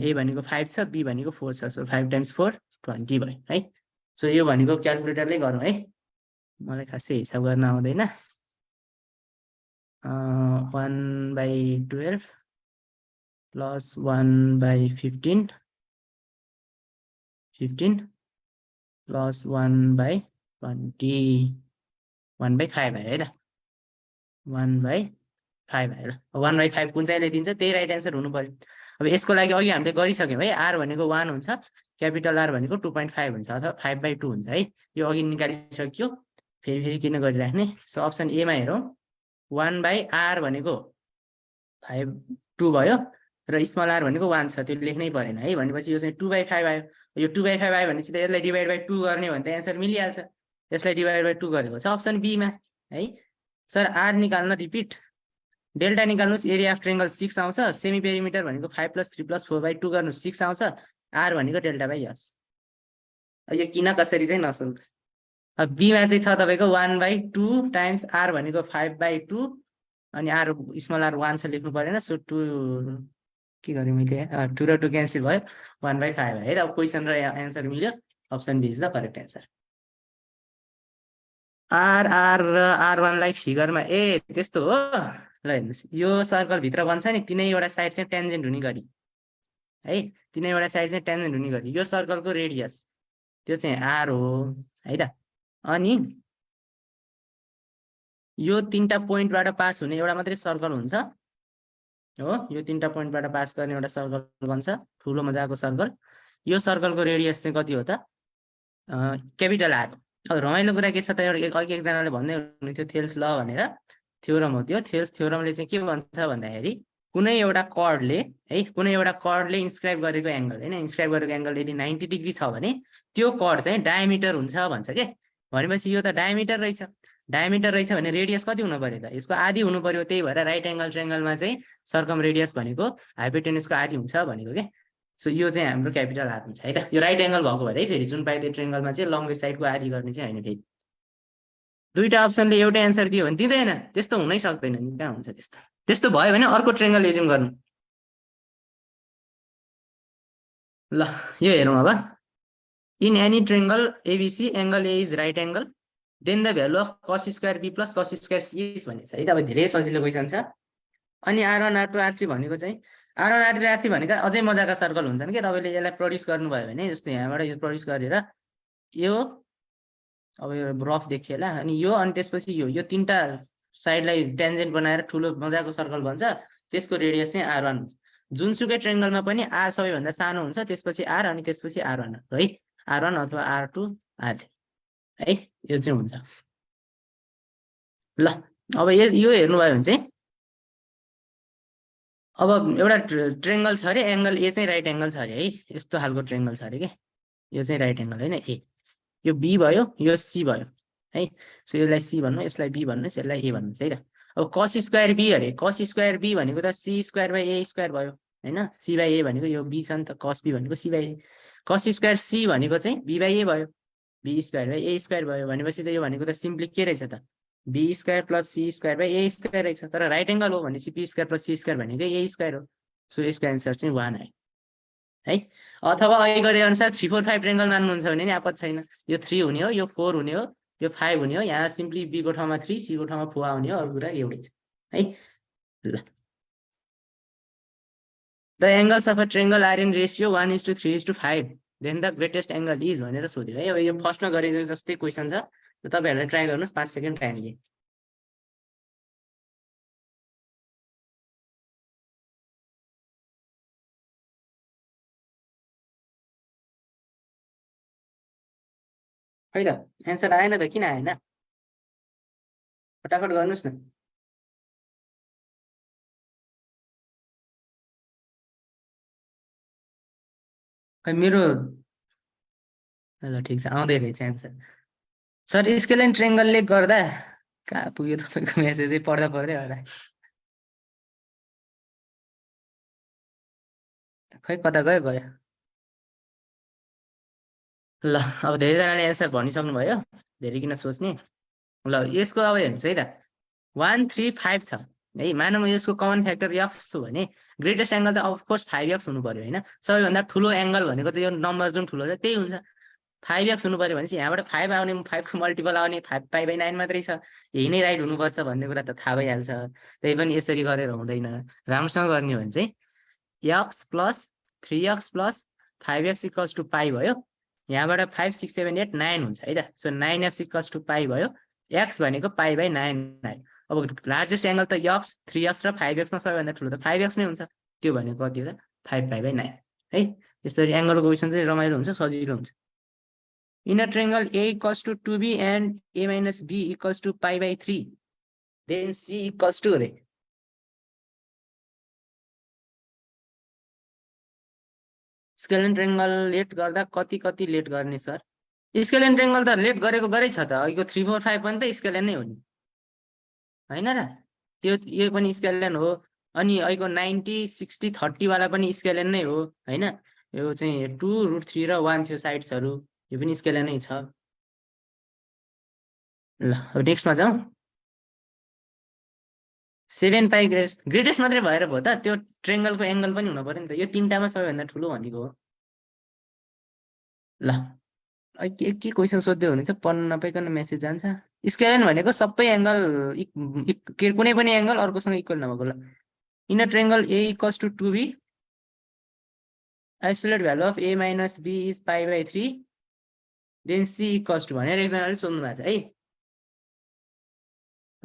ए भनेको 5 छ, बी भनेको 4 छ। सो 5 × 4 20 भयो है। सो यो भनेको क्यालकुलेटरले गरौँ है, मलाई खासै हिसाब गर्न आउँदैन। 1/12 प्लस 1/15 प्लस 1/20 1/5 आयो है त। 1/5 आयो। 1/5 कुन चाहिँले दिन्छ त्यही राइट एन्सर हुनु पर्यो। अब यसको लागि अघि हामीले गरिसक्यौँ है, आर भनेको 1 हुन्छ, क्यापिटल आर भनेको 2.5 हुन्छ अथवा 5/2 हुन्छ है। यो अघि निकालिसक्यो, फेरि किन गरिराख्ने। सो अप्सन एमा हेरौँ। 1/r भनेको 5/2 भयो र स्मल आर भनेको 1 छ, त्यो लेख्नै परेन है। भनेपछि यो चाहिँ 2/5 आयो। यो 2/5 आयो भनेपछि त यसलाई डिभाइड बाई 2 गर्ने भने त एन्सर मिलिहाल्छ। यसलाई डिभाइड बाई 2 गरेको छ अप्सन बीमा है। सर आर निकाल्न रिपिट, डेल्टा निकाल्नुहोस्, एरिया अफ ट्रायङ्गल 6 आउँछ, सेमी पेरिमिटर भनेको 5 + 3 + 4/2 गर्नुहोस् 6 आउँछ, आर भनेको डेल्टा बाई एस। यो किन कसरी चाहिँ नसोध्नुहोस्। अब बीमा चाहिँ छ तपाईँको 1/2 टाइम्स आर भनेको 5/2 अनि आर स्मल आर 1 छ लेख्नु परेन। सो 2 के गरेँ मैले, 2 र 2 क्यान्सल भयो, 1/5 है त। अब क्वेसन र एन्सर मिल्यो, option B is the correct answer. R र R1 लाई फिगरमा ए त्यस्तो हो। ल हेर्नुहोस्, यो सर्कलभित्र बन्छ नि तिनैवटा साइड चाहिँ टेन्जेन्ट हुने गरी है, तिनैवटा साइड चाहिँ टेन्जेन्ट हुने गरी यो सर्कलको रेडियस त्यो चाहिँ आर हो है त। अनि यो 3टा पोइन्टबाट पास हुने एउटा मात्रै सर्कल हुन्छ हो, यो 3टा पोइन्टबाट पास गर्ने एउटा सर्कल बन्छ, ठुलो मजाको सर्कल। यो सर्कलको रेडियस चाहिँ कति हो त क्यापिटल आर। अब रमाइलो कुरा के छ त, एउटा एकजनाले भन्दै हुनुहुन्थ्यो थेल्स ल भनेर, थ्योरम हो त्यो। थेल्स थ्योरमले चाहिँ के भन्छ भन्दाखेरि कुनै एउटा कर्डले है, कुनै एउटा कर्डले इन्स्क्राइब गरेको एङ्गल होइन, इन्स्क्राइब गरेको एङ्गल यदि 90 डिग्री छ भने त्यो कर्ड चाहिँ डायमिटर हुन्छ भन्छ के। भनेपछि यो त डायमिटर रहेछ, डायमिटर रहेछ भने रेडियस कति हुनु पर्यो त, यसको आधी हुनु पर्यो। त्यही भएर राइट एङ्गल ट्रायङ्गलमा चाहिँ सर्कम रेडियस भनेको हाइपोटेन्युसको आधी हुन्छ भनेको के। सो यो चाहिँ हाम्रो क्यापिटल आर हुन्छ है त। यो राइट एङ्गल भएको भएर है, फेरि जुन पायो त्यो ट्रायङ्गलमा चाहिँ लङ्गेस्ट साइडको आधी गर्ने चाहिँ होइन फेरि। दुईटा अप्सनले एउटै एन्सर दियो भने दिँदैन, त्यस्तो हुनै सक्दैन नि, कहाँ हुन्छ त्यस्तो। त्यस्तो भयो भने अर्को ट्रायङ्गल एज्युम गर्नु। ल यो हेरौँ अब। In any triangle ABC angle A is right angle then the value of cos square B plus cos square C is भनेको छ है त। अब धेरै सजिलो क्वेसन छ। अनि R1 R2 R3 भनेको चाहिँ R1 R2 R3 भनेको अझै मजाका सर्कल हुन्छन् के। तपाईँले यसलाई प्रड्युस गर्नुभयो भने जस्तो यहाँबाट यो प्रड्युस गरेर यो अब यो रफ देखिएला, अनि यो अनि त्यसपछि यो तीनटा साइडलाई टेन्जेन्ट बनाएर ठुलो मजाको सर्कल बन्छ। त्यसको रेडियस चाहिँ R1 हुन्छ। जुनसुकै ट्रायङ्गलमा पनि R सबैभन्दा सानो हुन्छ, त्यसपछि R अनि त्यसपछि R1 है, R1 अथवा R2 R3 है, यो चाहिँ हुन्छ। ल अब यो हेर्नुभयो भने चाहिँ अब एउटा ट्रायङ्गल छ अरे, एङ्गल ए चाहिँ राइट एङ्गल छ अरे है, यस्तो खालको ट्रायङ्गल छ अरे के। यो चाहिँ राइट एङ्गल होइन ए, यो बी भयो, यो सी भयो है। सो यसलाई सी भन्नु, यसलाई बी भन्नुहोस्, यसलाई ए भन्नुहोस् है त। अब कस स्क्वायर बी अरे, कस स्क्वायर बी भनेको त C square by A square भयो होइन। सी बाई ए भनेको यो बी छ नि त, कस बी भनेको सी बाई ए। कस स्क्वायर सी भनेको चाहिँ बी बाई ए भयो, B square by A square भयो। भनेपछि त यो भनेको त सिम्पली के रहेछ त, B square plus C square by A square रहेछ। तर राइट एङ्गल हो भनेपछि B square plus C square भनेको ए स्क्वायर हो। सो यसको एन्सर चाहिँ 1 आयो है। अथवा अघि गरे अनुसार 3 4 5 ट्रायङ्गल मान्नुहुन्छ भने नि आपत्ति छैन। यो 3 हुने हो, यो 4 हुने हो, यो 5 हुने हो। यहाँ सिम्पली बी को ठाउँमा 3, सी को ठाउँमा 4 आउने हो, अरू कुरा एउटै छ है। ल the angles of a triangle are in ratio 1:3:5 then the greatest angle is भनेर सोध्यो है। अब यो फर्स्टमा गरेको जस्तै क्वेसन छ, तपाईँहरूले ट्राई गर्नुहोस्। 5 सेकेन्ड टाइम दिए। खै त एन्सर आएन त, किन आएन, फटाफट गर्नुहोस् न। खै मेरो, ल ठिक छ, आउँदै रहेछ एन्सर। सर स्केलेन ट्रायङ्गलले गर्दा कहाँ पुग्यो तपाईँको मेसेजै पढ्दा पढ्दै होला। खै कता गयो गयो। ल अब धेरैजनाले एन्सर भनिसक्नुभयो, धेरै किन सोच्ने। ल यसको अब हेर्नुहोस् है त, 1 3 5 छ है। मानव यसको कमन फ्याक्टर एक्स हो भने ग्रेटेस्ट एङ्गल त अफकोर्स 5x हुनु पर्यो होइन। सबैभन्दा ठुलो एङ्गल भनेको त यो नम्बर जुन ठुलो छ त्यही हुन्छ। 5x हुनु पर्यो भनेपछि यहाँबाट 5 आउने, 5 को मल्टिपल आउने, 5 पाई/9 मात्रै छ। यही नै राइट हुनुपर्छ भन्ने कुरा त थाहा भइहाल्छ। त्यही पनि यसरी गरेर हुँदैन, राम्रोसँग गर्ने हो भने चाहिँ x plus 3x plus 5x equals to पाई भयो। यहाँबाट 5 6 7 8 9 हुन्छ है त। सो 9x इक्वल्स टु पाई भयो। x भनेको पाई/9 आयो। अब लार्जेस्ट एङ्गल त x 3x र 5x मा सबैभन्दा ठुलो त 5x नै हुन्छ। त्यो भनेको कति हो त, 5 पाई/9 है। यसरी एङ्गलको क्वेसन चाहिँ रमाइलो हुन्छ, सजिलो हुन्छ। In a triangle a equals to 2b and a minus b equals to पाई/3 देन c इक्वल्स टु अरे। स्केलेन ट्रायङ्गल लेट गर्दा कति कति लेट गर्ने सर? स्केलेन ट्रायङ्गल त लेट गरेको गरै छ त। अघिको 3 4 5 पनि त स्केलेन नै हो नि, होइन र? यो पनि स्केलेन हो। अनि अहिलेको 90 60 30 वाला पनि स्केलेन नै हो होइन। यो चाहिँ 2√3 र 1 थियो साइड्सहरू, यो पनि स्केलेन नै छ। ल अब नेक्स्टमा जाउँ। 7 पाई ग्रेटेस्ट मात्रै भएर भयो त, त्यो ट्रायङ्गलको एङ्गल पनि हुनु पर्यो नि त। यो तिनटामा सबैभन्दा ठुलो भनेको हो। ल के क्वेसन सोध्दै हुने थियो, पढ्नु नपाइकन मेसेज जान्छ। स्केलेन भनेको सबै एङ्गल, कुनै पनि एङ्गल अर्कोसँग इक्वल नभएको। ल in a triangle a equals to 2b isolate value of a minus b is पाई/3 देन c इक्वल्स टु भनेर एकजनाले सोध्नु भएको छ है।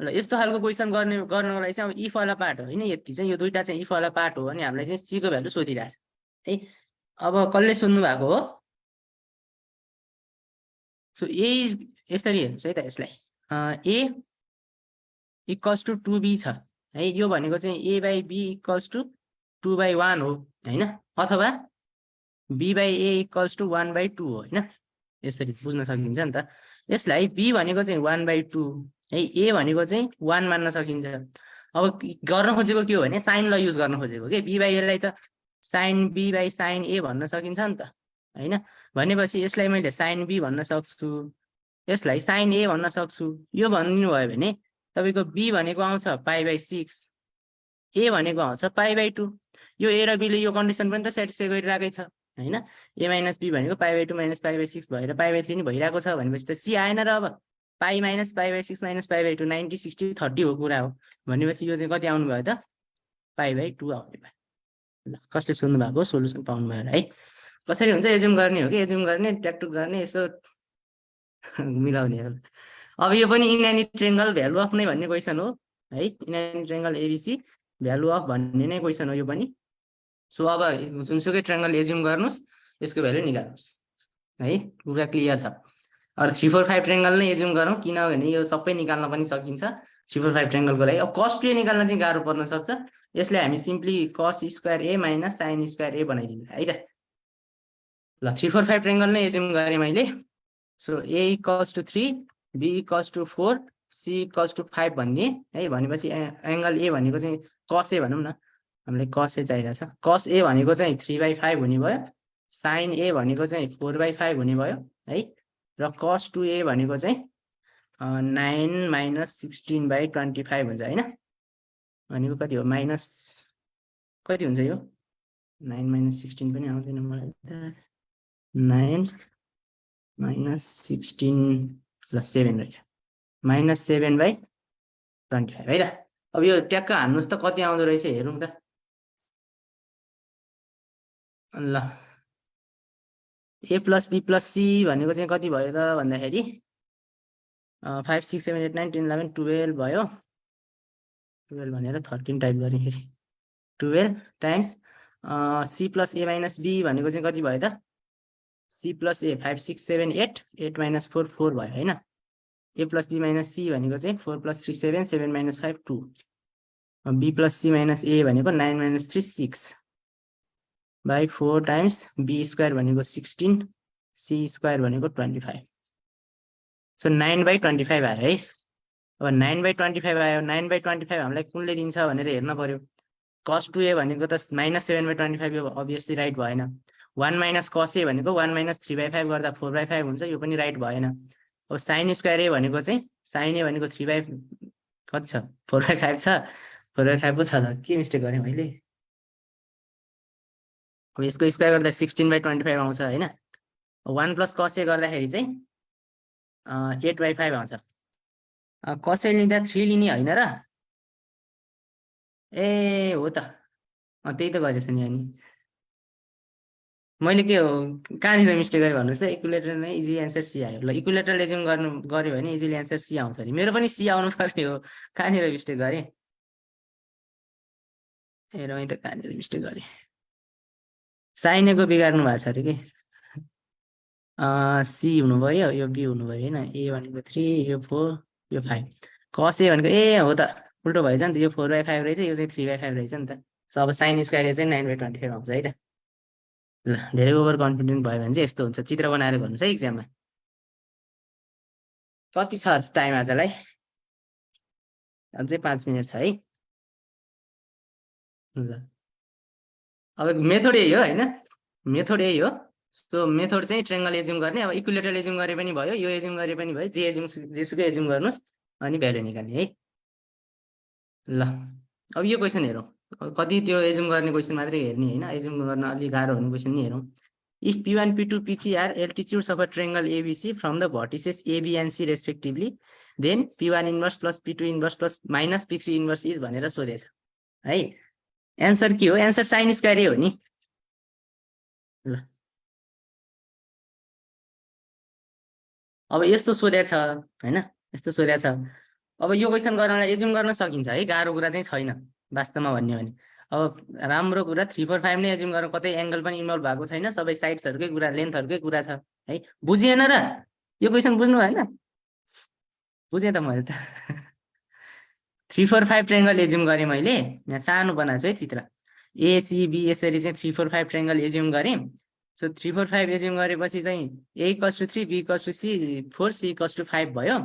ल यस्तो खालको क्वेसन गर्नको लागि चाहिँ अब इफ वाला पार्ट हो होइन, यति चाहिँ यो दुईटा चाहिँ इफ वाला पार्ट हो। अनि हामीलाई चाहिँ c को भ्यालु सोधिरहेको छ है। अब कसले सोध्नु भएको हो, सो ए यसरी हेर्नुहोस् है त यसलाई ए इक्वल्स टु 2b छ है यो भनेको चाहिँ a by b equals to 2/1 हो हैन अथवा b by a equals to 1/2 हो हैन यसरी बुझ्न सकिन्छ नि त यसलाई b भनेको चाहिँ 1/2 है a भनेको चाहिँ 1 मान्न सकिन्छ अब गर्न खोजेको के हो भने साइन ल युज गर्न खोजेको के b बाई a लाई त sine b by sine a भन्न सकिन्छ नि त हैन भनेपछि यसलाई मैले साइन b भन्न सक्छु यसलाई साइन a भन्न सक्छु यो भन्नु भयो भने तपाईको b भनेको आउँछ पाई/6 a भनेको आउँछ पाई/2 यो a र b ले यो कन्डिसन पनि त सेटिस्फाई गरिराकै छ हैन a माइनस b भनेको पाई/2 माइनस पाई/6 भएर पाई/3 नि भइराको छ भनेपछि त c आएन र अब पाई माइनस पाई/6 माइनस पाई/2 90 60 30 हो कुरा हो भनेपछि यो चाहिँ कति आउनु भयो त पाई/2 आउने भयो ल कसले सोध्नु भएको सोलुसन पाउनु भयो है कसरी हुन्छ एज्युम गर्ने हो कि एज्युम गर्ने ट्याकटुक गर्ने यसो मिलाउने हो अब यो पनि इनलाइन ट्रायंगल भ्यालु अफ नै भन्ने क्वेशन हो है inline triangle ABC value of भन्ने नै क्वेशन हो यो पनि सो अब जुनसुकै ट्रायंगल एज्युम गर्नुस् यसको भ्यालु निकाल्नुस् है पुरा क्लियर छ अरु 345 ट्रायंगल नै एज्युम गरौँ किनभने यो सबै निकाल्न पनि सकिन्छ 345 ट्रायंगलको लागि अब cos 2a निकाल्न चाहिँ गाह्रो पर्न सक्छ यसले हामी simply cos square a minus sin square a बनाइदिनु है त ल 345 ट्रायंगल नै एज्युम गरे मैले so a equals to 3 b equals to 4 c equals to 5 भन्ने है भनेपछि एंगल a भनेको चाहिँ cos a भनौं न हामीलाई cos a चाहिरहेछ cos a भनेको चाहिँ 3/5 हुने भयो sin a भनेको चाहिँ 4/5 हुने भयो है र cos 2a भनेको चाहिँ 9 माइनस 16/25 हुन्छ हैन भनेको कति हो माइनस कति हुन्छ यो 9 माइनस 16 पनि आउँदैन मलाई त 9 माइनस 16 प्लस 7 रहेछ माइनस 7/25 है त अब यो ट्याक्क हान्नुस् त कति आउँदो रहेछ हेरौँ त ल a plus b plus c भनेको चाहिँ कति भयो त भन्दाखेरि 5 6 7 8 9 10 11 12 भयो 12 भनेर 13 टाइप गर्ने फेरि 12 times c plus a minus b भनेको चाहिँ कति भयो त c प्लस a 5 6 7 8 8 माइनस 4 4 भयो हैन a plus b minus c भनेको चाहिँ 4 plus 3 7 7 minus 5 2 b plus c minus a भनेको 9 minus 3 6 by 4 times b square भनेको 16 c स्क्वायर भनेको 25 सो 9/25 आयो है अब 9/25 आयो 9/25 हामीलाई कुनले दिन्छ भनेर हेर्न पर्यो cos 2a भनेको त माइनस 7/25 यो अभियसली राइट भएन 1 माइनस cos a भनेको 1 माइनस 3/5 गर्दा 4/5 हुन्छ यो पनि राइट भएन अब sin स्क्वायर a भनेको चाहिँ sin a भनेको 3/5 कति छ 4/5 छ 4/5 पो छ त के मिस्टेक गरे मैले अब यसको स्क्वायर गर्दा 16/25 आउँछ हैन 1 प्लस cos a गर्दाखेरि चाहिँ 8/5 आउँछ cos a लिँदा 3 लिने हैन र ए हो त त्यही त गरेछ नि अनि मैले के हो कहाँनिर मिस्टेक गरे भन्नुस् त इक्विलेटरल नै इजी आन्सर सी आयो ल इक्विलेटरल एज्युम गर्यो भने इजिली आन्सर सी आउँछ नि मेरो पनि सी आउनु पर्ने हो कहाँनिर मिस्टेक गरे हेरौँ है त कहाँनिर मिस्टेक गरे साइनेको बिगार्नु भएको छ अरे के सी हुनु भयो यो बी हुनु भयो हैन ए भनेको 3 यो 4 यो 5 cos a भनेको ए हो त उल्टो भएछ नि त यो 4/5 रहेछ यो चाहिँ 3/5 रहेछ नि त सो अब sin स्क्वायर चाहिँ 9/25 आउँछ है त ल धेरै ओभर कन्फिडेन्ट भयो भने चाहिँ यस्तो हुन्छ चित्र बनाएर गर्नुस् है एक्जाममा कति छ टाइम आजलाई अझै 5 मिनेट छ है ल अब मेथड यही हो हैन मेथड यही हो सो मेथड चाहिँ ट्रायंगल एज्युम गर्ने अब इक्विलेटरल एज्युम गरे पनि भयो यो एज्युम गरे पनि भयो जे एज्युम जेसुकै एज्युम गर्नुस् अनि भ्यालु निकाल्ने है ल अब यो क्वेशन हेरौँ कति त्यो एज्युम गर्ने क्वेशन मात्रै हेर्ने हैन एज्युम गर्न अलि गाह्रो हुने क्वेशन नि हेरौँ if p1 p2 p3 are altitudes of a triangle abc from the vertices a b and c respectively then p1 inverse plus p2 inverse plus minus p3 inverse is भनेर सोधेछ है answer के हो answer sin square हो नि ल अब यस्तो सोधेछ हैन यस्तो सोधेछ अब यो क्वेशन गर्नलाई एज्युम गर्न सकिन्छ है गाह्रो कुरा चाहिँ छैन वास्तवमा भन्ने भने अब राम्रो कुरा 345 नै एज्युम गर्न कतै एंगल पनि इन्भल्भ भएको छैन सबै साइड्सहरुकै कुरा लेन्थहरुकै कुरा छ है बुझिएन र यो क्वेसन बुझ्नु भएन? बुझेँ त मैले त 3 4 5 ट्रायंगल एज्युम गरेँ मैले। यहाँ सानो बनाएको छु है चित्र। एसिबी यसरी चाहिँ 3 4 5 ट्रायंगल एज्युम गरेँ। सो 3 4 5 एज्युम गरेपछि चाहिँ a = 3 b = c 4 c = 5 भयो।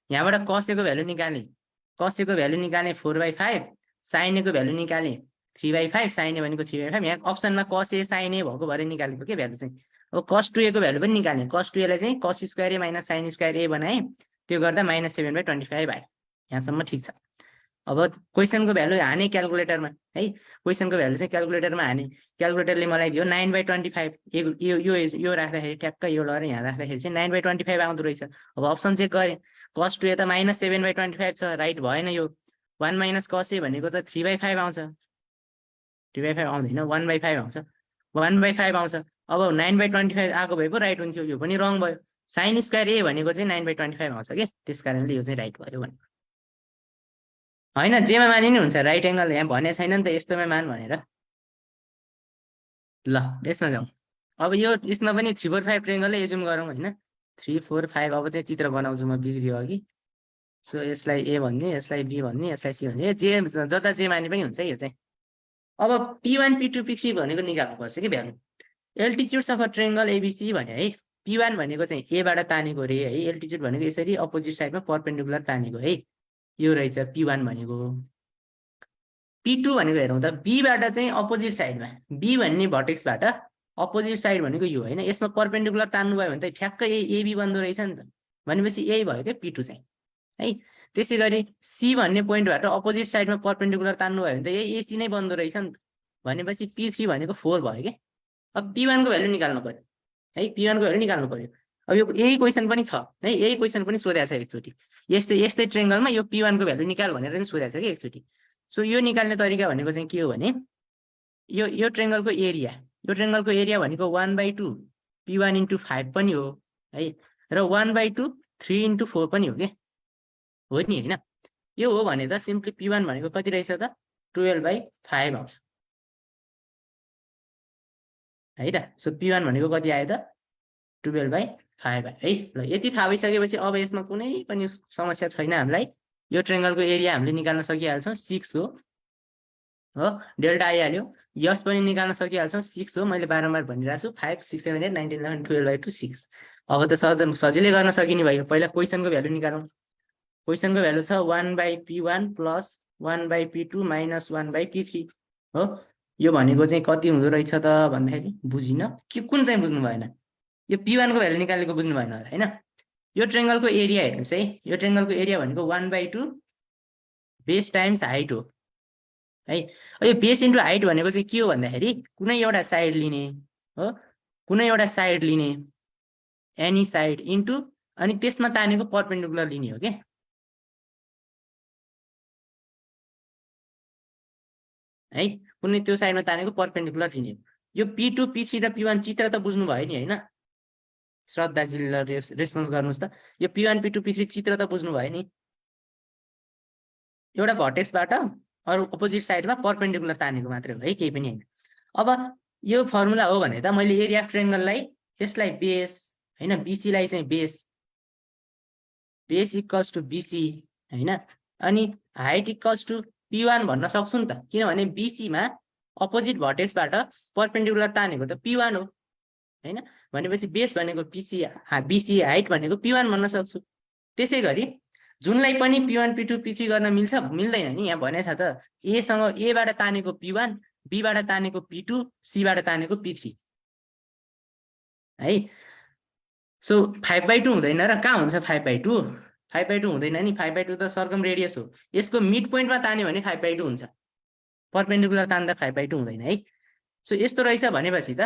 यहाँबाट cos a को भ्यालु निकालेँ। cos a को भ्यालु निकालेँ 4/5, sin a को भ्यालु निकालेँ 3/5, sin a भनेको 3/5। यहाँ अप्सनमा cos a sin a भएको भरे निकालेको के भ्यालु चाहिँ। अब cos 2a को भ्यालु पनि निकालेँ। cos 2a लाई चाहिँ cos square a - sin square a बनाएँ। त्यो गर्दा -7/25 आयो। यहाँसम्म ठीक छ। अब क्वेसनको भ्यालु हाने क्याल्कुलेटरमा है। क्वेसनको भ्यालु चाहिँ क्याल्कुलेटरमा हाने। क्याल्कुलेटरले मलाई दियो 9/25। यो राख्दाखेरि ट्याक्क यो लगाएर यहाँ राख्दाखेरि चाहिँ 9/25 आउँदो रहेछ। अब अप्सन चेक गरेँ। cos 2a त -7/25 छ, राइट भएन यो। 1 - cos a भनेको त 3/5 आउँछ। 3/5 आउँदैन, 1/5 आउँछ। 1/5 आउँछ। अब 9/25 आएको भए पो राइट हुन्थ्यो, यो पनि रङ भयो। sin स्क्वायर a भनेको चाहिँ 9/25 आउँछ के, त्यसकारणले यो चाहिँ राइट भयो भने। हैन, जेमा माने नि हुन्छ, राइट एंगल यहाँ भने छैन नि त यस्तोमा मान भनेर। ल यसमा जाउँ। अब यो यसमा पनि 3 4 5 ट्रायंगल एज्युम गरौँ हैन। 3 4 5 अब चाहिँ चित्र बनाउँछु म बिग्रियो अघि। सो यसलाई a भन्ने, यसलाई b भन्ने, यसलाई c भन्ने। जे जता जे माने पनि हुन्छ यो चाहिँ। अब p1 p2 p3 भनेको निकाल्नु पर्छ के value. Altitudes of a triangle ABC भन्यो है। p1 भनेको चाहिँ a बाट तानेको रे है। एल्टिट्युड भनेको यसरी अपोजिट साइडमा परपेन्डिकुलर तानेको है। यो रहेछ p1 भनेको। p2 भनेको हेरौँ त, b बाट चाहिँ अपोजिट साइडमा, b भन्ने भर्टेक्सबाट अपोजिट साइड भनेको यो हैन। यसमा परपेन्डिकुलर तान्नु भयो भने त ठ्याक्कै ab बन्दो रहेछ नि त। भनेपछि यही भयो के p2 चाहिँ है। त्यसैगरी c भन्ने पोइन्टबाट अपोजिट साइडमा परपेन्डिकुलर तान्नु भयो भने त यही ac नै बन्दो रहेछ नि त। भनेपछि p3 भनेको 4 भयो के। अब p1 को भ्यालु निकाल्नु पर्यो है। p1 को भ्यालु निकाल्नु पर्यो। अब यो यही क्वेसन पनि छ है, यही क्वेसन पनि सोधेको छ एकचोटी। यस्तै यस्तै ट्रायंगलमा यो p1 को भ्यालु निकाल भनेर नि सोधेको छ के एकचोटी। सो यो निकाल्ने तरिका भनेको चाहिँ के हो भने यो ट्रायंगलको एरिया, यो ट्रायंगलको एरिया भनेको 1/2 p1 * 5 पनि हो है, र 1/2 3 * 4 पनि हो के, हो नि हैन। यो हो भने त सिम्पली p1 भनेको कति रहेछ त 12/5 आउँछ है त। सो p1 भनेको कति आयो त 12/5 आयो है। ल यति थाहा भइसकेपछि अब यसमा कुनै पनि समस्या छैन हामीलाई। यो ट्रायंगलको एरिया हामीले निकाल्न सकिहाल्छौँ, 6 हो डेल्टा आइहाल्यो। यस पनि निकाल्न सकिहाल्छौँ, 6 हो। मैले बारम्बार भनिरहेको छु 5 6 7 8 9 10 11 12/2 6। अब त सजिलै गर्न सकिने भयो। पहिला क्वेसनको भ्यालु निकालौँ। क्वेसनको भ्यालु छ 1/p1 + 1/p2 - 1/p3 हो। यो भनेको चाहिँ कति हुँदो रहेछ त भन्दाखेरि बुझिन के, कुन चाहिँ बुझ्नु भएन। यो p1 को भ्यालु निकालेको बुझ्नु भएन होला हैन। यो ट्रायंगलको एरिया हेर्नुस् है। यो ट्रायंगलको एरिया भनेको 1/2 बेस टाइम्स हाइट हो है। यो बेस इन्टु हाइट भनेको चाहिँ के हो भन्दाखेरि कुनै एउटा साइड लिने हो, कुनै एउटा साइड लिने, एनी साइड इन्टु अनि त्यसमा तानेको परपेन्डिकुलर लिने हो के है। कुनै त्यो साइडमा तानेको परपेन्डिकुलर लिने हो। यो p2 p3 र p1 चित्र त बुझ्नु भयो नि हैन। श्रद्धाजीले रेस्पोन्स गर्नुस् त। यो p1 p2 p3 चित्र त बुझ्नु भयो नि। एउटा भर्टेक्सबाट अरु अपोजिट साइडमा परपेन्डिकुलर तानेको मात्रै हो है, केही पनि हैन। अब यो फर्मुला हो भने त मैले एरिया अफ ट्रायंगललाई यसलाई बेस हैन, बीसी लाई चाहिँ बेस इक्वल्स टु बीसी हैन, अनि हाइट इक्वल्स टु p1 भन्न सक्छु नि त। किनभने बीसी मा अपोजिट भर्टेक्सबाट परपेन्डिकुलर तानेको त p1 हो हैन। भनेपछि बेस भनेको बीसी हाइट भनेको p1 भन्न सक्छु। त्यसैगरी जुनलाई पनि p1 p2 p3 गर्न मिल्छ मिल्दैन नि। यहाँ भनेछ त a सँग a बाट तानेको p1, b बाट तानेको p2, c बाट तानेको p3 है। सो 5/2 हुँदैन र कहाँ हुन्छ 5/2? 5/2 हुँदैन नि। 5/2 त सर्कम रेडियस हो। यसको मिड पोइन्टमा तान्यो भने 5/2 हुन्छ, परपेन्डिकुलर तान्दा 5/2 हुँदैन है। सो यस्तो रहेछ भनेपछि त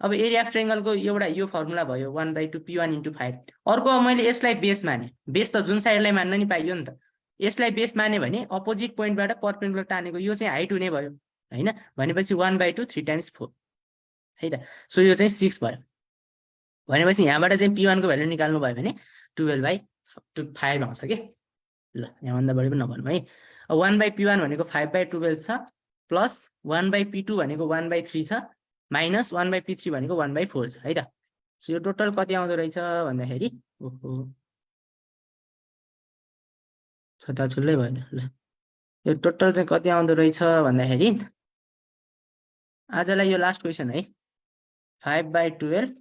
अब एरिया अफ ट्रायंगलको एउटा यो फर्मुला भयो 1/2 p1 * 5। अर्को अब मैले यसलाई बेस माने, बेस त जुन साइडलाई मान्न नि पाइयो नि त। यसलाई बेस माने भने अपोजिट पोइन्टबाट परपेन्डिकुलर तानेको यो चाहिँ हाइट हुने भयो हैन। भनेपछि 1/2 3 × 4 है त। सो यो चाहिँ 6 भयो। भनेपछि यहाँबाट चाहिँ p1 को भ्यालु निकाल्नु भयो भने 12/5 आउँछ के। ल यहाँभन्दा बढी पनि नभन्नु है। 1/p1 भनेको 5/12 छ, प्लस 1/p2 भनेको 1/3 छ, माइनस 1/p3 भनेको 1/4 छ है त। सो यो टोटल कति आउँदो रहेछ भन्दाखेरि ओहो छताछुल्लै भएन ल यो टोटल चाहिँ कति आउँदो रहेछ भन्दाखेरि आजलाई यो लास्ट क्वेसन है 5/12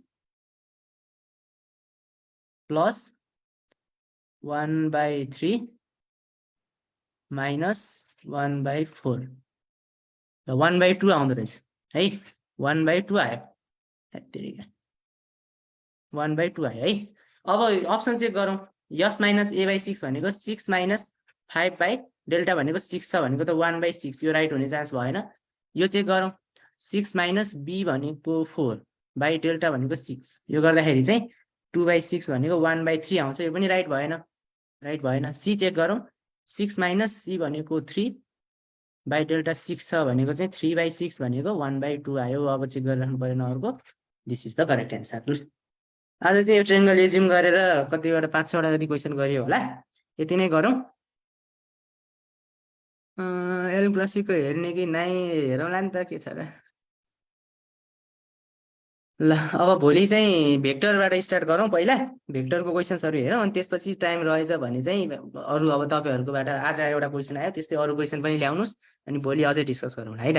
प्लस 1/3 माइनस 1/4 र 1/2 आउँदो रहेछ है 1/2 आयो 1/2 आयो है अब अप्सन चेक गरौँ यस माइनस a/6 भनेको 6 माइनस 5/डेल्टा भनेको 6 छ भनेको त 1/6 यो राइट हुने चान्स भएन यो चेक गरौँ 6 माइनस b भनेको 4/डेल्टा भनेको 6 यो गर्दाखेरि चाहिँ 2/6 भनेको 1/3 आउँछ यो पनि राइट भएन सी चेक गरौँ 6 माइनस c भनेको 3/डेल्टा 6 छ भनेको चाहिँ 3/6 भनेको 1/2 आयो अब चेक गरिराख्नु परेन अर्को this is the correct answer आज चाहिँ यो ट्रायंगल एज्युम गरेर कतिवटा 5-6वटा जति क्वेसन गरियो होला यति नै गरौँ एल क्लासिकको हेर्ने कि नाइ हेरौँला नि त के छ र ल अब भोलि चाहिँ भेक्टरबाट स्टार्ट गरौँ पहिला भेक्टरको क्वेसन्सहरू हेरौँ अनि त्यसपछि टाइम रहेछ भने चाहिँ अरू अब तपाईँहरूकोबाट आज एउटा क्वेसन आयो त्यस्तै अरू क्वेसन पनि ल्याउनुहोस् अनि भोलि अझै डिस्कस गरौँ है त